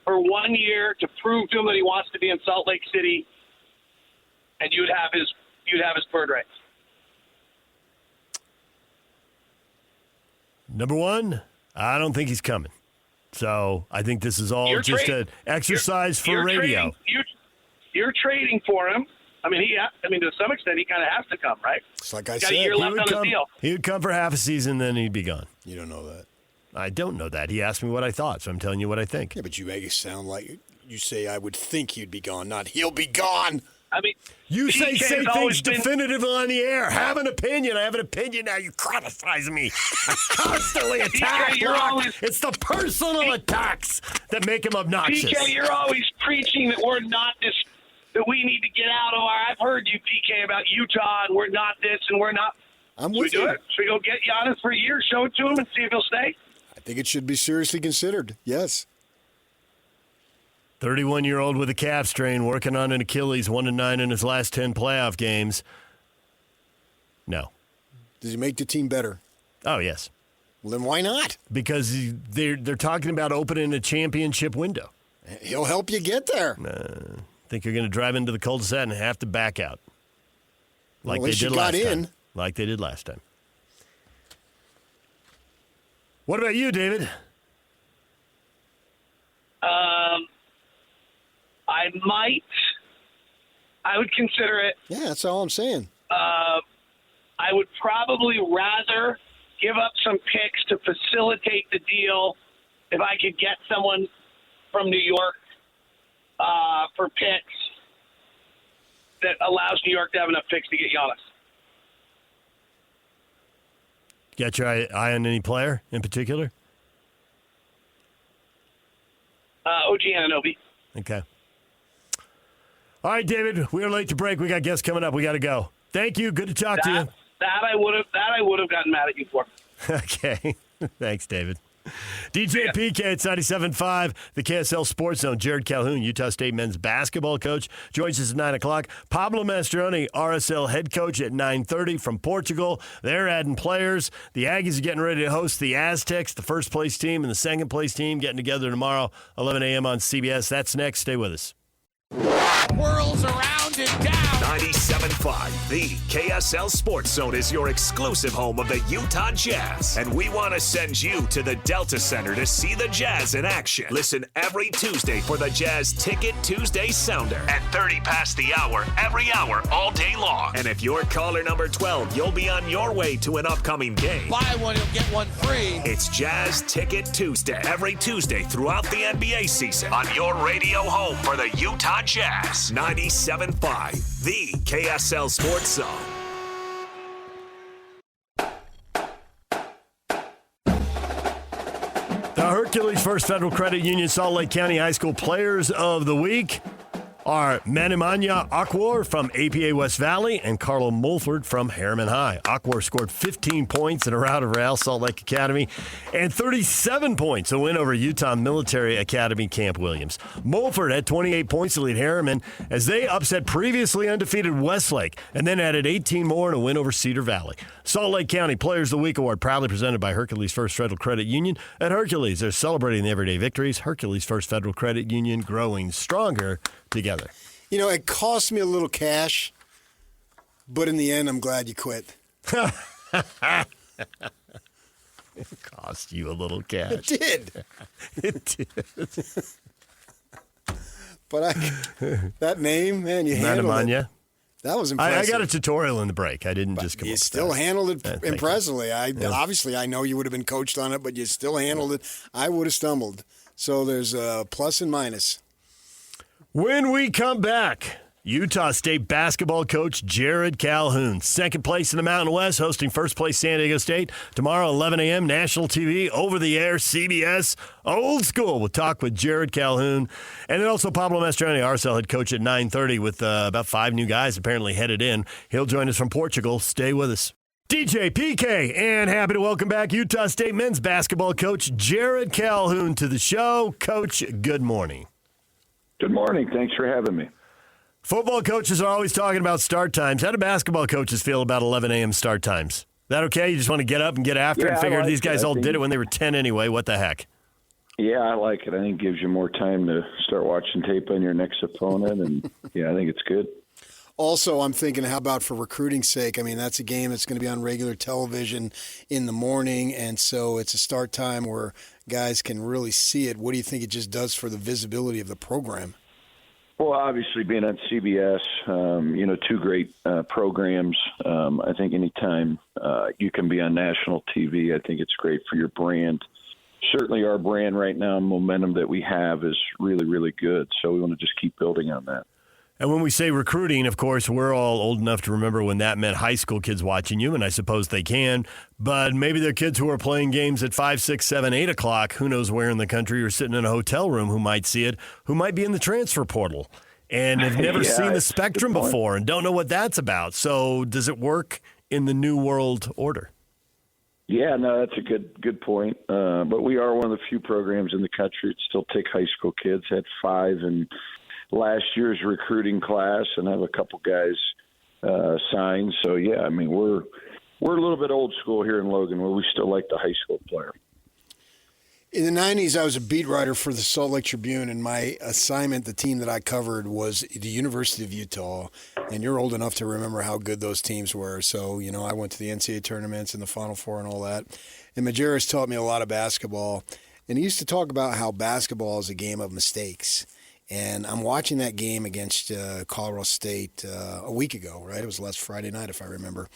for 1 year to prove to him that he wants to be in Salt Lake City, and you'd have his bird rights. Number 1, I don't think he's coming. So I think this is all an exercise for radio. You're trading for him. I mean, to some extent, he kind of has to come, right? It's like I He's got said, a year left on his deal. He would come for half a season, then he'd be gone. You don't know that. I don't know that. He asked me what I thought, so I'm telling you what I think. Yeah, but you make it sound like you say I would think he'd be gone, not he'll be gone. I mean, you say things been... definitively on the air. Have an opinion. I have an opinion now. You criticize me. I constantly attack. It's the personal attacks that make him obnoxious. PK, you're always preaching that we're not this, that we need to get out of our. I've heard you, PK, about Utah, and we're not this, and we're not. I'm with you. Should we go get Giannis for a year, show it to him, and see if he'll stay? I think it should be seriously considered. Yes. 31-year-old with a calf strain, working on an Achilles, 1-9 in his last 10 playoff games. No. Does he make the team better? Oh, yes. Well, then why not? Because they're talking about opening a championship window. He'll help you get there. I think you're going to drive into the cul-de-sac and have to back out. Like they did last time. Like they did last time. What about you, David? I would consider it. Yeah, that's all I'm saying. I would probably rather give up some picks to facilitate the deal if I could get someone from New York for picks that allows New York to have enough picks to get Giannis. Got your eye on any player in particular? OG Anunoby. Okay. All right, David, we are late to break. We got guests coming up. We got to go. Thank you. Good to talk to you. That I would have gotten mad at you for. Okay. Thanks, David. DJ and PK at 97.5, the KSL Sports Zone. Jerrod Calhoun, Utah State men's basketball coach, joins us at 9 o'clock. Pablo Mastroeni, RSL head coach at 9:30 from Portugal. They're adding players. The Aggies are getting ready to host the Aztecs, the first-place team and the second-place team, getting together tomorrow, 11 a.m. on CBS. That's next. Stay with us. Whirls around and down. 97.5, the KSL Sports Zone is your exclusive home of the Utah Jazz. And we want to send you to the Delta Center to see the Jazz in action. Listen every Tuesday for the Jazz Ticket Tuesday Sounder at 30 past the hour, every hour, all day long. And if you're caller number 12, you'll be on your way to an upcoming game. Buy one, you'll get one free. It's Jazz Ticket Tuesday, every Tuesday throughout the NBA season on your radio home for the Utah Jazz. 97.5, the KSL Sports Zone. The Hercules First Federal Credit Union Salt Lake County High School Players of the Week are Manimanya Akwar from APA West Valley and Carlo Mulford from Harriman High. Akwar scored 15 points in a rout of Real Salt Lake Academy and 37 points, a win over Utah Military Academy Camp Williams. Mulford had 28 points to lead Harriman as they upset previously undefeated Westlake and then added 18 more in a win over Cedar Valley. Salt Lake County Players of the Week Award proudly presented by Hercules First Federal Credit Union. At Hercules, they're celebrating the everyday victories. Hercules First Federal Credit Union, growing stronger together. You know, it cost me a little cash, but in the end, I'm glad you quit. It cost you a little cash. It did. It did. But that name, man, you handled it. That was impressive. I got a tutorial in the break. I didn't just come up with that. You still handled it impressively. Obviously, I know you would have been coached on it, but you still handled it. I would have stumbled. So there's a plus and minus. When we come back, Utah State basketball coach Jerrod Calhoun, second place in the Mountain West, hosting first place San Diego State. Tomorrow, 11 a.m., national TV, over-the-air, CBS, old school. We'll talk with Jerrod Calhoun. And then also Pablo Mastroeni, RSL head coach at 9:30 with about 5 new guys apparently headed in. He'll join us from Portugal. Stay with us. DJ, PK, and happy to welcome back Utah State men's basketball coach Jerrod Calhoun to the show. Coach, good morning. Good morning. Thanks for having me. Football coaches are always talking about start times. How do basketball coaches feel about 11 a.m. start times? Is that okay? You just want to get up and get after it and figure these guys all did it when they were 10 anyway. What the heck? Yeah, I like it. I think it gives you more time to start watching tape on your next opponent, and I think it's good. Also, I'm thinking, how about for recruiting sake? I mean, that's a game that's going to be on regular television in the morning, and so it's a start time where guys can really see it. What do you think it just does for the visibility of the program? Well, obviously being on CBS, two great programs. I think anytime you can be on national TV, I think it's great for your brand. Certainly our brand right now, momentum that we have is really, really good. So we want to just keep building on that. And when we say recruiting, of course, we're all old enough to remember when that meant high school kids watching you, and I suppose they can. But maybe they're kids who are playing games at 5, 6, 7, 8 o'clock, who knows where in the country, or sitting in a hotel room who might see it, who might be in the transfer portal and have never seen the spectrum before and don't know what that's about. So does it work in the new world order? Yeah, no, that's a good point. But we are one of the few programs in the country that still take high school kids. Had 5 in last year's recruiting class, and have a couple guys signed. So yeah, I mean we're a little bit old school here in Logan, where we still like the high school player. In the 90s, I was a beat writer for the Salt Lake Tribune, and my assignment, the team that I covered, was the University of Utah. And you're old enough to remember how good those teams were. So, I went to the NCAA tournaments and the Final Four and all that. And Majerus taught me a lot of basketball. And he used to talk about how basketball is a game of mistakes. And I'm watching that game against Colorado State a week ago, right? It was last Friday night, if I remember.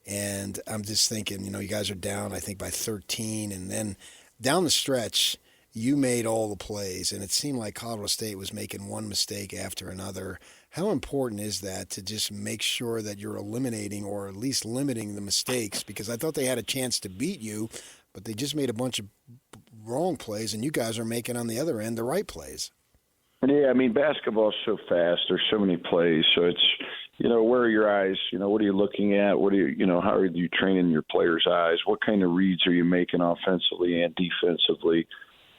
And I'm just thinking, you guys are down, I think, by 13. And then down the stretch, you made all the plays, and it seemed like Colorado State was making one mistake after another. How important is that to just make sure that you're eliminating or at least limiting the mistakes? Because I thought they had a chance to beat you, but they just made a bunch of wrong plays, and you guys are making on the other end the right plays. Yeah, I mean, basketball is so fast. There's so many plays. So it's, where are your eyes? What are you looking at? What are you, how are you training your players' eyes? What kind of reads are you making offensively and defensively?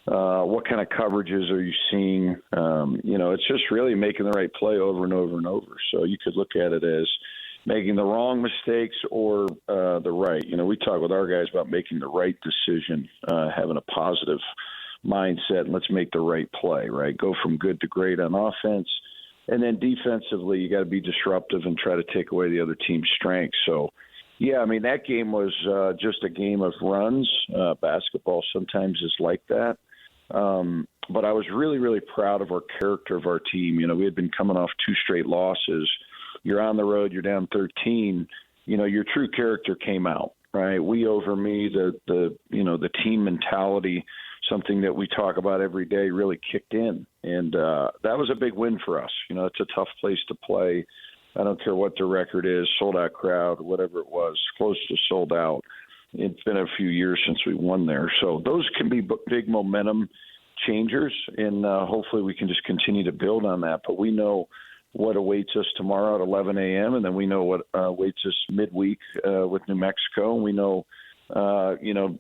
What kind of coverages are you seeing? It's just really making the right play over and over and over. So you could look at it as making the wrong mistakes or the right. We talk with our guys about making the right decision, having a positive mindset, and let's make the right play, right? Go from good to great on offense. And then defensively, you got to be disruptive and try to take away the other team's strengths. So, yeah, I mean, that game was just a game of runs. Basketball sometimes is like that. But I was really, really proud of our character of our team. We had been coming off 2 straight losses. You're on the road, you're down 13. Your true character came out, right? We over me, the team mentality, something that we talk about every day, really kicked in. And that was a big win for us. It's a tough place to play. I don't care what the record is, sold-out crowd, whatever it was, close to sold out. It's been a few years since we won there. So those can be big momentum changers, and hopefully we can just continue to build on that. But we know what awaits us tomorrow at 11 a.m., and then we know what awaits us midweek with New Mexico, and we know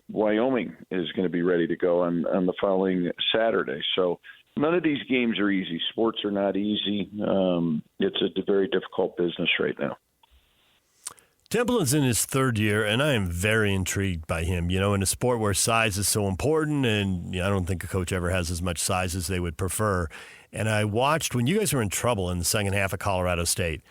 Wyoming is going to be ready to go on the following Saturday. So none of these games are easy. Sports are not easy. It's a very difficult business right now. Templeton's in his 3rd year, and I am very intrigued by him. In a sport where size is so important, and I don't think a coach ever has as much size as they would prefer. And I watched when you guys were in trouble in the second half of Colorado State.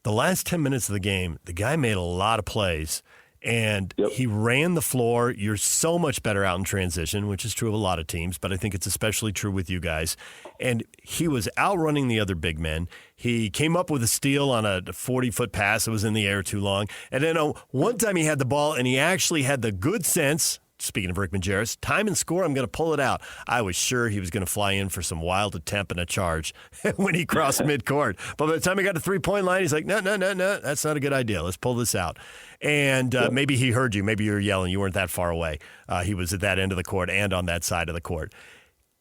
The last 10 minutes of the game, the guy made a lot of plays. And he ran the floor. You're so much better out in transition, which is true of a lot of teams, but I think it's especially true with you guys. And he was outrunning the other big men. He came up with a steal on a 40-foot pass that was in the air too long. And then one time he had the ball, and he actually had the good sense, speaking of Rick Majerus, time and score, I'm going to pull it out. I was sure he was going to fly in for some wild attempt and a charge when he crossed midcourt. But by the time he got to 3-point line, he's like, no, that's not a good idea. Let's pull this out. And maybe he heard you. Maybe you were yelling. You weren't that far away. He was at that end of the court and on that side of the court.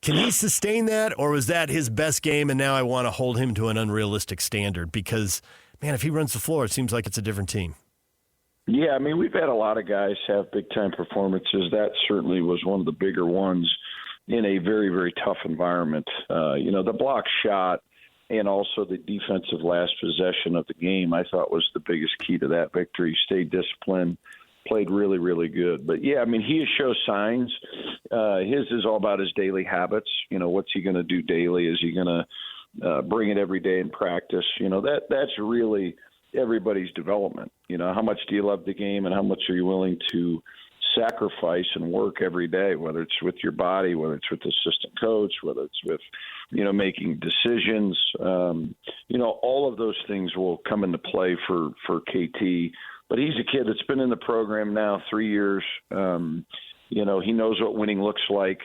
Can he sustain that, or was that his best game, and now I want to hold him to an unrealistic standard? Because, man, if he runs the floor, it seems like it's a different team. Yeah, I mean, we've had a lot of guys have big-time performances. That certainly was one of the bigger ones in a very, very tough environment. The block shot and also the defensive last possession of the game, I thought was the biggest key to that victory. Stayed disciplined, played really, really good. But, yeah, I mean, he shows signs. His is all about his daily habits. What's he going to do daily? Is he going to bring it every day in practice? That's really everybody's development. How much do you love the game, and how much are you willing to sacrifice and work every day, whether it's with your body, whether it's with the assistant coach, whether it's with, making decisions. All of those things will come into play for KT. But he's a kid that's been in the program now 3 years. He knows what winning looks like.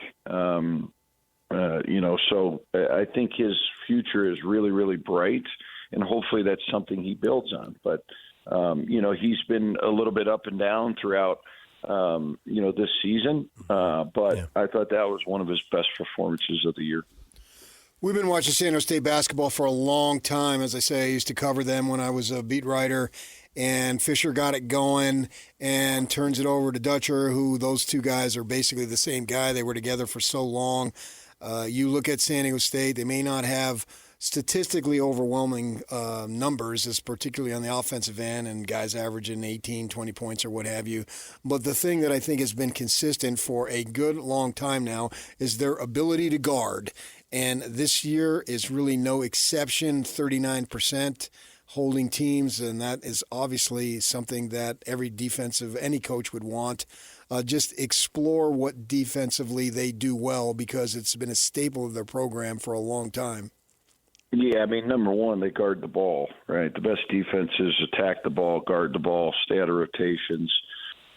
So I think his future is really, really bright, and hopefully that's something he builds on. But, he's been a little bit up and down throughout, this season. But I thought that was one of his best performances of the year. We've been watching San Jose State basketball for a long time. As I say, I used to cover them when I was a beat writer. And Fisher got it going and turns it over to Dutcher, who those two guys are basically the same guy. They were together for so long. You look at San Diego State, they may not have statistically overwhelming numbers, as particularly on the offensive end, and guys averaging 18, 20 points or what have you. But the thing that I think has been consistent for a good long time now is their ability to guard. And this year is really no exception, 39%. Holding teams, and that is obviously something that any coach would want. Just explore what defensively they do well, because it's been a staple of their program for a long time. Yeah, number one, they guard the ball, right? The best defenses attack the ball, guard the ball, stay out of rotations.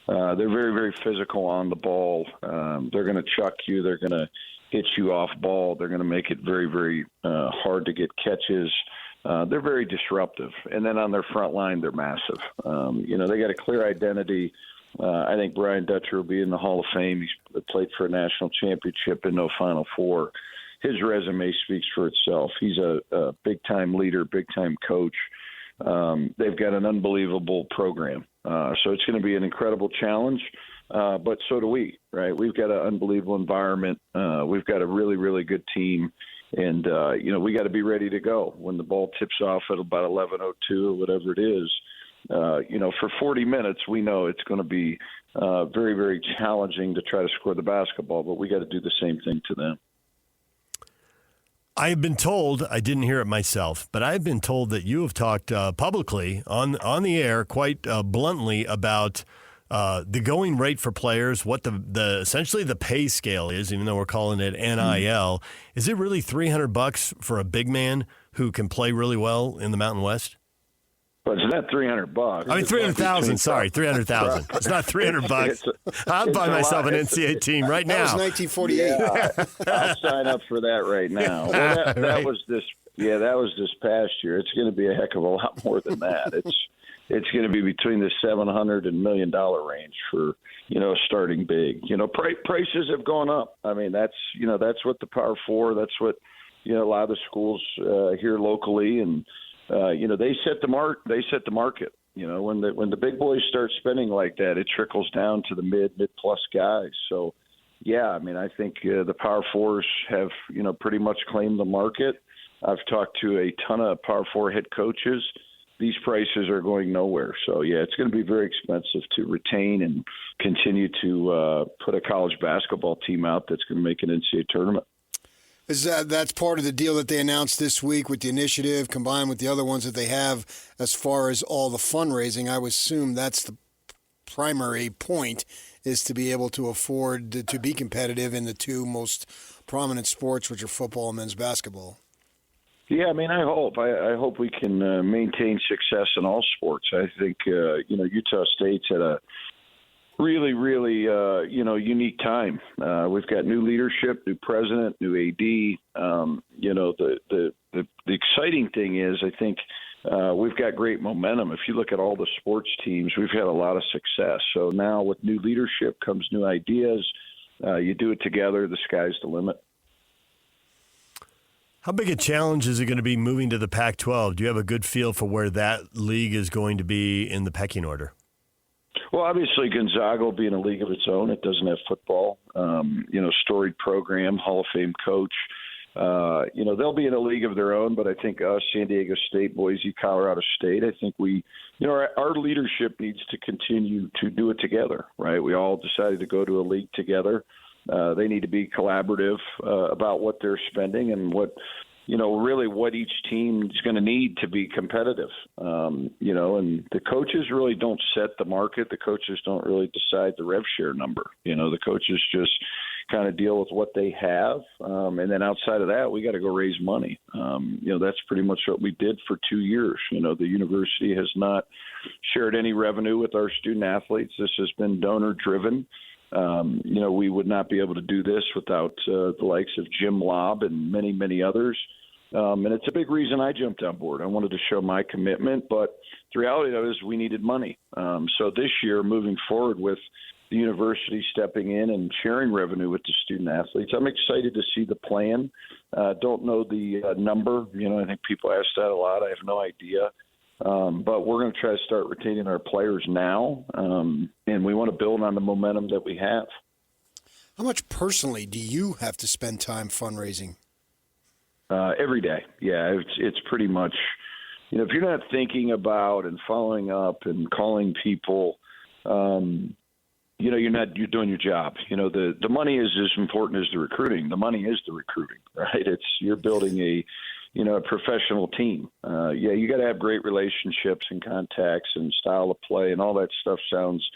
They're very, very physical on the ball. They're going to chuck you. They're going to hit you off ball. They're going to make it very, very hard to get catches. They're very disruptive. And then on their front line, they're massive. They got a clear identity. I think Brian Dutcher will be in the Hall of Fame. He's played for a national championship and no Final Four. His resume speaks for itself. He's a big-time leader, big-time coach. They've got an unbelievable program. So it's going to be an incredible challenge. But so do we, right? We've got an unbelievable environment. We've got a really, really good team. And, we got to be ready to go when the ball tips off at about 11:02 or whatever it is. For 40 minutes, we know it's going to be very, very challenging to try to score the basketball, but we got to do the same thing to them. I've been told, I didn't hear it myself, but I've been told that you have talked publicly on the air quite bluntly about the going rate for players, what the essentially the pay scale is, even though we're calling it NIL. Is it really $300 for a big man who can play really well in the Mountain West? But it's not $300. I mean, 300,000. Sorry, 300,000. It's not $300. I'll buy myself an NCAA team right now. That was 1948. Yeah, I'll sign up for that right now. Well, that was this. Yeah, that was this past year. It's going to be a heck of a lot more than that. It's going to be between the $700 and $1 million range for starting big. Prices have gone up. I mean, that's what the Power Four. That's what a lot of the schools here locally, and they set the market. When the big boys start spending like that, it trickles down to the mid plus guys. So yeah, I think the Power Fours have pretty much claimed the market. I've talked to a ton of Power Four head coaches. These prices are going nowhere. So, yeah, it's going to be very expensive to retain and continue to put a college basketball team out that's going to make an NCAA tournament. That's part of the deal that they announced this week with the initiative, combined with the other ones that they have as far as all the fundraising. I would assume that's the primary point, is to be able to afford to be competitive in the two most prominent sports, which are football and men's basketball. Yeah, I hope we can maintain success in all sports. I think Utah State's at a really, really unique time. We've got new leadership, new president, new AD. The exciting thing is, I think we've got great momentum. If you look at all the sports teams, we've had a lot of success. So now with new leadership comes new ideas. You do it together, the sky's the limit. How big a challenge is it going to be moving to the Pac-12? Do you have a good feel for where that league is going to be in the pecking order? Well, obviously Gonzaga will be in a league of its own. It doesn't have football. Storied program, Hall of Fame coach. They'll be in a league of their own, but I think us, San Diego State, Boise, Colorado State, I think our leadership needs to continue to do it together, right? We all decided to go to a league together. They need to be collaborative about what they're spending and what really what each team is going to need to be competitive. And the coaches really don't set the market. The coaches don't really decide the rev share number. The coaches just kind of deal with what they have. And then outside of that, we got to go raise money. That's pretty much what we did for 2 years. The university has not shared any revenue with our student athletes. This has been donor driven. We would not be able to do this without the likes of Jim Lobb and many, many others. And it's a big reason I jumped on board. I wanted to show my commitment, but the reality of it is we needed money. So this year, moving forward with the university stepping in and sharing revenue with the student athletes, I'm excited to see the plan. Don't know the number. I think people ask that a lot. I have no idea. But we're going to try to start retaining our players now, and we want to build on the momentum that we have. How much personally do you have to spend time fundraising? Every day. Yeah, it's pretty much, if you're not thinking about and following up and calling people, you're doing your job. The money is as important as the recruiting. The money is the recruiting, right? You're building a professional team. You got to have great relationships and contacts and style of play and all that stuff sounds,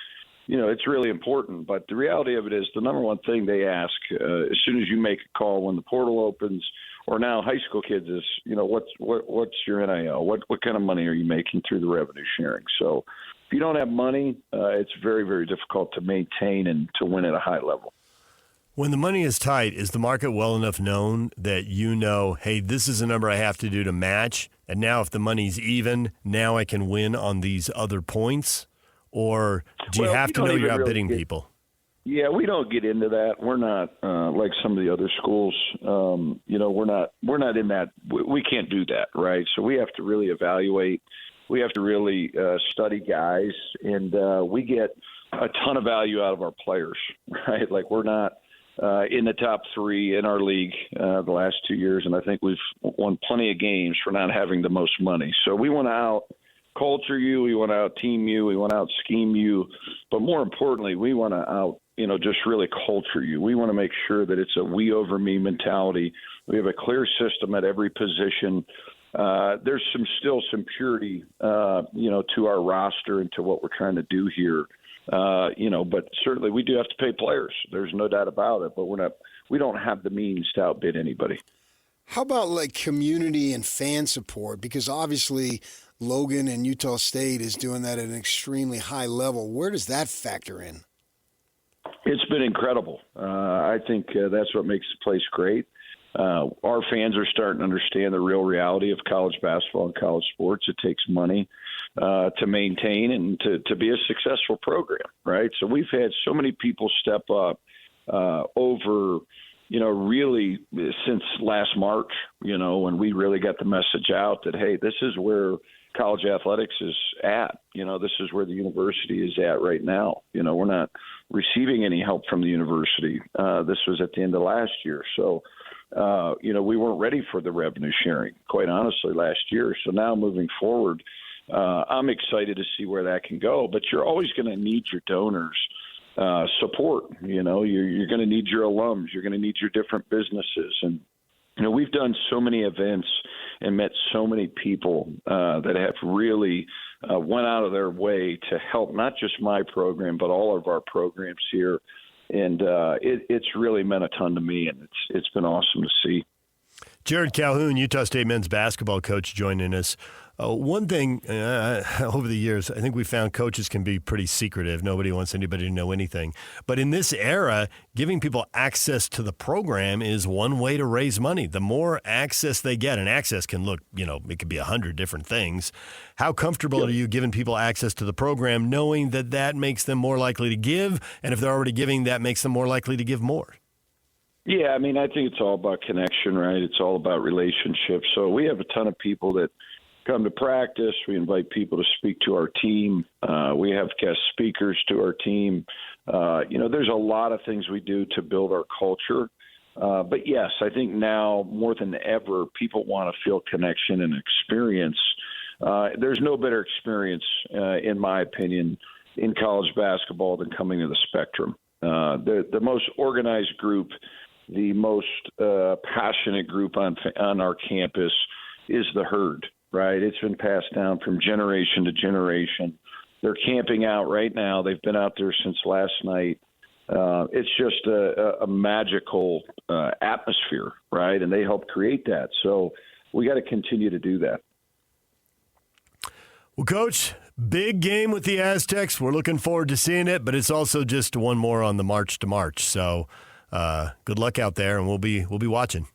it's really important. But the reality of it is the number one thing they ask as soon as you make a call when the portal opens, or now high school kids is, what's your NIL? What kind of money are you making through the revenue sharing? So if you don't have money, it's very, very difficult to maintain and to win at a high level. When the money is tight, is the market well enough known that hey, this is a number I have to do to match, and now if the money's even, now I can win on these other points? Or do you have to know you're outbidding people? Yeah, we don't get into that. We're not like some of the other schools. We're not in that. We can't do that, right? So we have to really evaluate. We have to really study guys, and we get a ton of value out of our players, right? Like we're not in the top 3 in our league the last 2 years, and I think we've won plenty of games for not having the most money. So we want to out-culture you, we want to out-team you, we want to out-scheme you, but more importantly, we want to just really culture you. We want to make sure that it's a we over me mentality. We have a clear system at every position. There's still some purity, to our roster and to what we're trying to do here. But certainly we do have to pay players. There's no doubt about it, but we don't have the means to outbid anybody. How about like community and fan support? Because obviously Logan and Utah State is doing that at an extremely high level. Where does that factor in? It's been incredible. I think that's what makes the place great. Our fans are starting to understand the real reality of college basketball and college sports. It takes money to maintain and to be a successful program, right? So we've had so many people step up over, really since last March, when we really got the message out that, hey, this is where college athletics is at. This is where the university is at right now. We're not receiving any help from the university. This was at the end of last year. So, we weren't ready for the revenue sharing, quite honestly, last year. So now moving forward, I'm excited to see where that can go. But you're always going to need your donors' support. You're going to need your alums. You're going to need your different businesses. And, we've done so many events and met so many people that have really went out of their way to help not just my program, but all of our programs here. And it's really meant a ton to me, and it's been awesome to see. Jerrod Calhoun, Utah State men's basketball coach, joining us. One thing over the years, I think we found coaches can be pretty secretive. Nobody wants anybody to know anything. But in this era, giving people access to the program is one way to raise money. The more access they get, and access can look, it could be 100 different things. How comfortable are you giving people access to the program, knowing that makes them more likely to give? And if they're already giving, that makes them more likely to give more? Yeah, I think it's all about connection, right? It's all about relationships. So we have a ton of people that come to practice. We invite people to speak to our team. We have guest speakers to our team. There's a lot of things we do to build our culture. But yes, I think now more than ever, people want to feel connection and experience. There's no better experience, in my opinion, in college basketball than coming to the Spectrum. The most organized group the most passionate group on our campus is the herd, right? It's been passed down from generation to generation. They're camping out right now. They've been out there since last night. It's just a magical atmosphere, right? And they help create that. So we got to continue to do that. Well, Coach, big game with the Aztecs. We're looking forward to seeing it, but it's also just one more on the march to March. So good luck out there, and we'll be watching.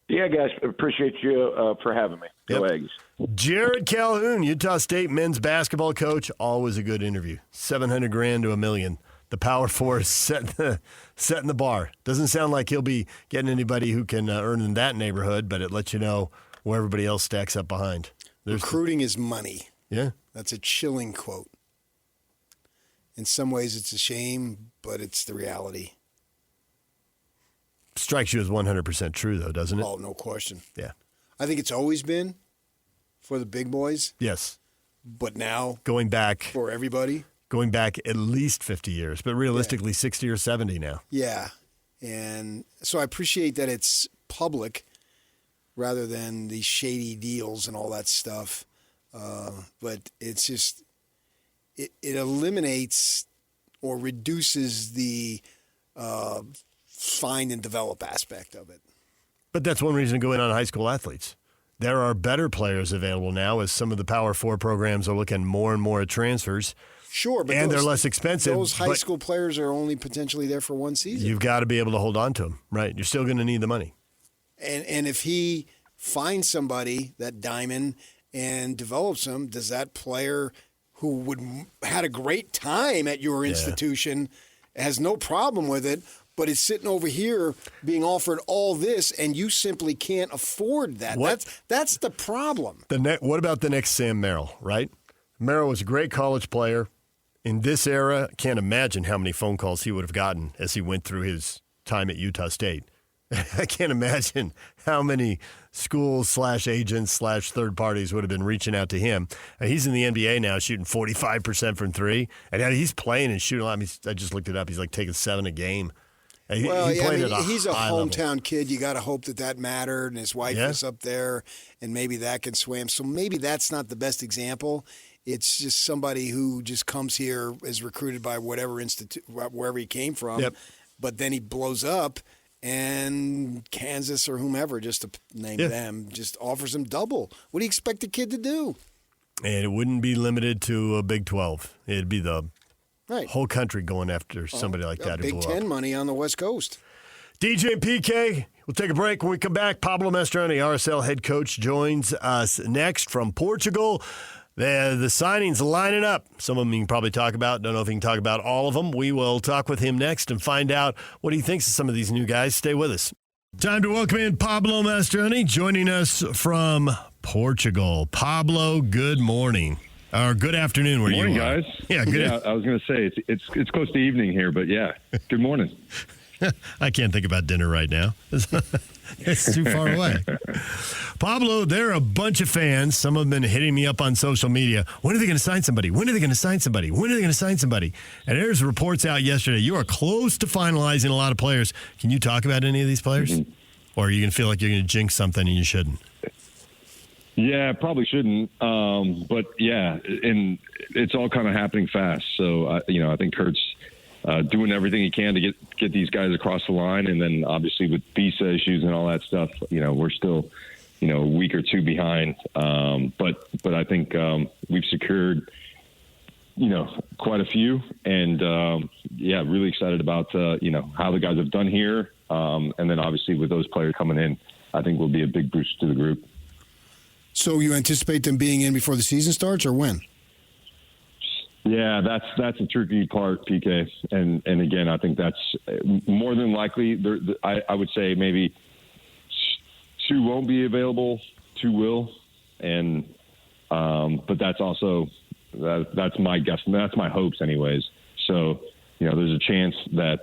Yeah, guys, appreciate you for having me. Go Aggies. Jerrod Calhoun, Utah State men's basketball coach. Always a good interview. $700,000 to $1 million. The Power Four is setting the bar. Doesn't sound like he'll be getting anybody who can earn in that neighborhood, but it lets you know where everybody else stacks up behind. Recruiting is money. Yeah. That's a chilling quote. In some ways, it's a shame, but it's the reality. Strikes you as 100% true, though, doesn't it? Oh, no question. Yeah. I think it's always been for the big boys. Yes. But now, going back for everybody. Going back at least 50 years, but realistically 60 or 70 now. Yeah. And so I appreciate that it's public rather than these shady deals and all that stuff. But it's just, it eliminates or reduces the find and develop aspect of it. But that's one reason to go in on high school athletes. There are better players available now as some of the Power Four programs are looking more and more at transfers. Sure, but they're less expensive. Those high school players are only potentially there for one season. You've got to be able to hold on to them, right? You're still going to need the money. And if he finds somebody, that diamond, and develops them, does that player who had a great time at your institution has no problem with it, but is sitting over here being offered all this, and you simply can't afford that? That's the problem. What about the next Sam Merrill, right? Merrill was a great college player. In this era, can't imagine how many phone calls he would have gotten as he went through his time at Utah State. I can't imagine how many schools / agents / third parties would have been reaching out to him. He's in the NBA now, shooting 45% from three, and he's playing and shooting a lot. I just looked it up. He's like taking 7 a game. He's a hometown kid. You got to hope that mattered, and his wife is up there, and maybe that can swim. So maybe that's not the best example. It's just somebody who just comes here, is recruited by whatever wherever he came from, but then he blows up, and Kansas or whomever, just to name them, just offers him double. What do you expect the kid to do? And it wouldn't be limited to a Big 12. It'd be the whole country going after somebody like that. Big Ten money on the West Coast. DJ and PK, we'll take a break. When we come back, Pablo Mastroeni, RSL head coach, joins us next from Portugal. The signings lining up. Some of them you can probably talk about. Don't know if you can talk about all of them. We will talk with him next and find out what he thinks of some of these new guys. Stay with us. Time to welcome in Pablo Mastroeni, joining us from Portugal. Pablo, good morning. Or good afternoon where you are. Good morning, guys. Yeah, good. Yeah, I was going to say, it's close to evening here, but yeah, good morning. I can't think about dinner right now. It's too far away. Pablo, there are a bunch of fans. Some have been hitting me up on social media. When are they going to sign somebody? When are they going to sign somebody? When are they going to sign somebody? And there's reports out yesterday. You are close to finalizing a lot of players. Can you talk about any of these players? Mm-hmm. Or are you going to feel like you're going to jinx something and you shouldn't? Yeah, probably shouldn't. But yeah, and it's all kind of happening fast. So, I think Kurt's doing everything he can to get these guys across the line. And then obviously with visa issues and all that stuff, we're still, a week or two behind. But I think we've secured, quite a few. And, really excited about, how the guys have done here. And then obviously with those players coming in, I think will be a big boost to the group. So you anticipate them being in before the season starts or when? Yeah, that's a tricky part, PK. And again, I think that's more than likely. I would say maybe 2 won't be available, 2 will, and but that's also that's my guess, and that's my hopes, anyways. So there's a chance that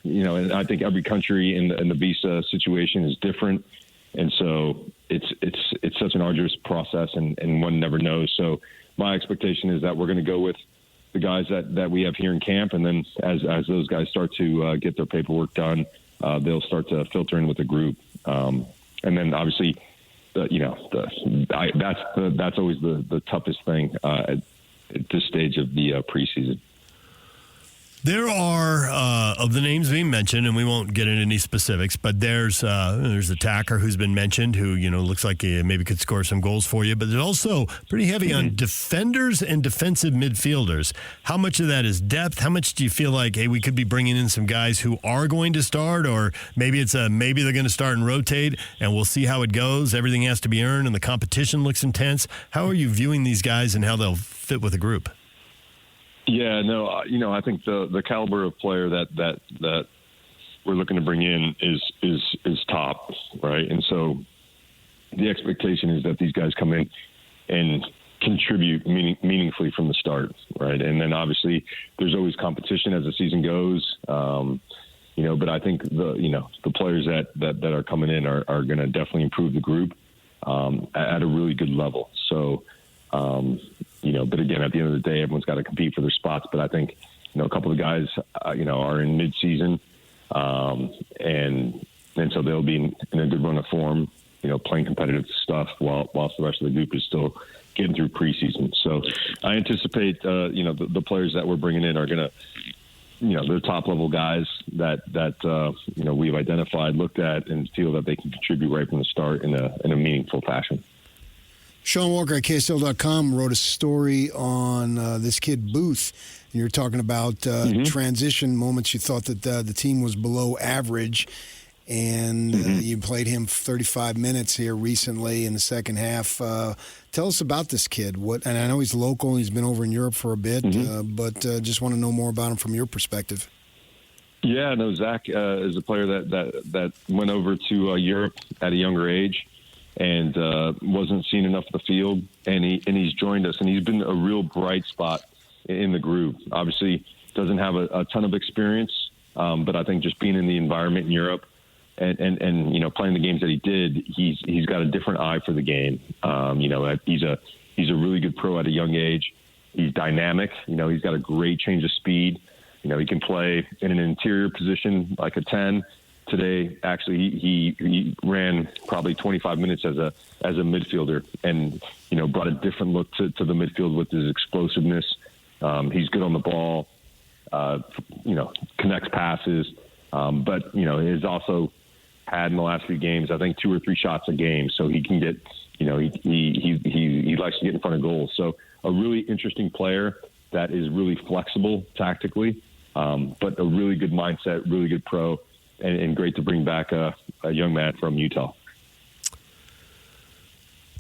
and I think every country in the visa situation is different, and so it's such an arduous process, and one never knows. So my expectation is that we're going to go with the guys that we have here in camp, and then as those guys start to get their paperwork done, they'll start to filter in with the group. And then obviously, that's always the toughest thing at this stage of the preseason. There are, of the names being mentioned, and we won't get into any specifics, but there's a tacker who's been mentioned who, looks like he maybe could score some goals for you, but there's also pretty heavy on defenders and defensive midfielders. How much of that is depth? How much do you feel like, hey, we could be bringing in some guys who are going to start, or maybe maybe they're going to start and rotate, and we'll see how it goes. Everything has to be earned, and the competition looks intense. How are you viewing these guys and how they'll fit with the group? Yeah, no, I think the caliber of player that we're looking to bring in is top, right? And so the expectation is that these guys come in and contribute meaningfully from the start, right? And then obviously there's always competition as the season goes, but I think the players that are coming in are going to definitely improve the group at a really good level. So. But again, at the end of the day, everyone's got to compete for their spots. But I think, a couple of guys, are in mid-season, and so they'll be in a good run of form, playing competitive stuff whilst the rest of the group is still getting through preseason. So I anticipate, the players that we're bringing in are going to, they're top-level guys that we've identified, looked at, and feel that they can contribute right from the start in a meaningful fashion. Sean Walker at KSL.com wrote a story on this kid Booth, and you're talking about transition moments. You thought that the team was below average, and you played him 35 minutes here recently in the second half. Tell us about this kid. And I know he's local and he's been over in Europe for a bit, but just want to know more about him from your perspective. Yeah, no, Zach is a player that went over to Europe at a younger age. And wasn't seen enough of the field, and he's joined us, and he's been a real bright spot in the group. Obviously, doesn't have a ton of experience, but I think just being in the environment in Europe and playing the games that he did, he's got a different eye for the game. He's a really good pro at a young age. He's dynamic. He's got a great change of speed. He can play in an interior position like a 10. Today, actually, he ran probably 25 minutes as a midfielder, and brought a different look to the midfield with his explosiveness. He's good on the ball, connects passes, but he's also had in the last few games, I think 2 or 3 shots a game, so he can get, he likes to get in front of goals. So a really interesting player that is really flexible tactically, but a really good mindset, really good pro. And great to bring back a young man from Utah.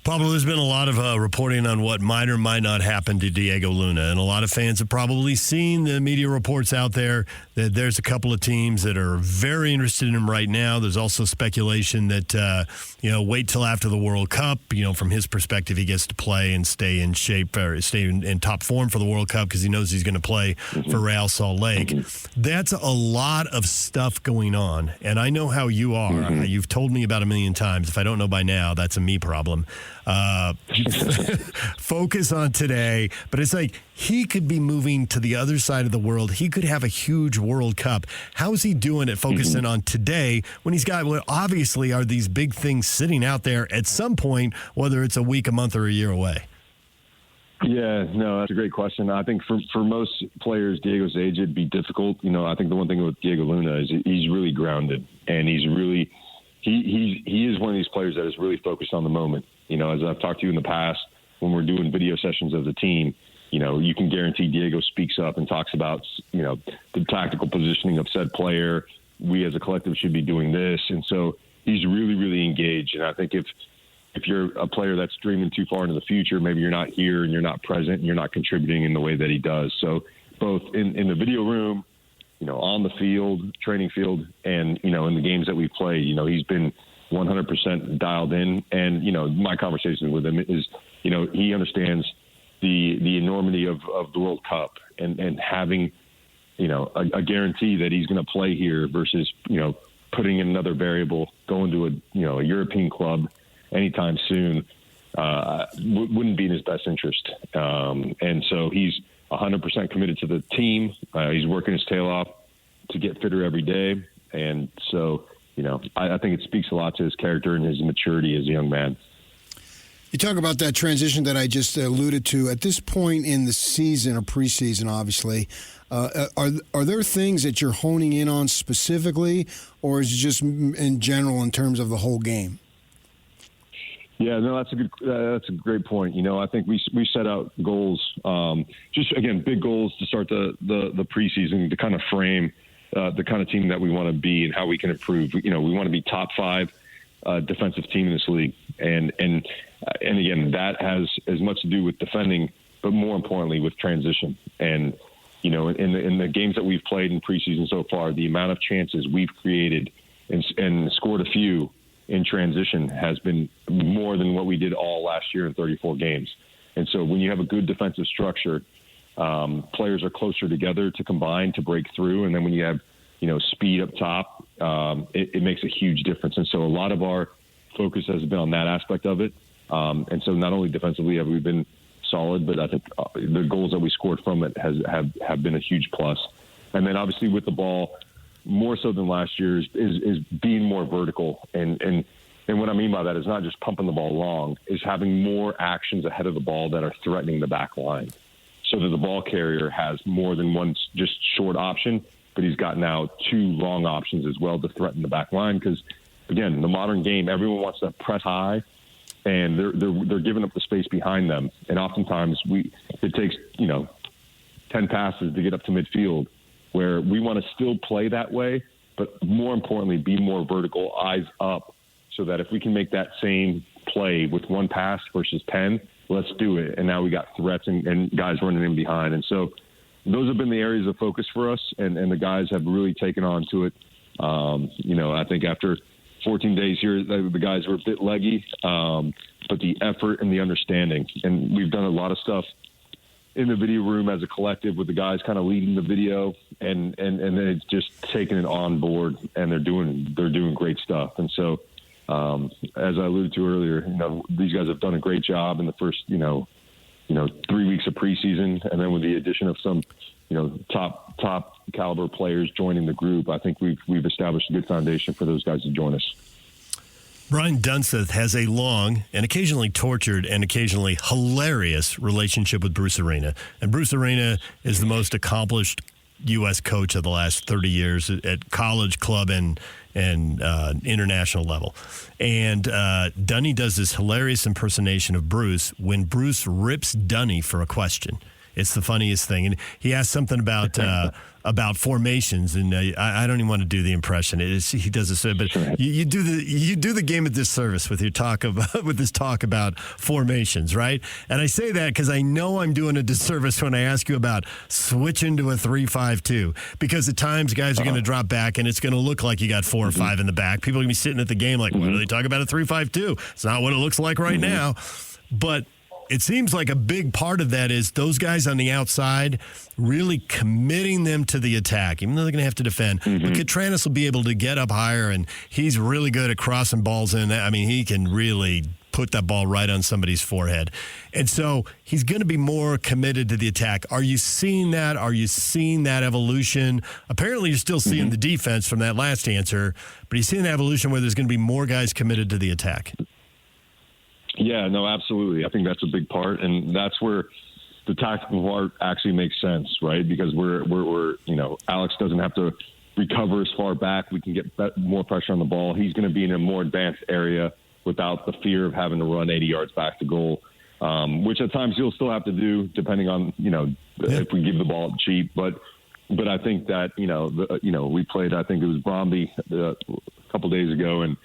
Pablo, there's been a lot of reporting on what might or might not happen to Diego Luna, and a lot of fans have probably seen the media reports out there that there's a couple of teams that are very interested in him right now. There's also speculation that, wait till after the World Cup. From his perspective, he gets to play and stay in shape or stay in top form for the World Cup because he knows he's going to play for Real Salt Lake. That's a lot of stuff going on, and I know how you are. You've told me about a million times. If I don't know by now, that's a me problem. Focus on today, but it's like he could be moving to the other side of the world. He could have a huge World Cup. How's he doing at focusing on today when he's got what obviously are these big things sitting out there at some point, whether it's a week, a month, or a year away? Yeah, no, that's a great question. I think for most players, Diego's age, it'd be difficult. I think the one thing with Diego Luna is he's really grounded, and he's really he is one of these players that is really focused on the moment. As I've talked to you in the past, when we're doing video sessions of the team, you can guarantee Diego speaks up and talks about, the tactical positioning of said player. We as a collective should be doing this. And so he's really, really engaged. And I think if you're a player that's dreaming too far into the future, maybe you're not here and you're not present and you're not contributing in the way that he does. So both in the video room, on the field, training field, and, in the games that we play, he's been 100% dialed in. And, my conversation with him is, he understands the enormity of the World Cup and having, a guarantee that he's going to play here versus, putting in another variable, going to a European club anytime soon, wouldn't be in his best interest. And so he's 100% committed to the team. He's working his tail off to get fitter every day. And so, I think it speaks a lot to his character and his maturity as a young man. You talk about that transition that I just alluded to. At this point in the season, or preseason, obviously, are there things that you're honing in on specifically, or is it just in general in terms of the whole game? Yeah, no, that's a great point. I think we set out goals, just again, big goals to start the preseason to kind of frame the kind of team that we want to be and how we can improve. We want to be top 5 defensive team in this league, and again, that has as much to do with defending, but more importantly with transition. And in the games that we've played in preseason so far, the amount of chances we've created and scored a few in transition has been more than what we did all last year in 34 games. And so when you have a good defensive structure, players are closer together to combine, to break through. And then when you have, speed up top, it makes a huge difference. And so a lot of our focus has been on that aspect of it. And so not only defensively have we been solid, but I think the goals that we scored from it have been a huge plus. And then obviously with the ball, more so than last year, is being more vertical. And what I mean by that is not just pumping the ball long, is having more actions ahead of the ball that are threatening the back line, so that the ball carrier has more than one just short option, but he's got now 2 long options as well to threaten the back line. Because, again, the modern game, everyone wants to press high, and they're giving up the space behind them. And oftentimes it takes 10 passes to get up to midfield, where we want to still play that way, but more importantly, be more vertical, eyes up, so that if we can make that same play with 1 pass versus 10, let's do it. And now we got threats and guys running in behind. And so those have been the areas of focus for us, and the guys have really taken on to it. I think after 14 days here, the guys were a bit leggy, but the effort and the understanding, and we've done a lot of stuff in the video room as a collective with the guys kind of leading the video, and then it's just taking it on board, and they're doing great stuff. And so, as I alluded to earlier, these guys have done a great job in the first, 3 weeks of preseason, and then with the addition of some, top caliber players joining the group, I think we've established a good foundation for those guys to join us. Brian Dunseth has a long and occasionally tortured and occasionally hilarious relationship with Bruce Arena. And Bruce Arena is the most accomplished U.S. coach of the last 30 years at college, club, and international level. And Dunny does this hilarious impersonation of Bruce when Bruce rips Dunny for a question. It's the funniest thing. And he asked something about formations, and I don't even want to do the impression. He does this, but you do the game a disservice with your talk with this talk about formations, right? And I say that because I know I'm doing a disservice when I ask you about switching to a 3-5-2, because at times guys are going to drop back, and it's going to look like you got 4 or 5 in the back. People are going to be sitting at the game like, why do they talk about a 3-5-2? It's not what it looks like right now, but it seems like a big part of that is those guys on the outside really committing them to the attack, even though they're going to have to defend. But Katranis will be able to get up higher, and he's really good at crossing balls in. I mean, he can really put that ball right on somebody's forehead. And so he's going to be more committed to the attack. Are you seeing that? Are you seeing that evolution? Apparently you're still seeing the defense from that last answer, but you're seeing the evolution where there's going to be more guys committed to the attack. Yeah, no, absolutely. I think that's a big part, and that's where the tactical part actually makes sense, right? Because we're Alex doesn't have to recover as far back. We can get more pressure on the ball. He's going to be in a more advanced area without the fear of having to run 80 yards back to goal, which at times you'll still have to do depending on if we give the ball cheap. But I think that we played. I think it was Bromby a couple days ago, and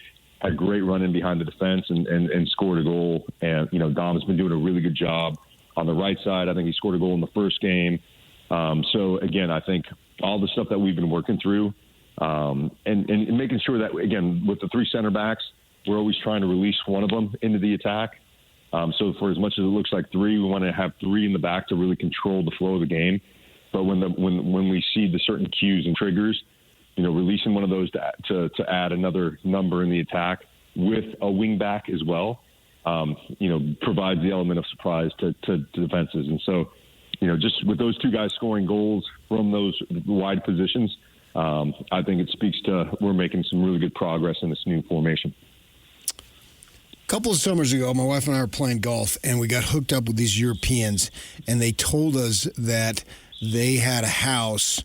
had a great run in behind the defense and scored a goal. And, Dom's been doing a really good job on the right side. I think he scored a goal in the first game. So, again, I think all the stuff that we've been working through and making sure that, again, with the 3 center backs, we're always trying to release one of them into the attack. So for as much as it looks like 3, we want to have 3 in the back to really control the flow of the game. But when we see the certain cues and triggers, releasing one of those to add another number in the attack with a wing back as well, provides the element of surprise to defenses. And so, just with those 2 guys scoring goals from those wide positions, I think it speaks to we're making some really good progress in this new formation. A couple of summers ago, my wife and I were playing golf, and we got hooked up with these Europeans, and they told us that they had a house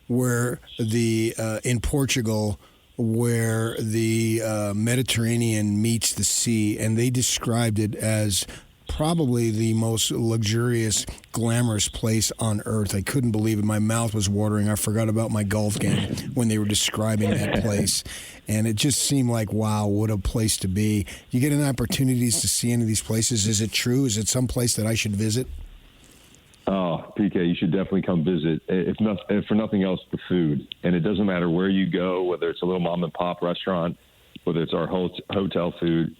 where in Portugal where the Mediterranean meets the sea, and they described it as probably the most luxurious, glamorous place on earth. I couldn't believe it. My mouth was watering. I forgot about my golf game when they were describing that place. And it just seemed like, wow, what a place to be. You get an opportunities to see any of these places. Is it true? Is it some place that I should visit? Oh, PK, you should definitely come visit. If for nothing else, the food. And it doesn't matter where you go, whether it's a little mom-and-pop restaurant, whether it's our hotel food.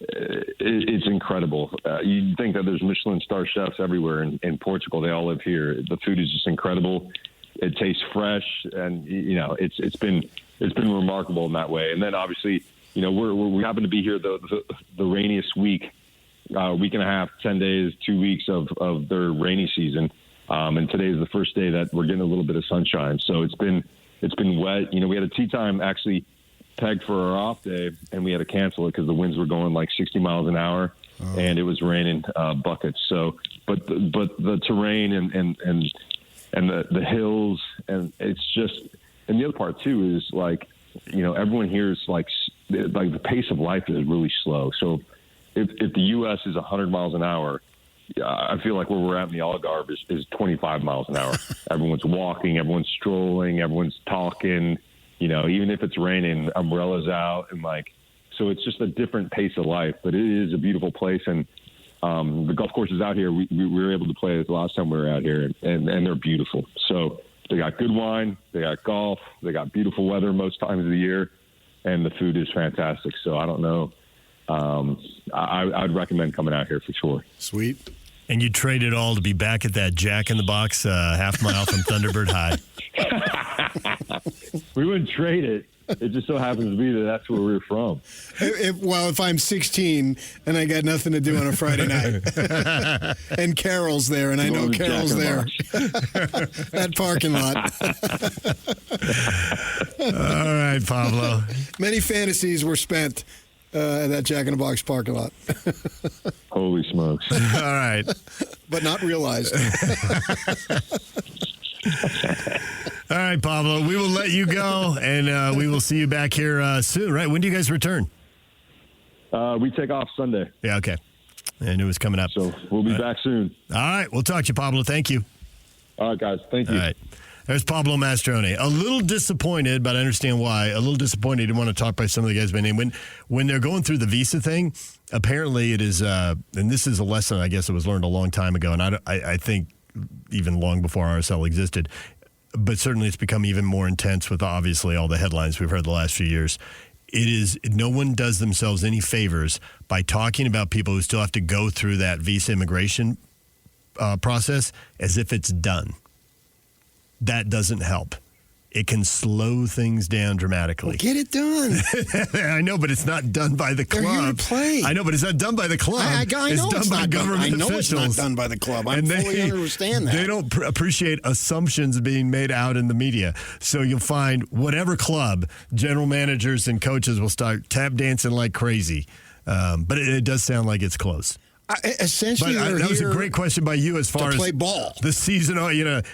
It's incredible. You'd think that there's Michelin star chefs everywhere in Portugal. They all live here. The food is just incredible. It tastes fresh, and it's been remarkable in that way. And then obviously, we happen to be here the rainiest week and a half, 10 days, 2 weeks of their rainy season. And today is the first day that we're getting a little bit of sunshine. So it's been wet. We had a tee time actually pegged for our off day, and we had to cancel it because the winds were going like 60 miles an hour, and it was raining buckets. So, but the terrain and the hills, and it's just, and the other part too is like, everyone here is like the pace of life is really slow. So if the U.S. is 100 miles an hour, I feel like where we're at in the Algarve is 25 miles an hour. Everyone's walking, everyone's strolling, everyone's talking. Even if it's raining, umbrellas out, and so it's just a different pace of life. But it is a beautiful place, and the golf courses out here, we were able to play it the last time we were out here, and they're beautiful. So they got good wine, they got golf, they got beautiful weather most times of the year, and the food is fantastic. So I don't know. I'd recommend coming out here for sure. Sweet. And you trade it all to be back at that Jack in the Box half mile from Thunderbird High. We wouldn't trade it. It just so happens to be that's where we're from. If I'm 16 and I got nothing to do on a Friday night, and Carol's there, and I know Carol's there, that parking lot. All right, Pablo. Many fantasies were spent at that Jack in the Box parking lot. Holy smokes. All right. But not realized. All right, Pablo, we will let you go, and we will see you back here soon, right? When do you guys return? We take off Sunday. Yeah, okay. I knew it was coming up. So we'll be back soon. All right, we'll talk to you, Pablo. Thank you. All right, guys. Thank you. All right. There's Pablo Mastroeni. A little disappointed, but I understand why. A little disappointed. He didn't want to talk by some of the guys by name. When they're going through the visa thing, apparently it is, and this is a lesson I guess that was learned a long time ago, and I think even long before RSL existed, but certainly it's become even more intense with obviously all the headlines we've heard the last few years. It is, no one does themselves any favors by talking about people who still have to go through that visa immigration process as if it's done. That doesn't help. It can slow things down dramatically. Well, get it done. I know, but it's not done by the club. They're here to play. I know, but it's not done by the club. I know it's done by government officials. It's not done by the club. I fully understand that. They don't appreciate assumptions being made out in the media. So you'll find whatever club, general managers and coaches will start tap dancing like crazy. But it does sound like it's close. Essentially, that was a great question by you as far as play ball. The season.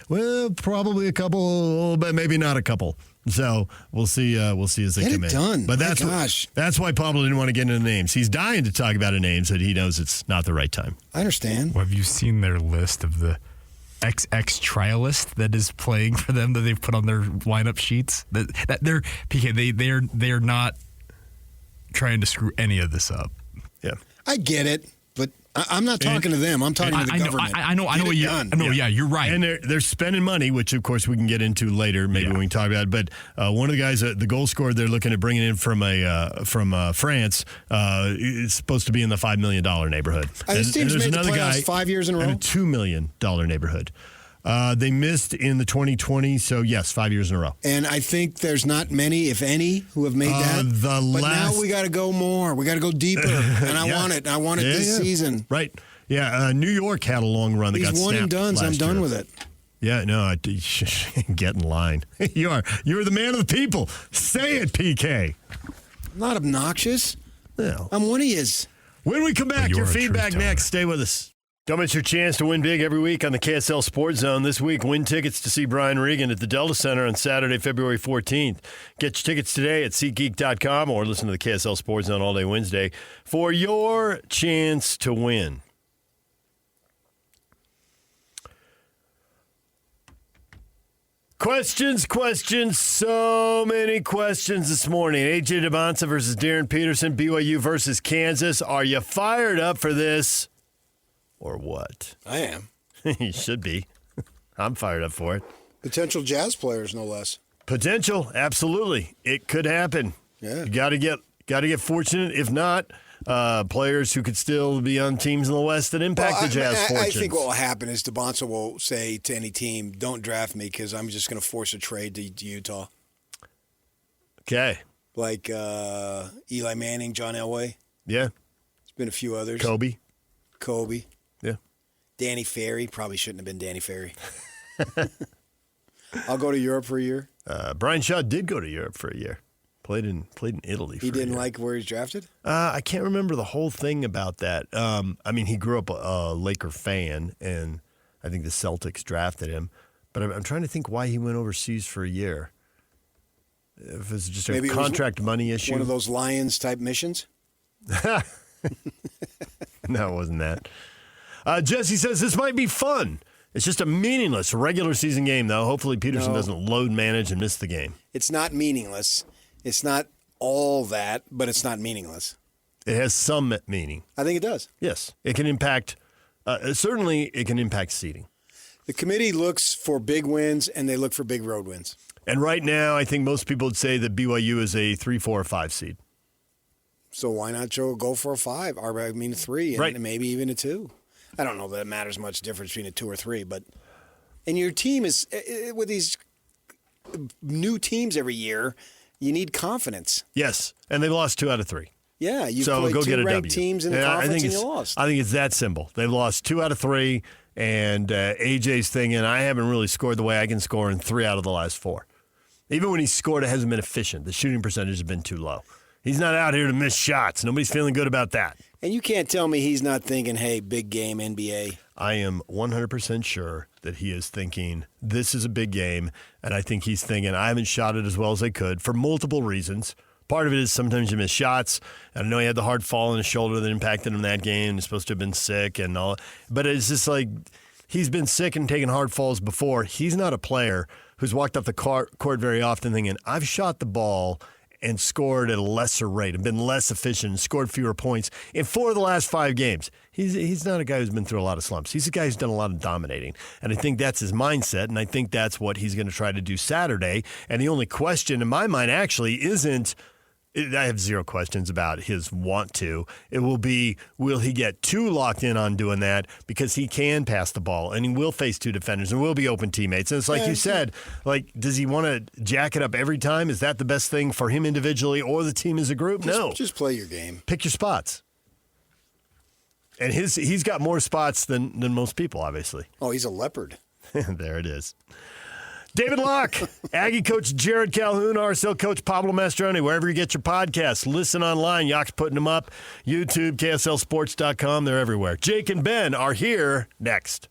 Well, probably a couple, but maybe not a couple. So we'll see. We'll see as they come in. Get it done. But that's why Pablo didn't want to get into names. He's dying to talk about names that he knows it's not the right time. I understand. Well, have you seen their list of the XX trialist that is playing for them that they've put on their lineup sheets? That they're PK. They're not trying to screw any of this up. Yeah, I get it. But I'm not talking to them. I'm talking to the government. I know what you're done. Yeah, you're right. And they're spending money, which, of course, we can get into later. Maybe we can talk about it. But one of the guys, the goal scorer they're looking at bringing in from France, is supposed to be in the $5 million neighborhood. This team's made the playoffs 5 years in a row. In a $2 million neighborhood. They missed in the 2020, so yes, 5 years in a row. And I think there's not many, if any, who have made that. Now we got to go more. We got to go deeper. And I want it. I want it this season. Right. Yeah. New York had a long run that got snapped. These one and dones, I'm done with it. Yeah, no, get in line. You're the man of the people. Say it, PK. I'm not obnoxious. No. I'm one of yous. When we come back, your feedback next. Stay with us. Don't miss your chance to win big every week on the KSL Sports Zone. This week, win tickets to see Brian Regan at the Delta Center on Saturday, February 14th. Get your tickets today at SeatGeek.com or listen to the KSL Sports Zone all day Wednesday for your chance to win. Questions, so many questions this morning. AJ Dybantsa versus Darryn Peterson, BYU versus Kansas. Are you fired up for this or what? I am. You should be. I'm fired up for it. Potential Jazz players, no less. Potential, absolutely. It could happen. Yeah. You got to get fortunate. If not, players who could still be on teams in the West that impact the Jazz fortunes. I think what will happen is Dybantsa will say to any team, don't draft me because I'm just going to force a trade to Utah. Okay. Like Eli Manning, John Elway. Yeah. There's been a few others. Kobe. Yeah. Danny Ferry. Probably shouldn't have been Danny Ferry. I'll go to Europe for a year. Brian Shaw did go to Europe for a year. Played in Italy. He didn't like where he's drafted? I can't remember the whole thing about that. I mean, he grew up a Laker fan, and I think the Celtics drafted him. But I'm trying to think why he went overseas for a year. If it's just a contract money issue. One of those Lions-type missions? No, it wasn't that. Jesse says this might be fun. It's just a meaningless regular season game, though. Hopefully Peterson doesn't load manage and miss the game. It's not meaningless. It's not all that, but it's not meaningless. It has some meaning. I think it does. Yes. It can impact, certainly it can impact seeding. The committee looks for big wins, and they look for big road wins. And right now, I think most people would say that BYU is a 3, 4, or 5 seed. So why not go for a 5? Or I mean 3, and maybe even a 2. I don't know that it matters much difference between a 2 or 3, but and your team is with these new teams every year. You need confidence. Yes, and they've lost 2 out of 3. Yeah, you so played go 2 get a ranked W. teams in the conference and you lost. I think it's that simple. They've lost 2 out of 3, and AJ's thinking, I haven't really scored the way I can score in 3 out of the last 4. Even when he's scored, it hasn't been efficient. The shooting percentage has been too low. He's not out here to miss shots. Nobody's feeling good about that. And you can't tell me he's not thinking, hey, big game, NBA. I am 100% sure that he is thinking, this is a big game, and I think he's thinking, I haven't shot it as well as I could for multiple reasons. Part of it is sometimes you miss shots. I know he had the hard fall in his shoulder that impacted him that game. He's supposed to have been sick and all. But it's just like he's been sick and taken hard falls before. He's not a player who's walked up the court very often thinking, I've shot the ball and scored at a lesser rate and been less efficient and scored fewer points in 4 of the last 5 games. He's not a guy who's been through a lot of slumps. He's a guy who's done a lot of dominating. And I think that's his mindset, and I think that's what he's going to try to do Saturday. And the only question in my mind actually isn't, I have 0 questions about his want to. It will be, will he get too locked in on doing that because he can pass the ball and he will face 2 defenders and will be open teammates. And it's like you said, like, does he want to jack it up every time? Is that the best thing for him individually or the team as a group? No. Just play your game. Pick your spots. And he's got more spots than most people, obviously. Oh, he's a leopard. There it is. David Locke, Aggie coach Jerrod Calhoun, RSL coach Pablo Mastroeni, wherever you get your podcasts. Listen online. Yock's putting them up. YouTube, KSLSports.com. They're everywhere. Jake and Ben are here next.